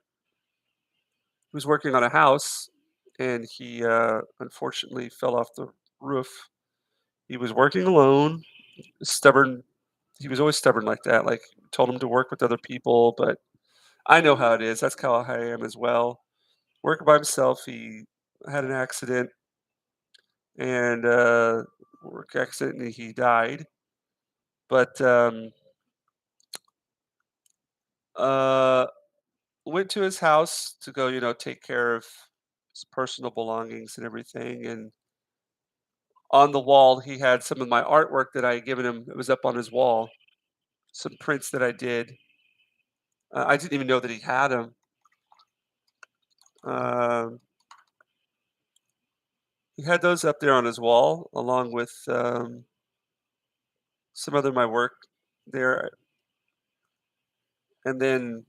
a house, and he unfortunately fell off the roof. He was working alone, stubborn. He was always stubborn like that. Like told him to work with other people, but I know how it is. That's how I am as well. Working by himself, he had an accident, and work accident, and he died. But uh, went to his house to go, take care of his personal belongings and everything. And on the wall, he had some of my artwork that I had given him. It was up on his wall. Some prints that I did. I didn't even know that he had them. Um, he had those up there on his wall, along with some other of my work there. And then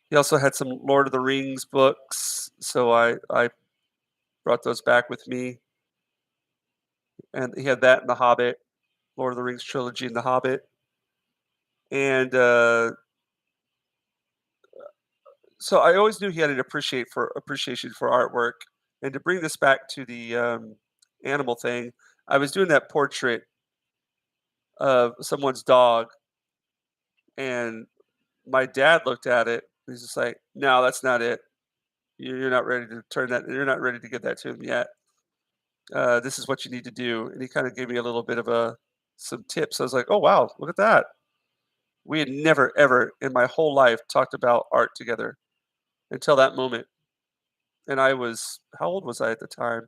he also had some Lord of the Rings books, so I brought those back with me. And he had that and The Hobbit, Lord of the Rings trilogy, and The Hobbit. And so I always knew he had an appreciation for artwork. And to bring this back to the animal thing, I was doing that portrait of someone's dog, and my dad looked at it. He's just like, "No, that's not it. You're not ready to turn that. You're not ready to give that to him yet. This is what you need to do." And he kind of gave me a little bit of a some tips. I was like, "Oh wow, look at that." We had never ever in my whole life talked about art together until that moment. And I was how old was I at the time?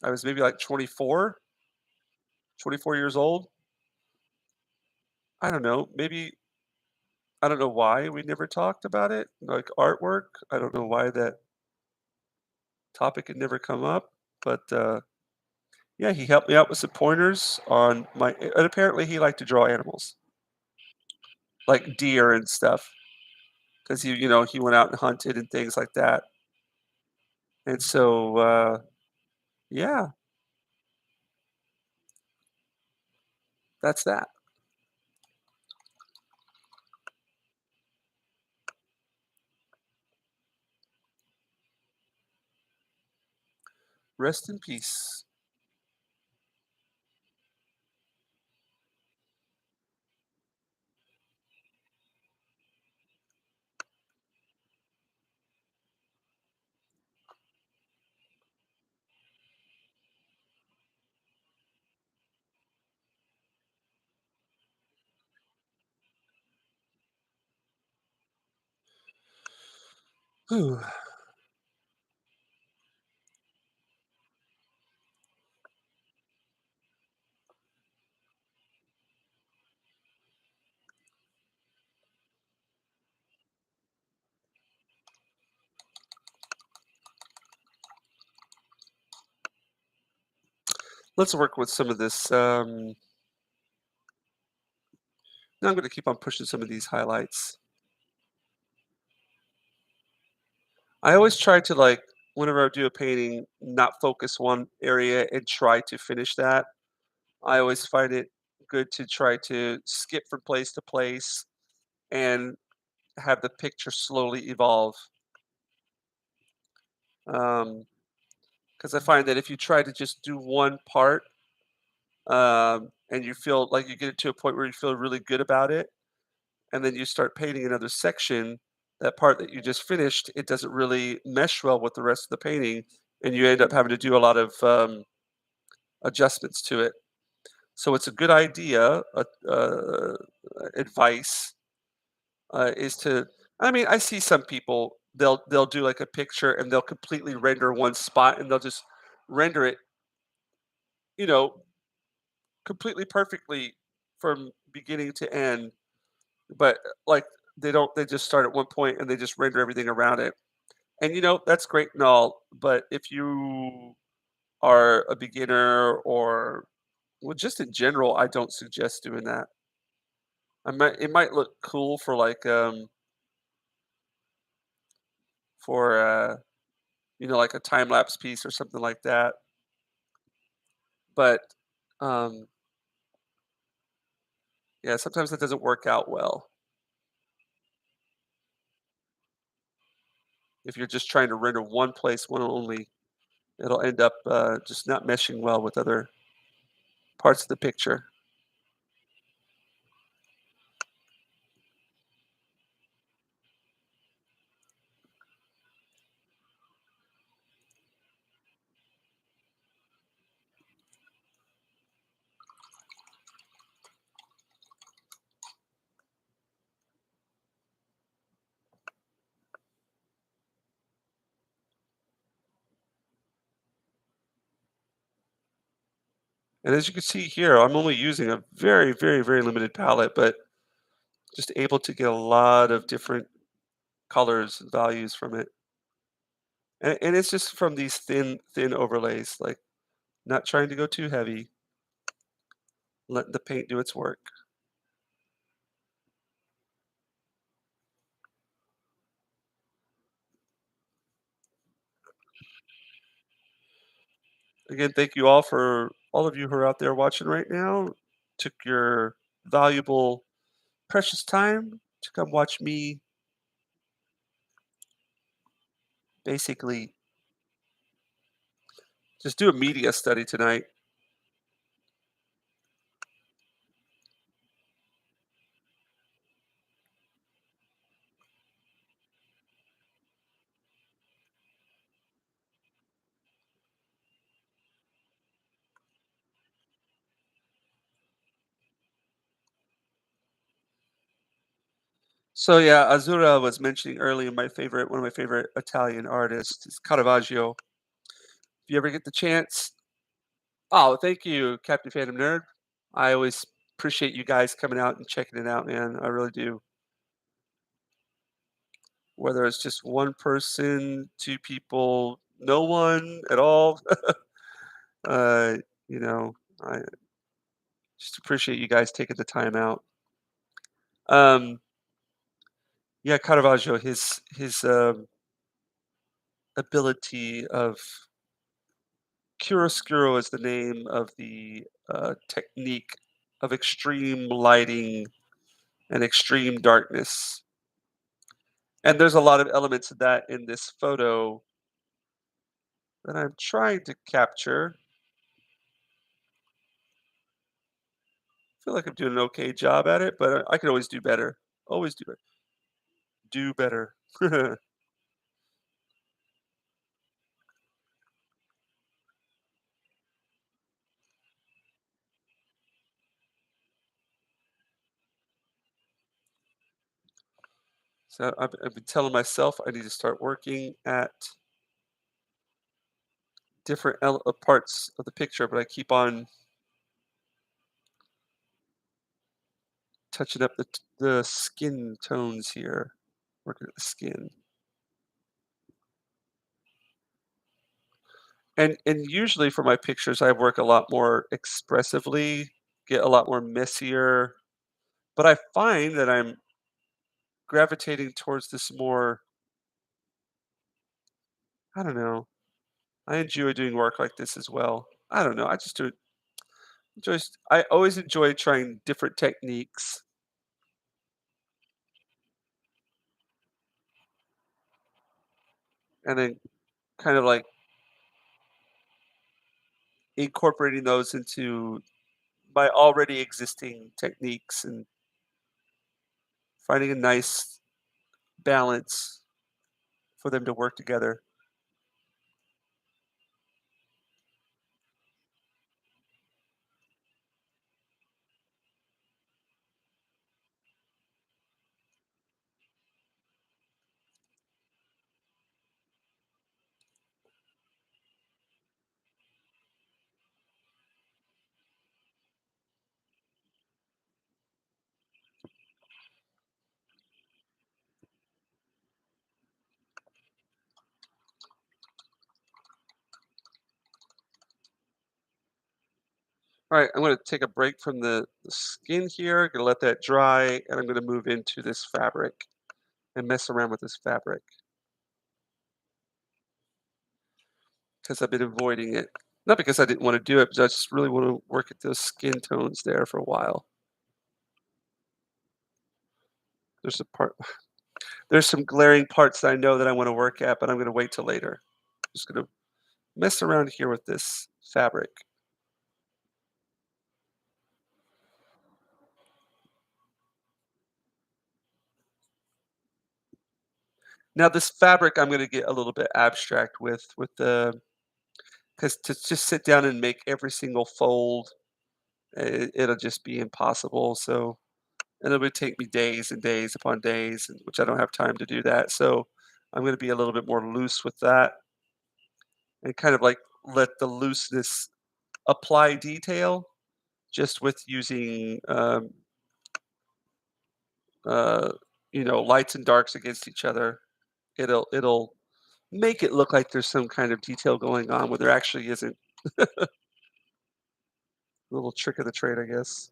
I was maybe like 24, 24 years old. I don't know. Maybe I don't know why we never talked about it, like artwork. I don't know why that topic had never come up, but yeah, he helped me out with some pointers on my. And apparently, he liked to draw animals, like deer and stuff, because he went out and hunted and things like that. And so, yeah, that's that. Rest in peace. Whew. Let's work with some of this. Now I'm going to keep on pushing some of these highlights. I always try to like whenever I do a painting, not focus one area and try to finish that. I always find it good to try to skip from place to place and have the picture slowly evolve. Because I find that if you try to just do one part, and you feel like you get it to a point where you feel really good about it, and then you start painting another section, that part that you just finished, it doesn't really mesh well with the rest of the painting, and you end up having to do a lot of adjustments to it. So it's a good idea, advice is to. I mean, I see some people they'll do like a picture and they'll completely render one spot and they'll just render it, you know, completely perfectly from beginning to end. But like they just start at one point and they just render everything around it. And that's great and all, but if you are a beginner or well, just in general, I don't suggest doing that. It might look cool for like for like a time lapse piece or something like that. But um yeah, sometimes that doesn't work out well if you're just trying to render one place, one only. It'll end up just not meshing well with other parts of the picture. And as you can see here, I'm only using a very, very, very limited palette, but just able to get a lot of different colors and values from it. And it's just from these thin overlays, like not trying to go too heavy, letting the paint do its work. Again, thank you all for all of you who are out there watching right now. Took your valuable, precious time to come watch me basically just do a media study tonight. So yeah, Azura was mentioning earlier one of my favorite Italian artists is Caravaggio. If you ever get the chance, oh, thank you, Captain Phantom Nerd. I always appreciate you guys coming out and checking it out, man. I really do. Whether it's just one person, two people, no one at all, uh, I just appreciate you guys taking the time out. Um, yeah, Caravaggio, his ability of chiaroscuro is the name of the technique of extreme lighting and extreme darkness. And there's a lot of elements of that in this photo that I'm trying to capture. I feel like I'm doing an okay job at it, but I could always do better. Always do it. Do better. So I've been telling myself I need to start working at different parts of the picture, but I keep on touching up the skin tones here. Working at the skin. And usually for my pictures, I work a lot more expressively, get a lot more messier, but I find that I'm gravitating towards this more, I don't know. I enjoy doing work like this as well. I don't know. I just do it. Just I always enjoy trying different techniques and then kind of like incorporating those into my already existing techniques and finding a nice balance for them to work together. All right, I'm going to take a break from the skin here. Going to let that dry, and I'm going to move into this fabric and mess around with this fabric because I've been avoiding it. Not because I didn't want to do it, but I just really want to work at those skin tones there for a while. There's a part, there's some glaring parts that I know that I want to work at, but I'm going to wait till later. Just going to mess around here with this fabric. Now this fabric, I'm going to get a little bit abstract with the because to just sit down and make every single fold, it'll just be impossible. So and it would take me days and days upon days, and which I don't have time to do that. So I'm going to be a little bit more loose with that and kind of like let the looseness apply detail just with using uh, lights and darks against each other. It'll make it look like there's some kind of detail going on where there actually isn't. A little trick of the trade, I guess.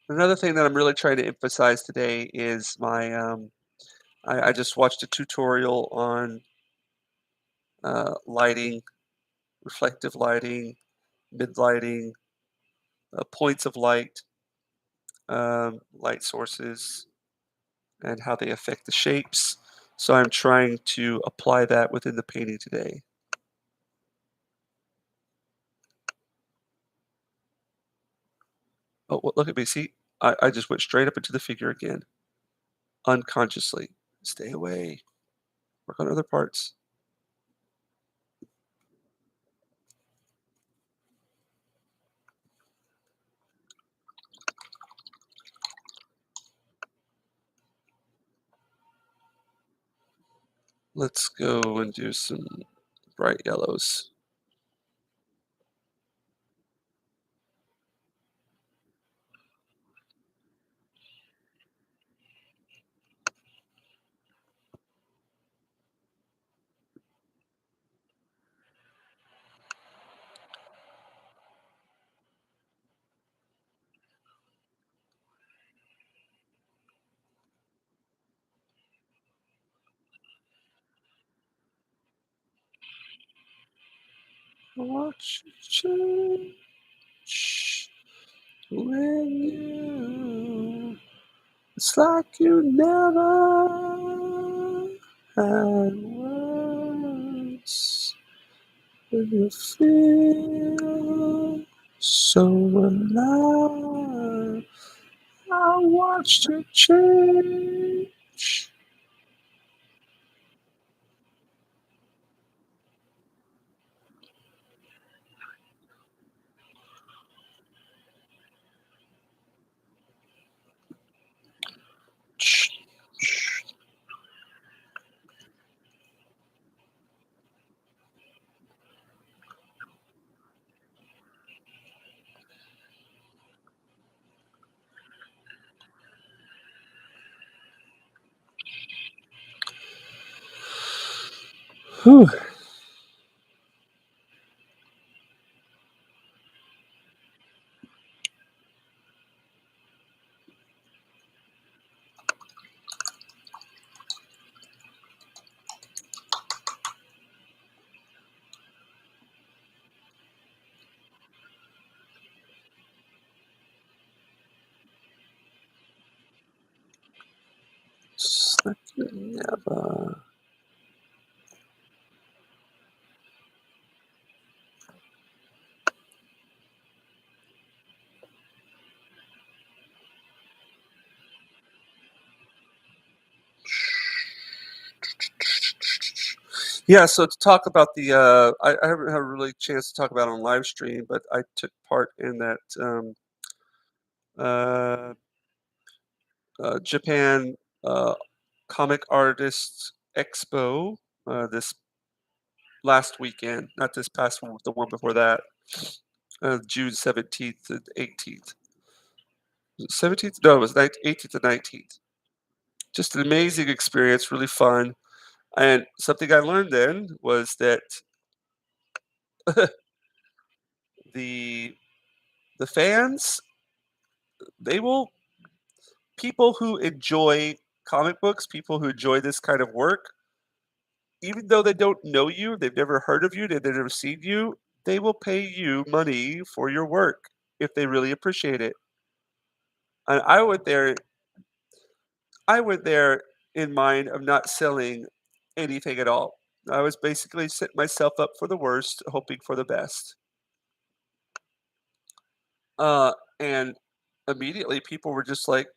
Another thing that I'm really trying to emphasize today is I just watched a tutorial on lighting, reflective lighting, mid lighting, points of light, light sources, and how they affect the shapes. So I'm trying to apply that within the painting today. Oh, look at me. See, I just went straight up into the figure again, unconsciously. Stay away. Work on other parts. Let's go and do some bright yellows. Watch it change when you. It's like you never had words. When you feel so alive, I watched it change. Whew. Never. Yeah, so to talk about I haven't had a really chance to talk about it on live stream, but I took part in that uh, Japan uh, Comic Artists Expo this last weekend, not this past one, the one before that, June 17th and 18th. 17th? No, it was 18th and 19th. Just an amazing experience, really fun. And something I learned then was that the the fans, they will people who enjoy comic books, people who enjoy this kind of work, even though they don't know you, they've never heard of you, they've never seen you, they will pay you money for your work if they really appreciate it. And I went there in mind of not selling anything at all. I was basically setting myself up for the worst, hoping for the best. Uh, and immediately people were just like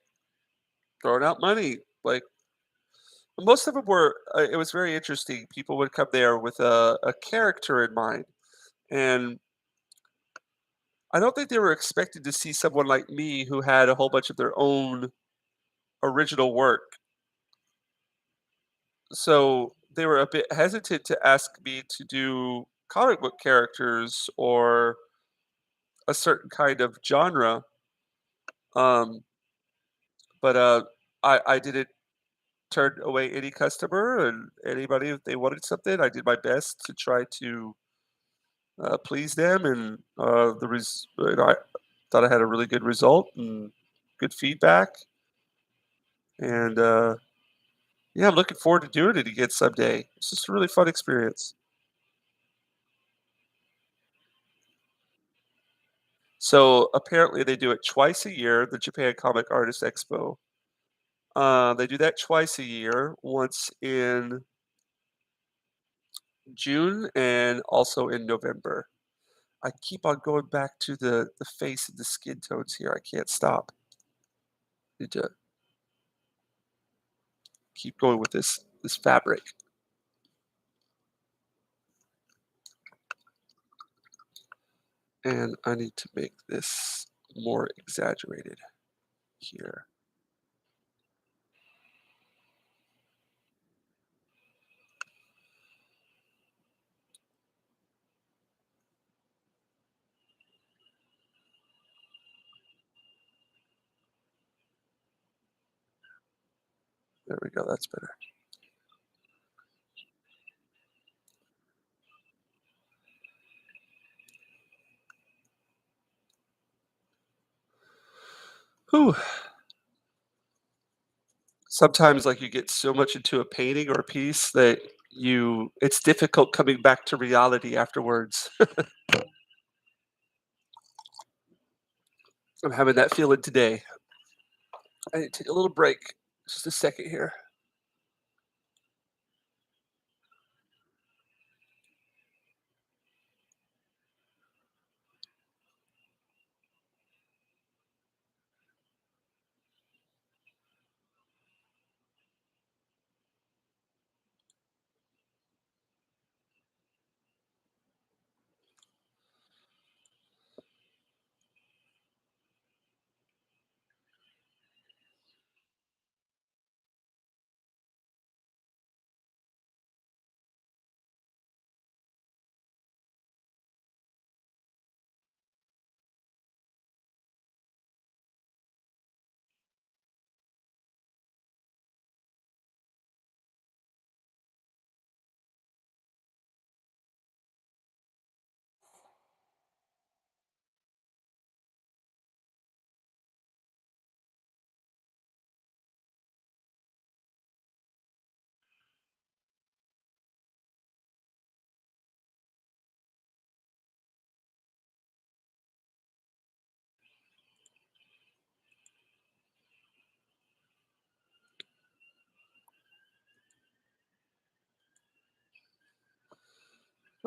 throwing out money. Like most of them were, it was very interesting. People would come there with a character in mind. And I don't think they were expecting to see someone like me who had a whole bunch of their own original work. So they were a bit hesitant to ask me to do comic book characters or a certain kind of genre. Um, but I didn't turn away any customer and anybody if they wanted something. I did my best to try to please them, and I thought I had a really good result and good feedback. And yeah, I'm looking forward to doing it again someday. It's just a really fun experience. So apparently they do it twice a year, the Japan Comic Artist Expo. They do that twice a year, once in June and also in November. I keep on going back to the face and the skin tones here. I can't stop. Need to keep going with this fabric. And I need to make this more exaggerated here. There we go. That's better. Whew. Sometimes, like, you get so much into a painting or a piece that it's difficult coming back to reality afterwards. I'm having that feeling today. I need to take a little break. Just a second here.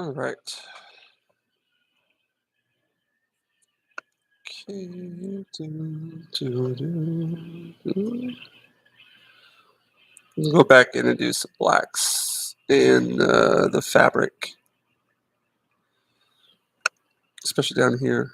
All right. Okay. Let's go back in and do some blacks in the fabric, especially down here.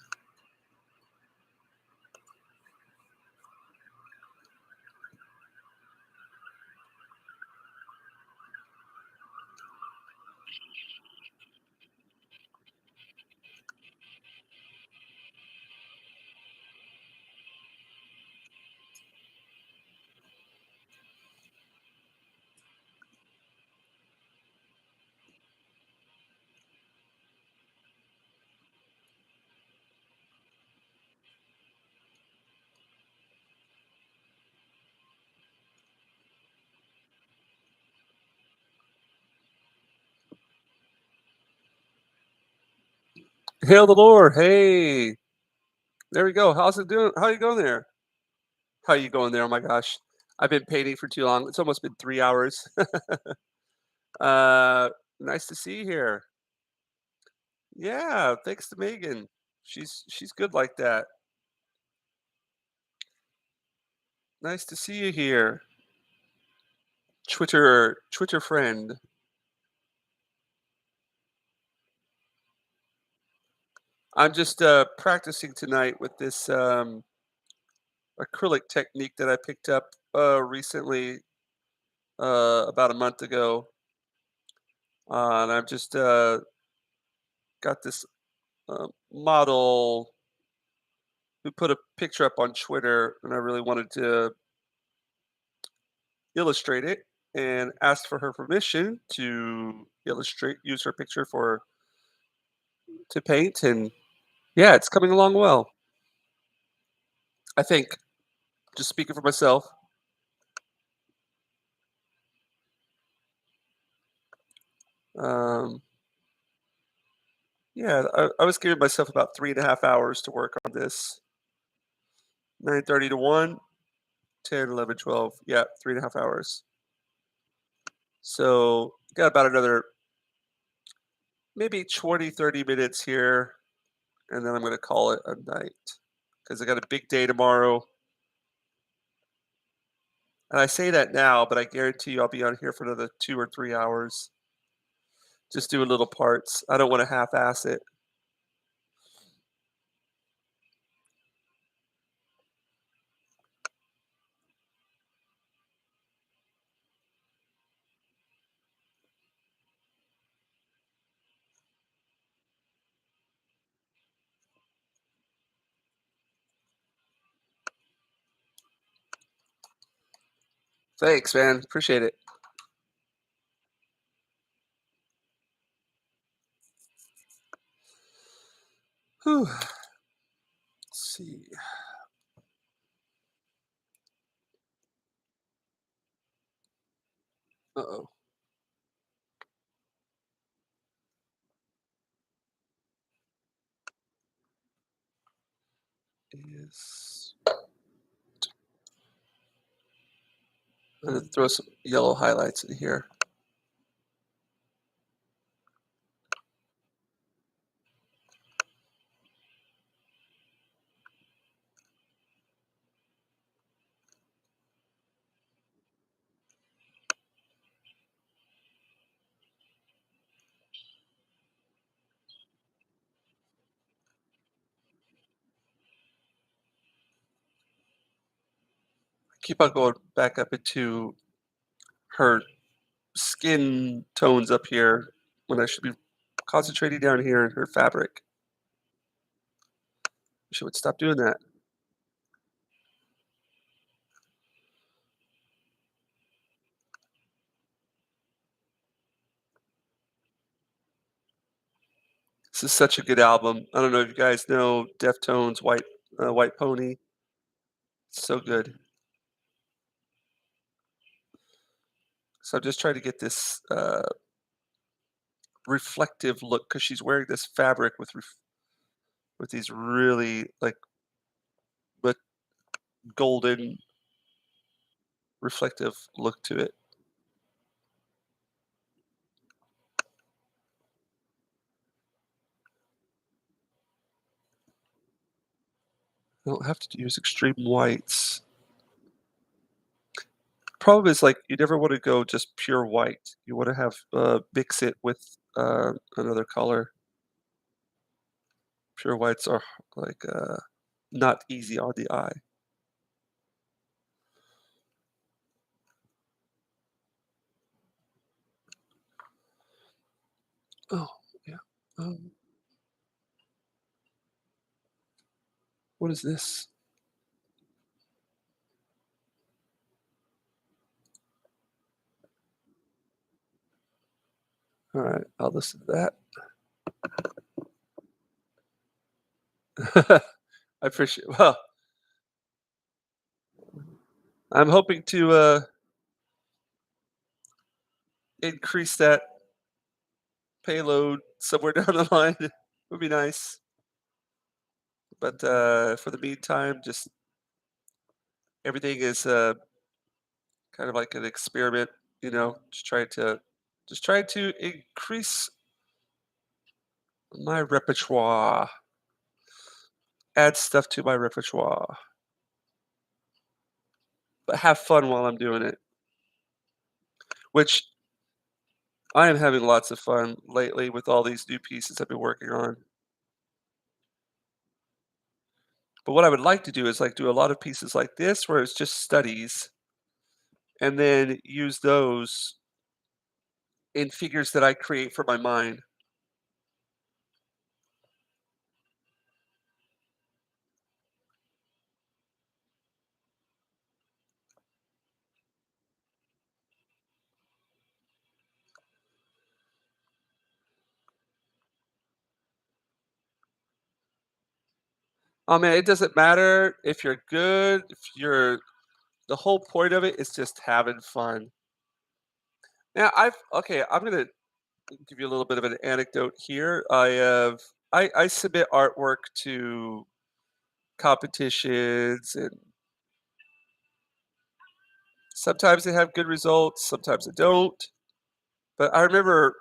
Hail the Lord. Hey, there we go. How's it doing? How you going there? How you going there? Oh my gosh. I've been painting for too long. It's almost been 3 hours. uh, nice to see you here. Yeah, thanks to Megan. She's good like that. Nice to see you here. Twitter friend. I'm just practicing tonight with this acrylic technique that I picked up recently, about a month ago. And I've just got this model who put a picture up on Twitter, and I really wanted to illustrate it and asked for her permission to use her picture for to paint. And yeah, it's coming along well. I think, just speaking for myself. Um, yeah, I was giving myself about 3.5 hours to work on this. 9:30 to 1, 10, 11, 12. Yeah, 3.5 hours. So got about another maybe 20, 30 minutes here, and then I'm going to call it a night because I got a big day tomorrow. And I say that now, but I guarantee you I'll be on here for another 2 or 3 hours, just doing little parts. I don't want to half-ass it. Thanks, man. Appreciate it. Whew. Let's see. Uh-oh. Is I'm gonna throw some yellow highlights in here. Keep on going back up into her skin tones up here when I should be concentrating down here in her fabric. She would stop doing that. This is such a good album. I don't know if you guys know Deftones, White Pony. So good. So I'm just trying to get this reflective look because she's wearing this fabric with these really like with golden reflective look to it. I don't have to use extreme whites. Problem is, like, you never wanna go just pure white. You wanna have, mix it with, another color. Pure whites are, like, not easy on the eye. Oh, yeah. Um, what is this? Alright, I'll listen to that. I appreciate well, I'm hoping to, increase that payload somewhere down the line. Would be nice. But, for the meantime, just everything is, kind of like an experiment, just trying to increase my repertoire, add stuff to my repertoire, but have fun while I'm doing it, which I am having lots of fun lately with all these new pieces I've been working on. But what I would like to do is like do a lot of pieces like this where it's just studies and then use those in figures that I create for my mind. Oh man, it doesn't matter if you're good, if you're the whole point of it is just having fun. Now I'm gonna give you a little bit of an anecdote here. I submit artwork to competitions and sometimes they have good results, sometimes they don't. But I remember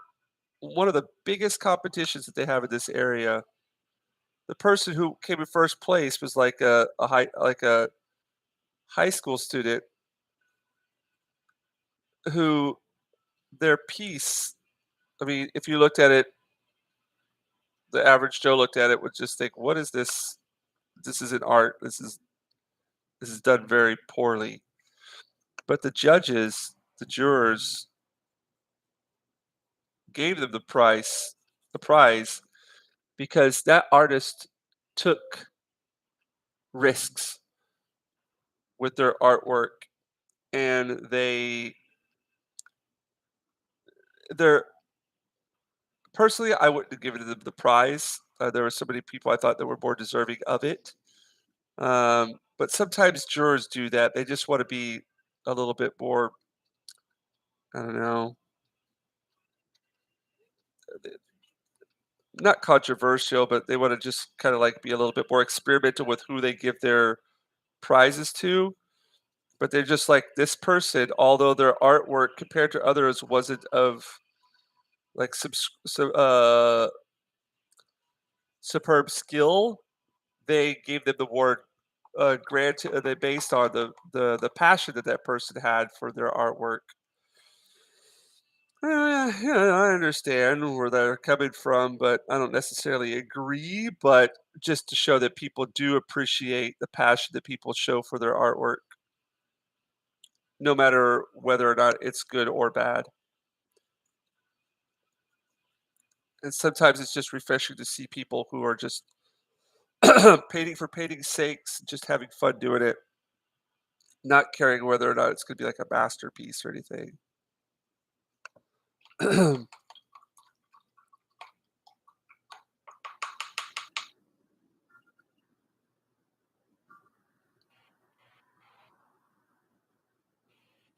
one of the biggest competitions that they have in this area, the person who came in first place was like a high school student who their piece, I mean, if you looked at it, the average Joe looked at it would just think, "What is this? This isn't art. This is done very poorly." But the judges, the jurors gave them the prize because that artist took risks with their artwork and they're personally, I wouldn't have given them the prize. There were so many people I thought that were more deserving of it. But sometimes jurors do that. They just want to be a little bit more, I don't know, not controversial, but they want to just kind of like be a little bit more experimental with who they give their prizes to. But they're just like this person, although their artwork compared to others wasn't of like superb skill, they gave them the award granted they based on the passion that that person had for their artwork. Yeah, I understand where they're coming from, but I don't necessarily agree. But just to show that people do appreciate the passion that people show for their artwork, no matter whether or not it's good or bad. And sometimes it's just refreshing to see people who are just painting for painting's sakes, just having fun doing it, not caring whether or not it's going to be like a masterpiece or anything.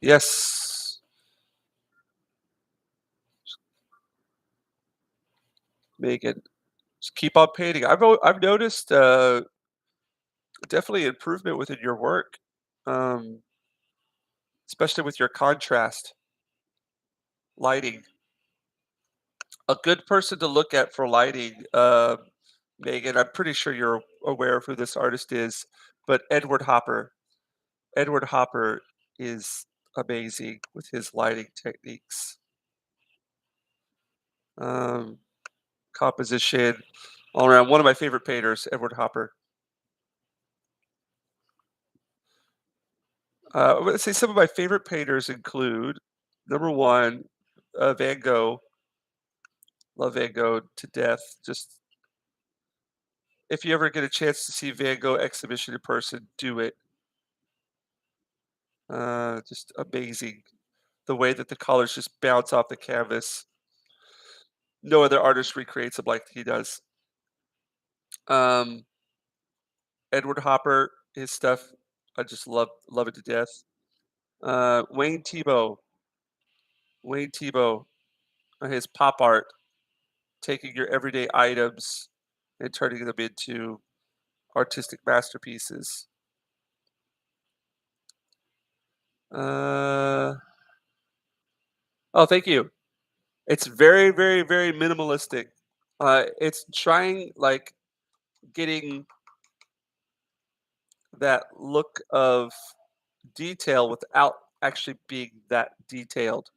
Yes, Megan, just keep on painting. I've noticed definitely improvement within your work, um, especially with your contrast lighting. A good person to look at for lighting. Megan, I'm pretty sure you're aware of who this artist is, but Edward Hopper. Edward Hopper is amazing with his lighting techniques. Um, Composition, all around. One of my favorite painters, Edward Hopper. Let's say some of my favorite painters include number one, Van Gogh. Love Van Gogh to death. Just if you ever get a chance to see Van Gogh exhibition in person, do it. Just amazing. The way that the colors just bounce off the canvas. No other artist recreates them like he does. Um, Edward Hopper, his stuff, I just love it to death. Wayne Thiebaud, Wayne Thiebaud, his pop art, taking your everyday items and turning them into artistic masterpieces. Uh, oh, thank you. It's very, very, very minimalistic. It's trying like getting that look of detail without actually being that detailed.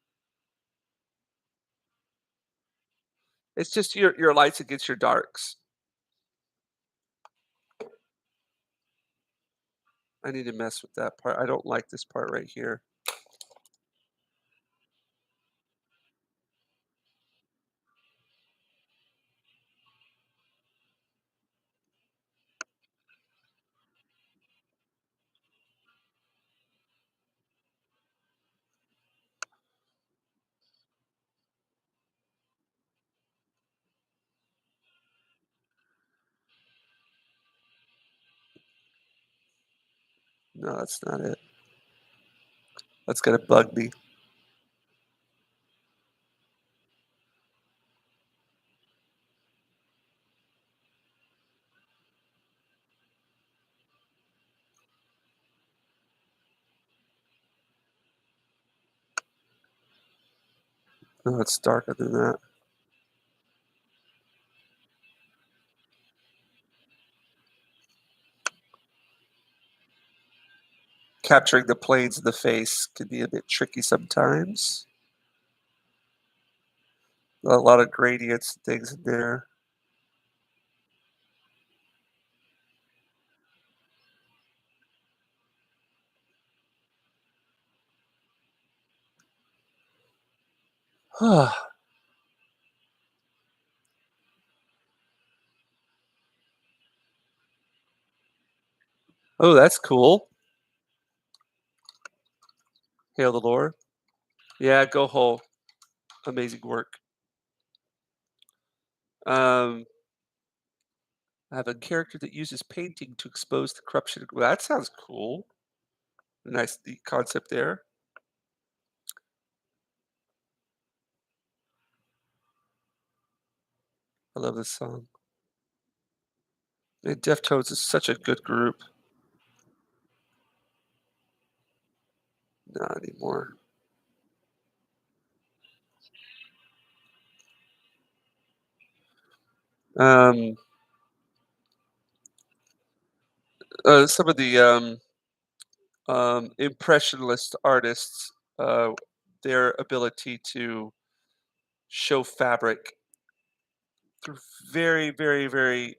It's just your lights against your darks. I need to mess with that part. I don't like this part right here. No, that's not it. That's gonna bug me. No, it's darker than that. Capturing the planes in the face can be a bit tricky sometimes. A lot of gradients and things in there. Oh, that's cool. Hail the Lord. Yeah, go whole. Amazing work. Um, I have a character that uses painting to expose the corruption. Well, that sounds cool. Nice the concept there. I love this song. And Deftones is such a good group. Not anymore. Um, some of the impressionist artists, their ability to show fabric through very, very, very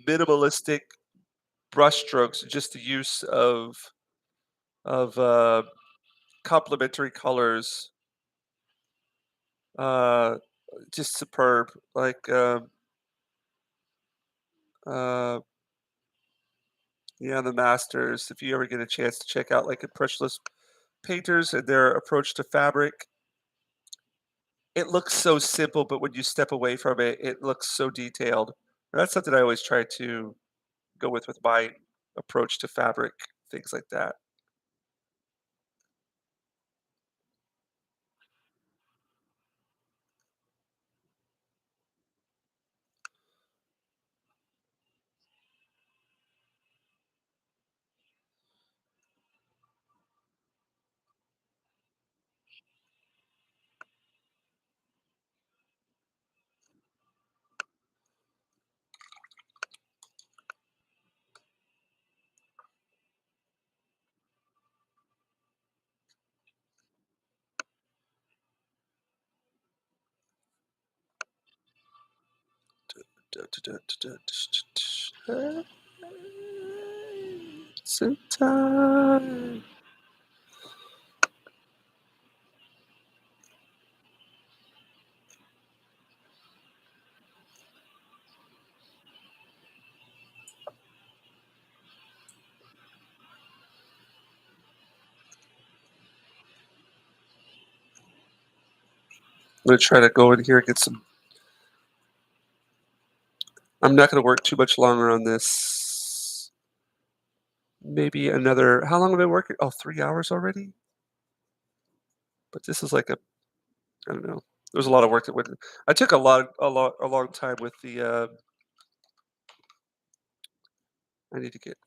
minimalistic brushstrokes, just the use of complementary colors, uh, just superb. Like uh, yeah, the masters. If you ever get a chance to check out like impressionist painters and their approach to fabric, it looks so simple, but when you step away from it, it looks so detailed. And that's something I always try to go with my approach to fabric, things like that. Some time. I'm gonna try to go in here and get some. I'm not gonna work too much longer on this. Maybe another. How long have I been working? Oh, 3 hours already. But this is like a. I don't know. There's a lot of work that went. I took a long time with the. I need to get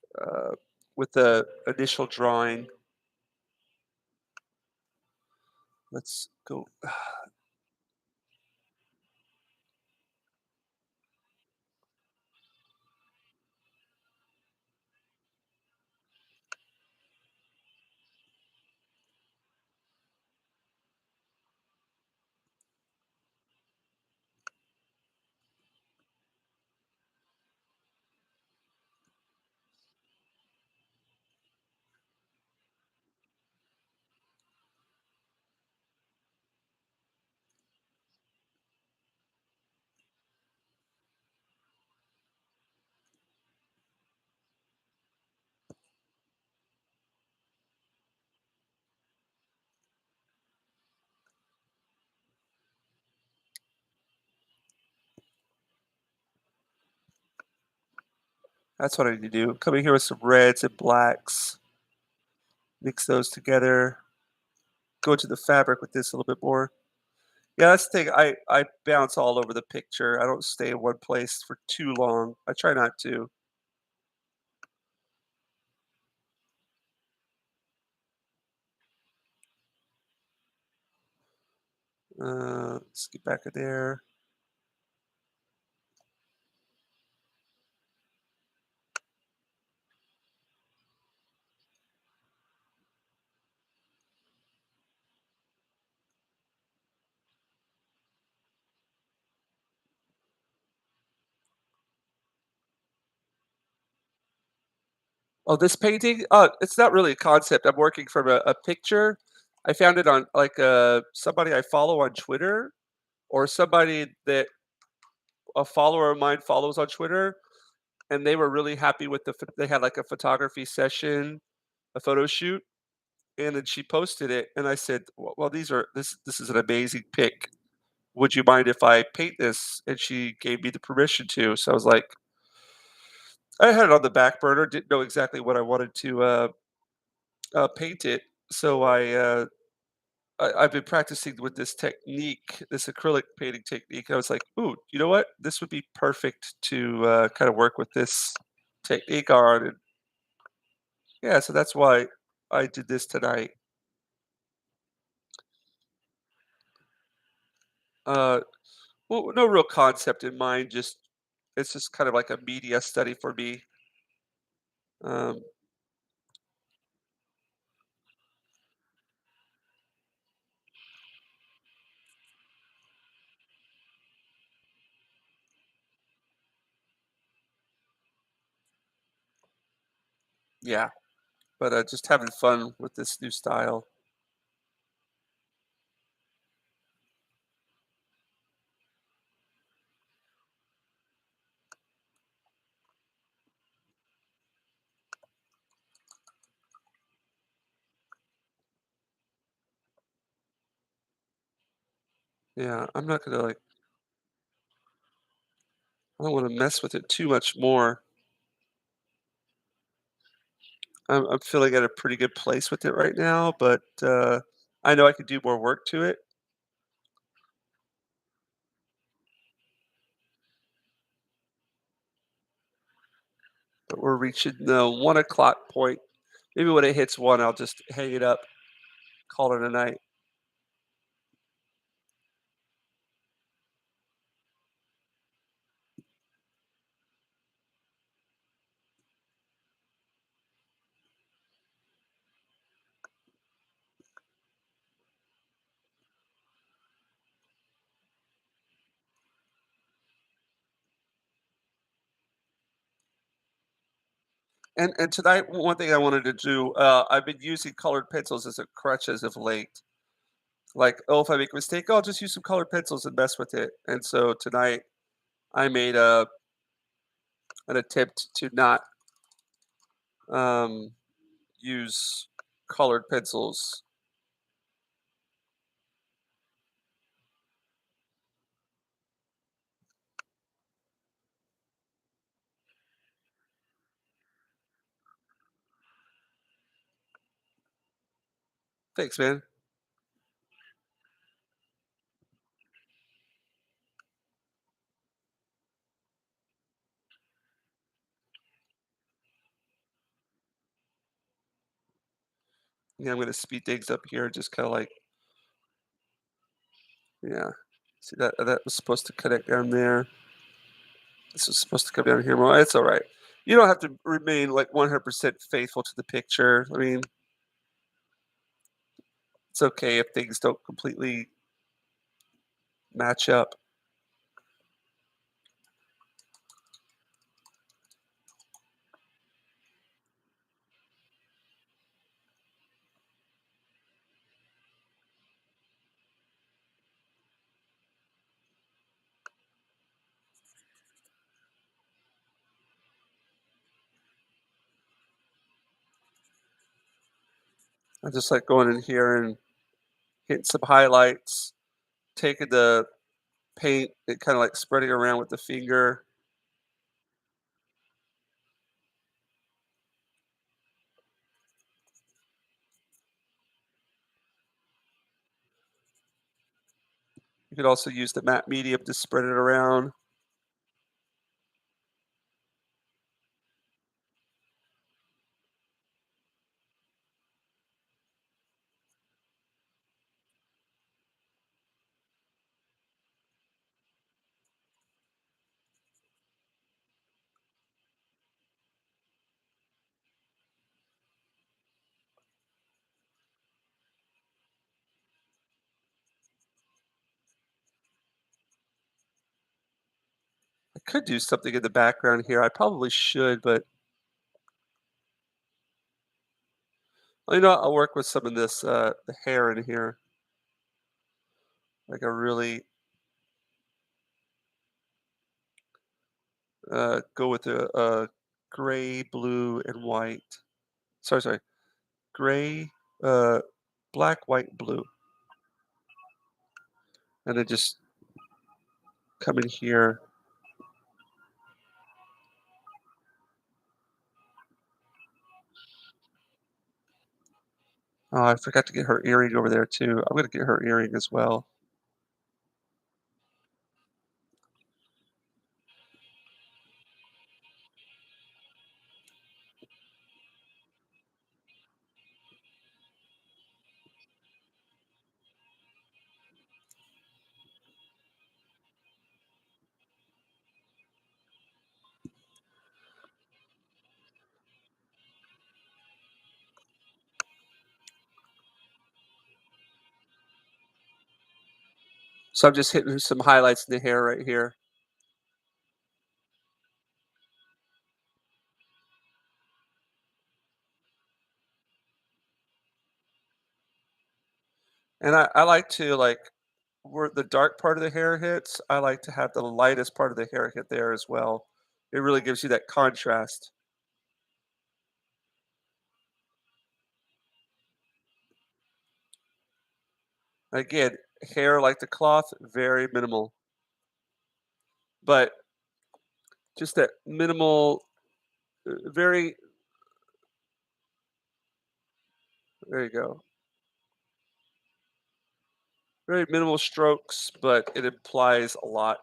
with the initial drawing. Let's go. That's what I need to do. Coming here with some reds and blacks. Mix those together. Go into the fabric with this a little bit more. Yeah, that's the thing. I bounce all over the picture. I don't stay in one place for too long. I try not to. Let's get back in there. Oh, this painting? It's not really a concept. I'm working from a picture. I found it on like somebody I follow on Twitter or somebody that a follower of mine follows on Twitter, and they were really happy with they had like a photography session, a photo shoot, and then she posted it, and I said, "Well, this is an amazing pic. Would you mind if I paint this?" And she gave me the permission to. So I was like, I had it on the back burner, didn't know exactly what I wanted to paint it. So I've been practicing with this technique, this acrylic painting technique. I was like, "Ooh, you know what? This would be perfect to kind of work with this technique on." And yeah, so that's why I did this tonight. Uh, well, no real concept in mind. Just it's just kind of like a media study for me. Um, yeah, but just having fun with this new style. Yeah, I'm not gonna like. I don't want to mess with it too much more. I'm feeling at a pretty good place with it right now, but I know I could do more work to it. But we're reaching the 1 o'clock point. Maybe when it hits one, I'll just hang it up, call it a night. And tonight, one thing I wanted to do, I've been using colored pencils as a crutch as of late. Like, oh, if I make a mistake, I'll just use some colored pencils and mess with it. And so tonight, I made an attempt to not um, use colored pencils. Thanks, man. Yeah, I'm gonna speed things up here, just kind of like, yeah. See that was supposed to connect down there. This was supposed to come down here more. It's all right. You don't have to remain like 100% faithful to the picture. I mean, it's okay if things don't completely match up. I just like going in here and hitting some highlights, taking the paint and kind of like spreading around with the finger. You could also use the matte medium to spread it around. I could do something in the background here. I probably should, but well, I'll work with some of this the hair in here. Like a really go with a gray, blue, and white. Sorry, gray, uh, black, white, blue, and then just come in here. Oh, I forgot to get her earring over there too. I'm gonna get her earring as well. So I'm just hitting some highlights in the hair right here. And I like to like where the dark part of the hair hits, I like to have the lightest part of the hair hit there as well. It really gives you that contrast. Again, hair like the cloth, very minimal, but just that minimal, very, there you go. Very minimal strokes, but it implies a lot.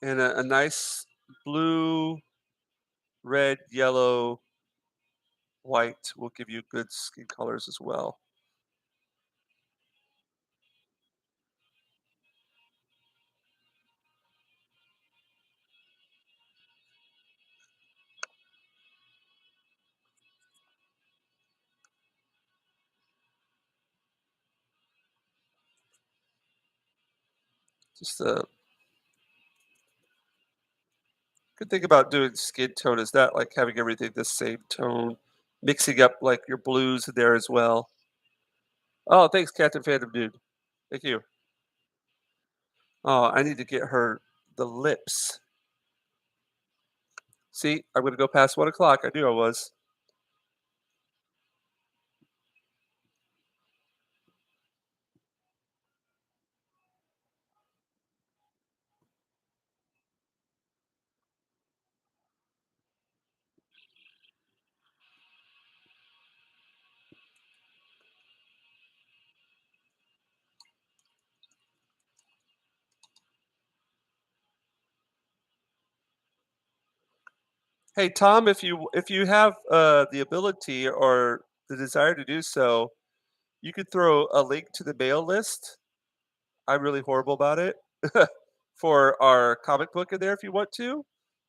And a nice blue, red, yellow, white will give you good skin colors as well. Just good thing about doing skin tone is that like having everything the same tone, mixing up like your blues in there as well. Oh, thanks, Captain Phantom Dude. Thank you. Oh, I need to get her the lips. See, I'm gonna go past 1 o'clock. I knew I was. Hey, Tom, if you have the ability or the desire to do so, you could throw a link to the mail list. I'm really horrible about it for our comic book in there if you want to.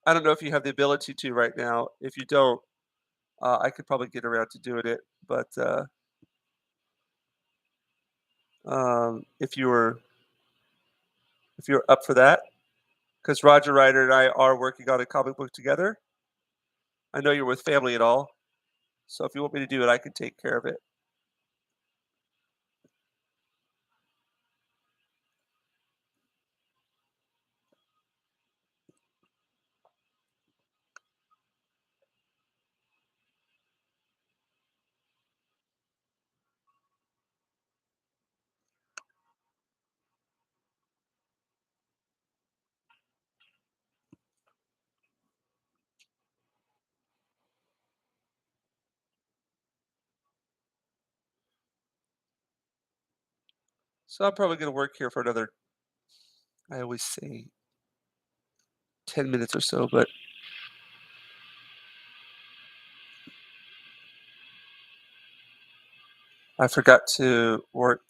I don't know if you have the ability to right now. If you don't, I could probably get around to doing it. But if you're up for that, because Roger Ryder and I are working on a comic book together. I know you're with family and all, so if you want me to do it, I can take care of it. So I'm probably going to work here for another, I always say 10 minutes or so, but I forgot to work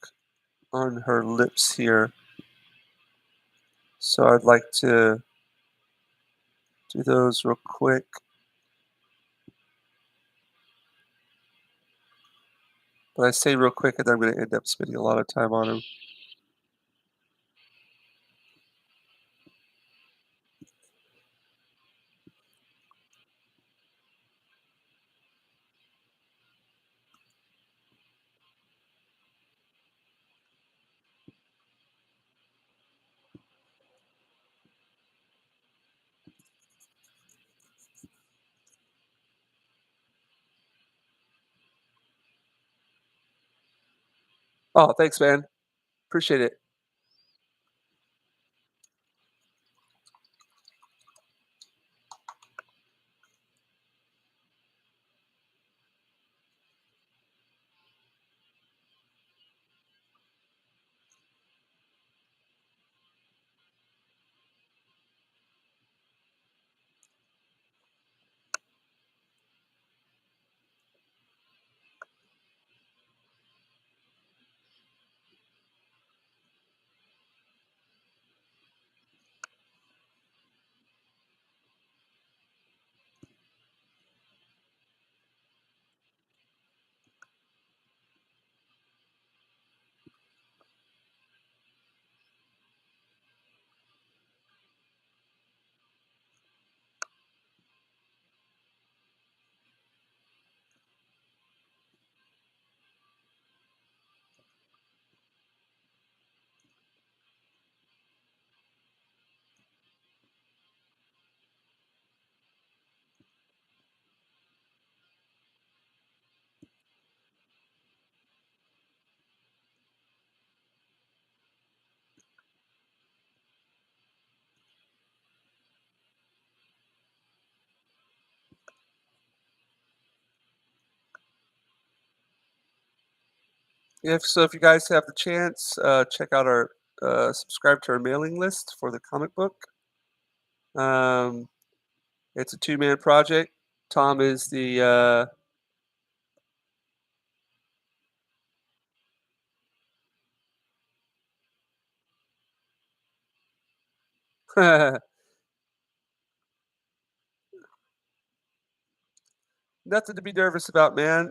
on her lips here. So I'd like to do those real quick. But I say real quick and then I'm going to end up spending a lot of time on them. Oh, thanks, man. Appreciate it. If you guys have the chance, check out our subscribe to our mailing list for the comic book. Um, it's a two-man project. Tom is the nothing to be nervous about, man.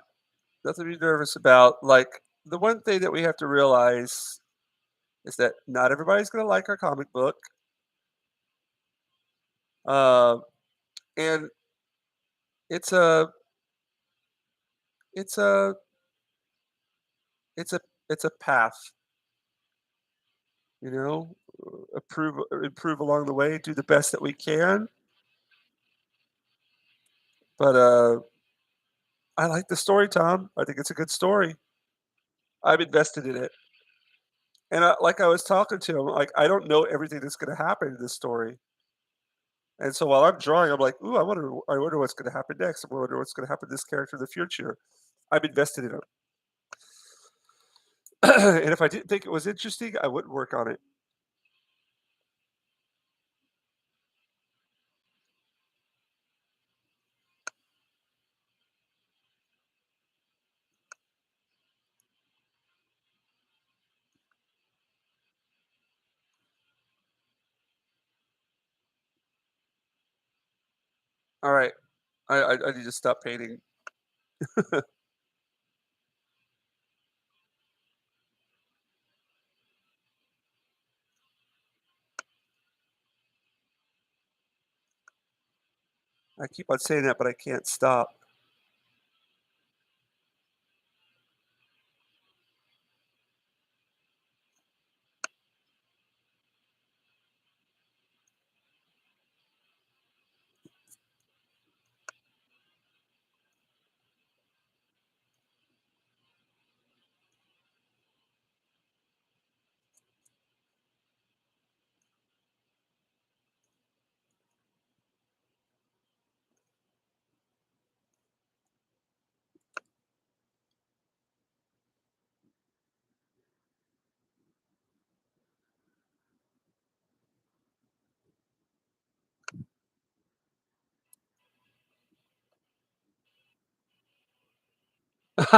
Nothing to be nervous about. Like the one thing that we have to realize is that not everybody's gonna like our comic book, uh, and it's a it's a it's a it's a path, you know? Improve along the way, do the best that we can, but, I like the story, Tom. I think it's a good story. I'm invested in it, and like I was talking to him, like, I don't know everything that's gonna happen in this story, and so while I'm drawing, I'm like, "Ooh, I wonder what's gonna happen next. I wonder what's gonna happen to this character in the future." I'm invested in it, and if I didn't think it was interesting, I wouldn't work on it. Alright, I need to stop painting. I keep on saying that, but I can't stop.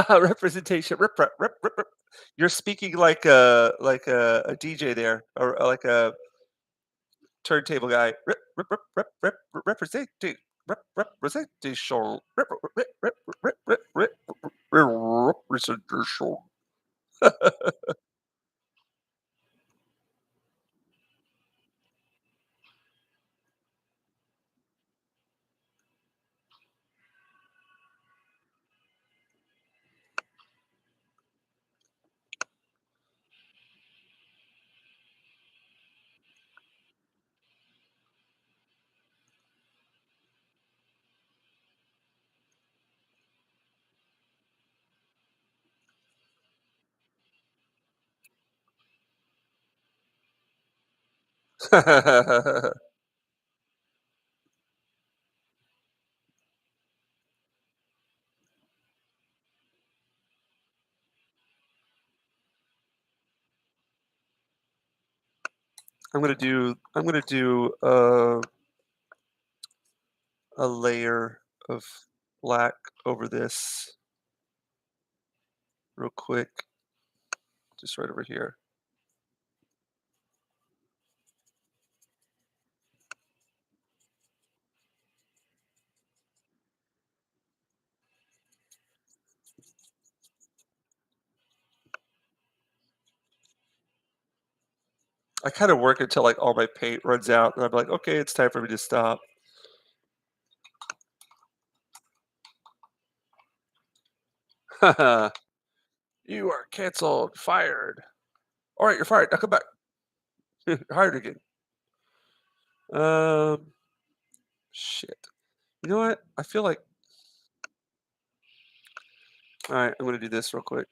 Representation, rip, rip, rip, rip, rip. You're speaking like a DJ there, or like a turntable guy. Rip, rip, rip, rip, rip, representing, representation, rip, rip, rip, rip, rip, rip, representation. I'm gonna do a layer of black over this real quick, just right over here. I kind of work until like all my paint runs out, and I'm like, okay, it's time for me to stop. You are canceled, fired. All right, you're fired. Now come back. Hired again. Um, shit. You know what? I feel like. All right, I'm gonna do this real quick.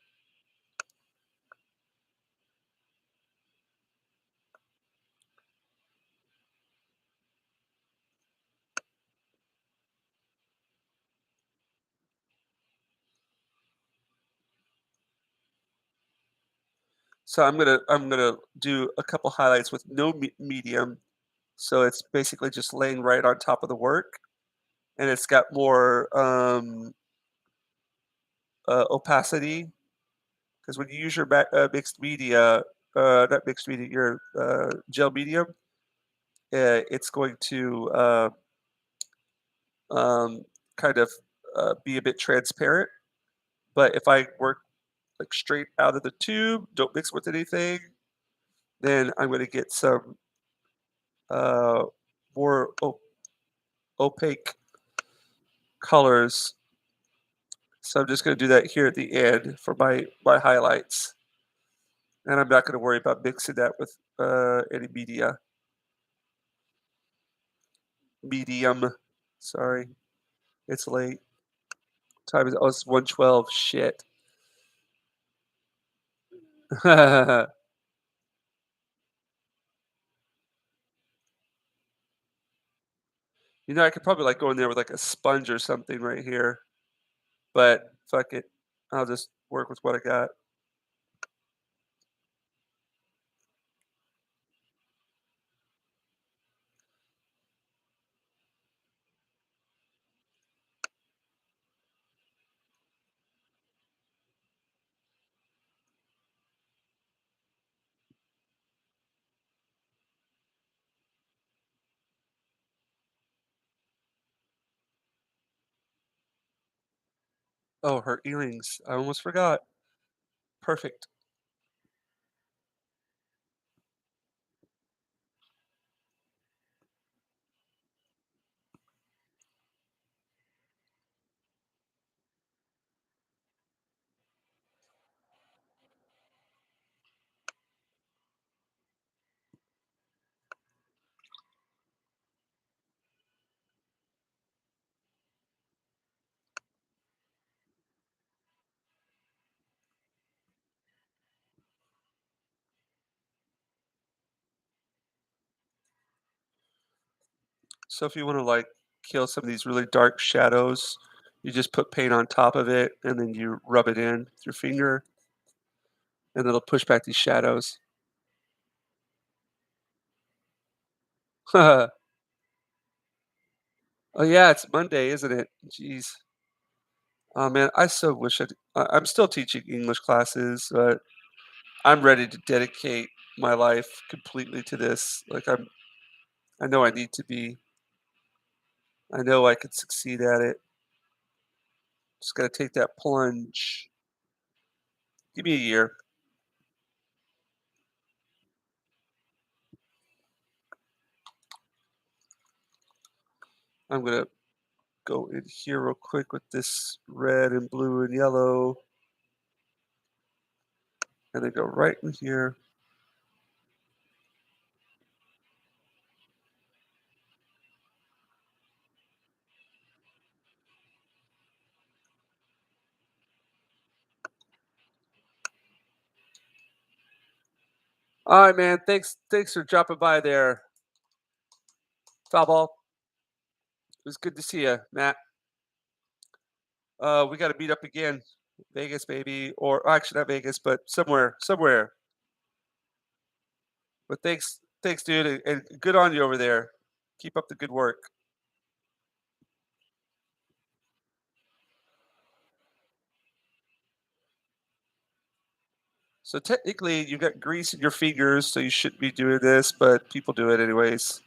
So I'm gonna do a couple highlights with no medium. So it's basically just laying right on top of the work, and it's got more opacity because when you use your mixed media, not mixed media, your gel medium, it's going to um, kind of be a bit transparent. But if I work like straight out of the tube, don't mix with anything, Then I'm gonna get some, uh, more opaque colors. So I'm just gonna do that here at the end for my highlights, and I'm not gonna worry about mixing that with, any medium. Sorry, it's late. Time is, oh, it's 1:12. Shit. You know, I could probably, like, go in there with, like, a sponge or something right here, but fuck it. I'll just work with what I got. Oh, her earrings. I almost forgot. Perfect. So if you wanna, like, kill some of these really dark shadows, you just put paint on top of it, and then you rub it in with your finger, and it'll push back these shadows. Oh, yeah, it's Monday, isn't it? Jeez. Oh, man, I so wish I'm still teaching English classes, but I'm ready to dedicate my life completely to this. Like, I know I need to be. I know I could succeed at it. Just gotta take that plunge. Give me a year. I'm gonna go in here real quick with this red and blue and yellow, and then go right in here. All right, man. Thanks for dropping by there, foul ball. It was good to see you, Matt. We got to meet up again, Vegas, maybe, or actually not Vegas, but somewhere. But thanks, dude, and good on you over there. Keep up the good work. So technically, you got grease in your fingers, so you shouldn't be doing this, but people do it anyways.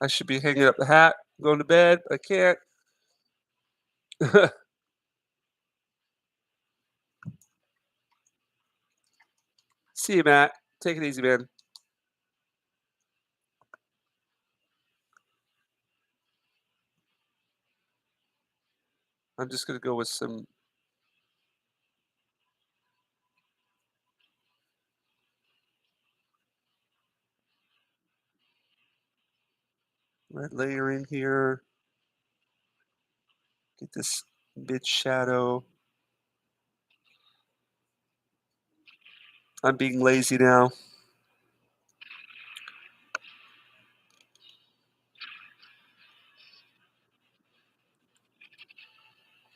I should be hanging up the hat, going to bed. I can't. See you, Matt. Take it easy, man. I'm just gonna go with some. Red layering here. Get this mid shadow. I'm being lazy now.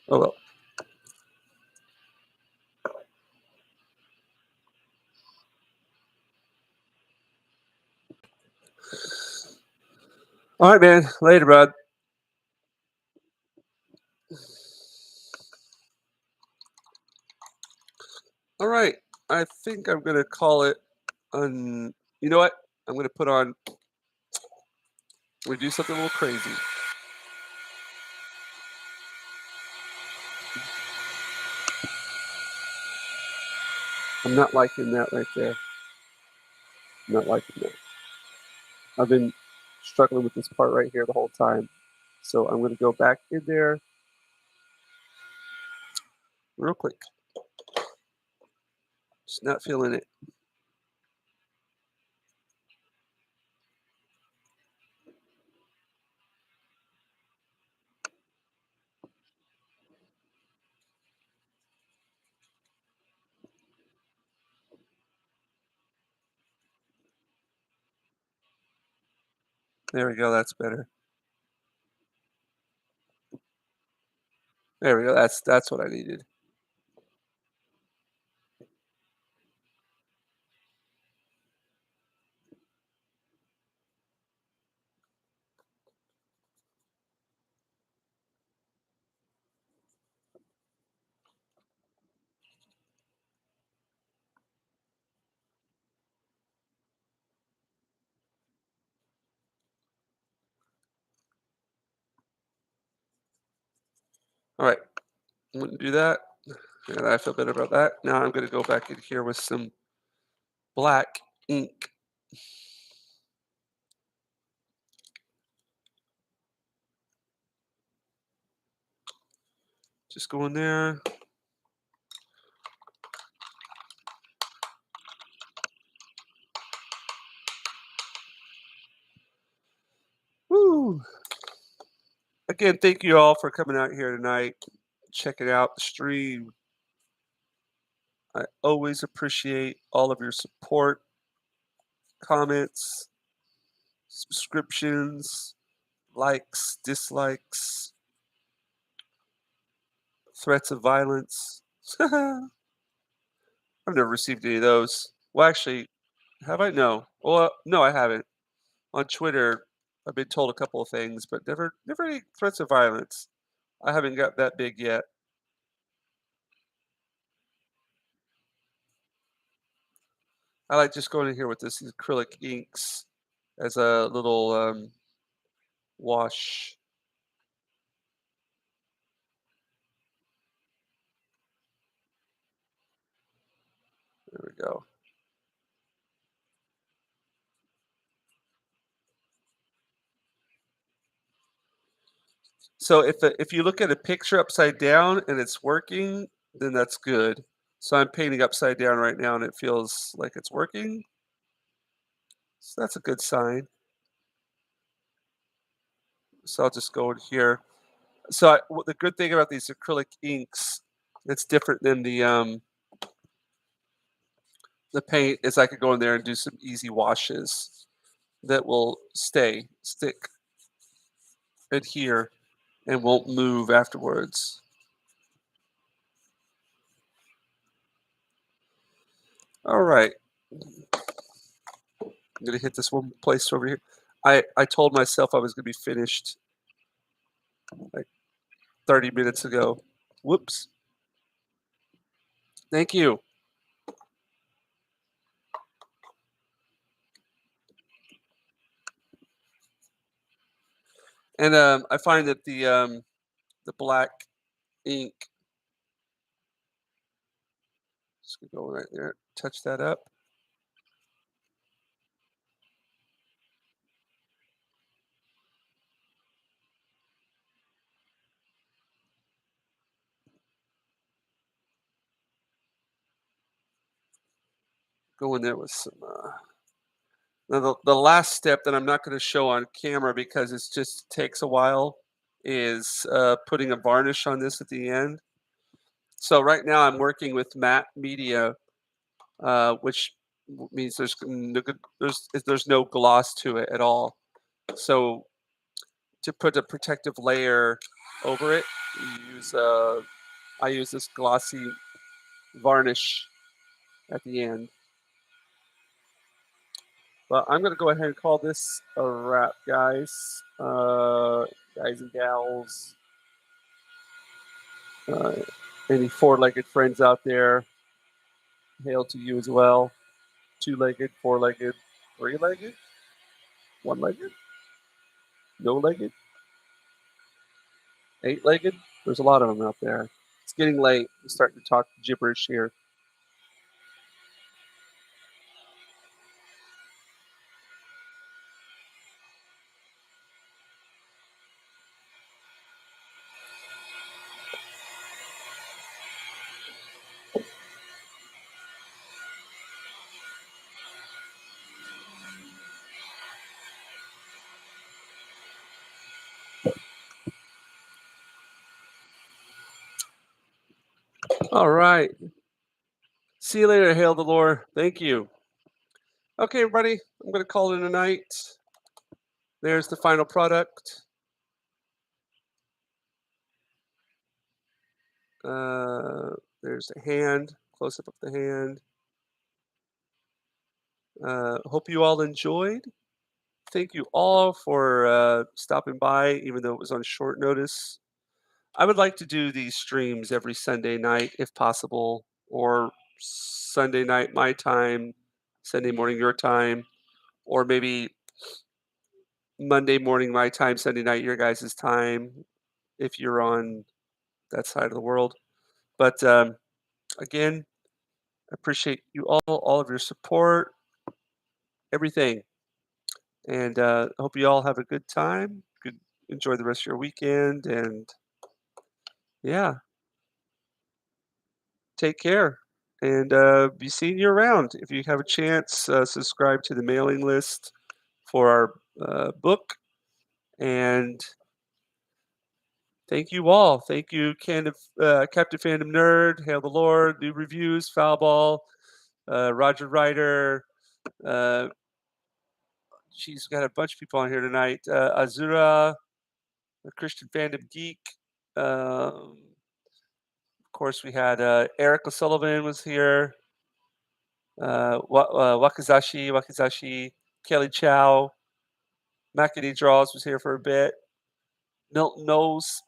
Oh well. All right, man. Later, bud. All right. I think I'm gonna call it. You know what? I'm gonna put on. We do something a little crazy. I'm not liking that right there. I'm not liking that. I've been struggling with this part right here the whole time. So I'm gonna go back in there real quick. Just not feeling it. There we go. That's better. There we go. That's what I needed. All right. I'm gonna do that. And I feel better about that. Now I'm gonna go back in here with some black ink. Just go in there. Woo! Again, thank you all for coming out here tonight, checking out the stream. I always appreciate all of your support, comments, subscriptions, likes, dislikes, threats of violence. I've never received any of those. Well, actually, have I? No. Well, no, I haven't. On Twitter, I've been told a couple of things, but never any threats of violence. I haven't got that big yet. I like just going in here with this acrylic inks as a little wash. There we go. So if you look at a picture upside down and it's working, then that's good. So I'm painting upside down right now and it feels like it's working. So that's a good sign. So I'll just go in here. The good thing about these acrylic inks, it's different than the paint, is I could go in there and do some easy washes that will stick, adhere, and won't move afterwards. All right, I'm gonna hit this one place over here. I told myself I was gonna be finished like 30 minutes ago. Whoops. Thank you. And I find that the black ink, just gonna go right there, touch that up. Go in there with some. Now the last step that I'm not gonna show on camera because it's just takes a while is, putting a varnish on this at the end. So right now I'm working with matte media, which means there's no gloss to it at all. So to put a protective layer over it, you use, I use this glossy varnish at the end. But I'm gonna go ahead and call this a wrap, guys. Guys and gals, uh, any four-legged friends out there, hail to you as well. Two-legged, four-legged, three-legged, one-legged, no-legged, eight-legged. There's a lot of them out there. It's getting late. I'm starting to talk gibberish here. All right. See you later. Hail the Lord. Thank you. Okay, everybody. I'm gonna call it a night. There's the final product. There's the hand. Close up of the hand. Hope you all enjoyed. Thank you all for stopping by, even though it was on short notice. I would like to do these streams every Sunday night if possible, or Sunday night my time, Sunday morning your time, or maybe Monday morning my time, Sunday night your guys' time, if you're on that side of the world. But again, I appreciate you all of your support, everything. And hope you all have a good time. Good, enjoy the rest of your weekend, and yeah, take care. And be seeing you around. If you have a chance, subscribe to the mailing list for our book. And thank you all. Thank you, Captain Fandom Nerd, Hail the Lord, New Reviews, Foul Ball, Roger Ryder. Uh, she's got a bunch of people on here tonight. Azura, a Christian Fandom Geek. Um, Of course, we had Eric O'Sullivan was here. Wakizashi, Kelly Chow, Makini Draws was here for a bit. Milton Knowles,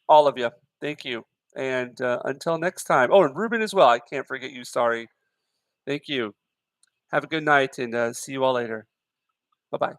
all of you. Thank you. And until next time. Oh, and Ruben as well. I can't forget you. Sorry. Thank you. Have a good night and see you all later. Bye bye.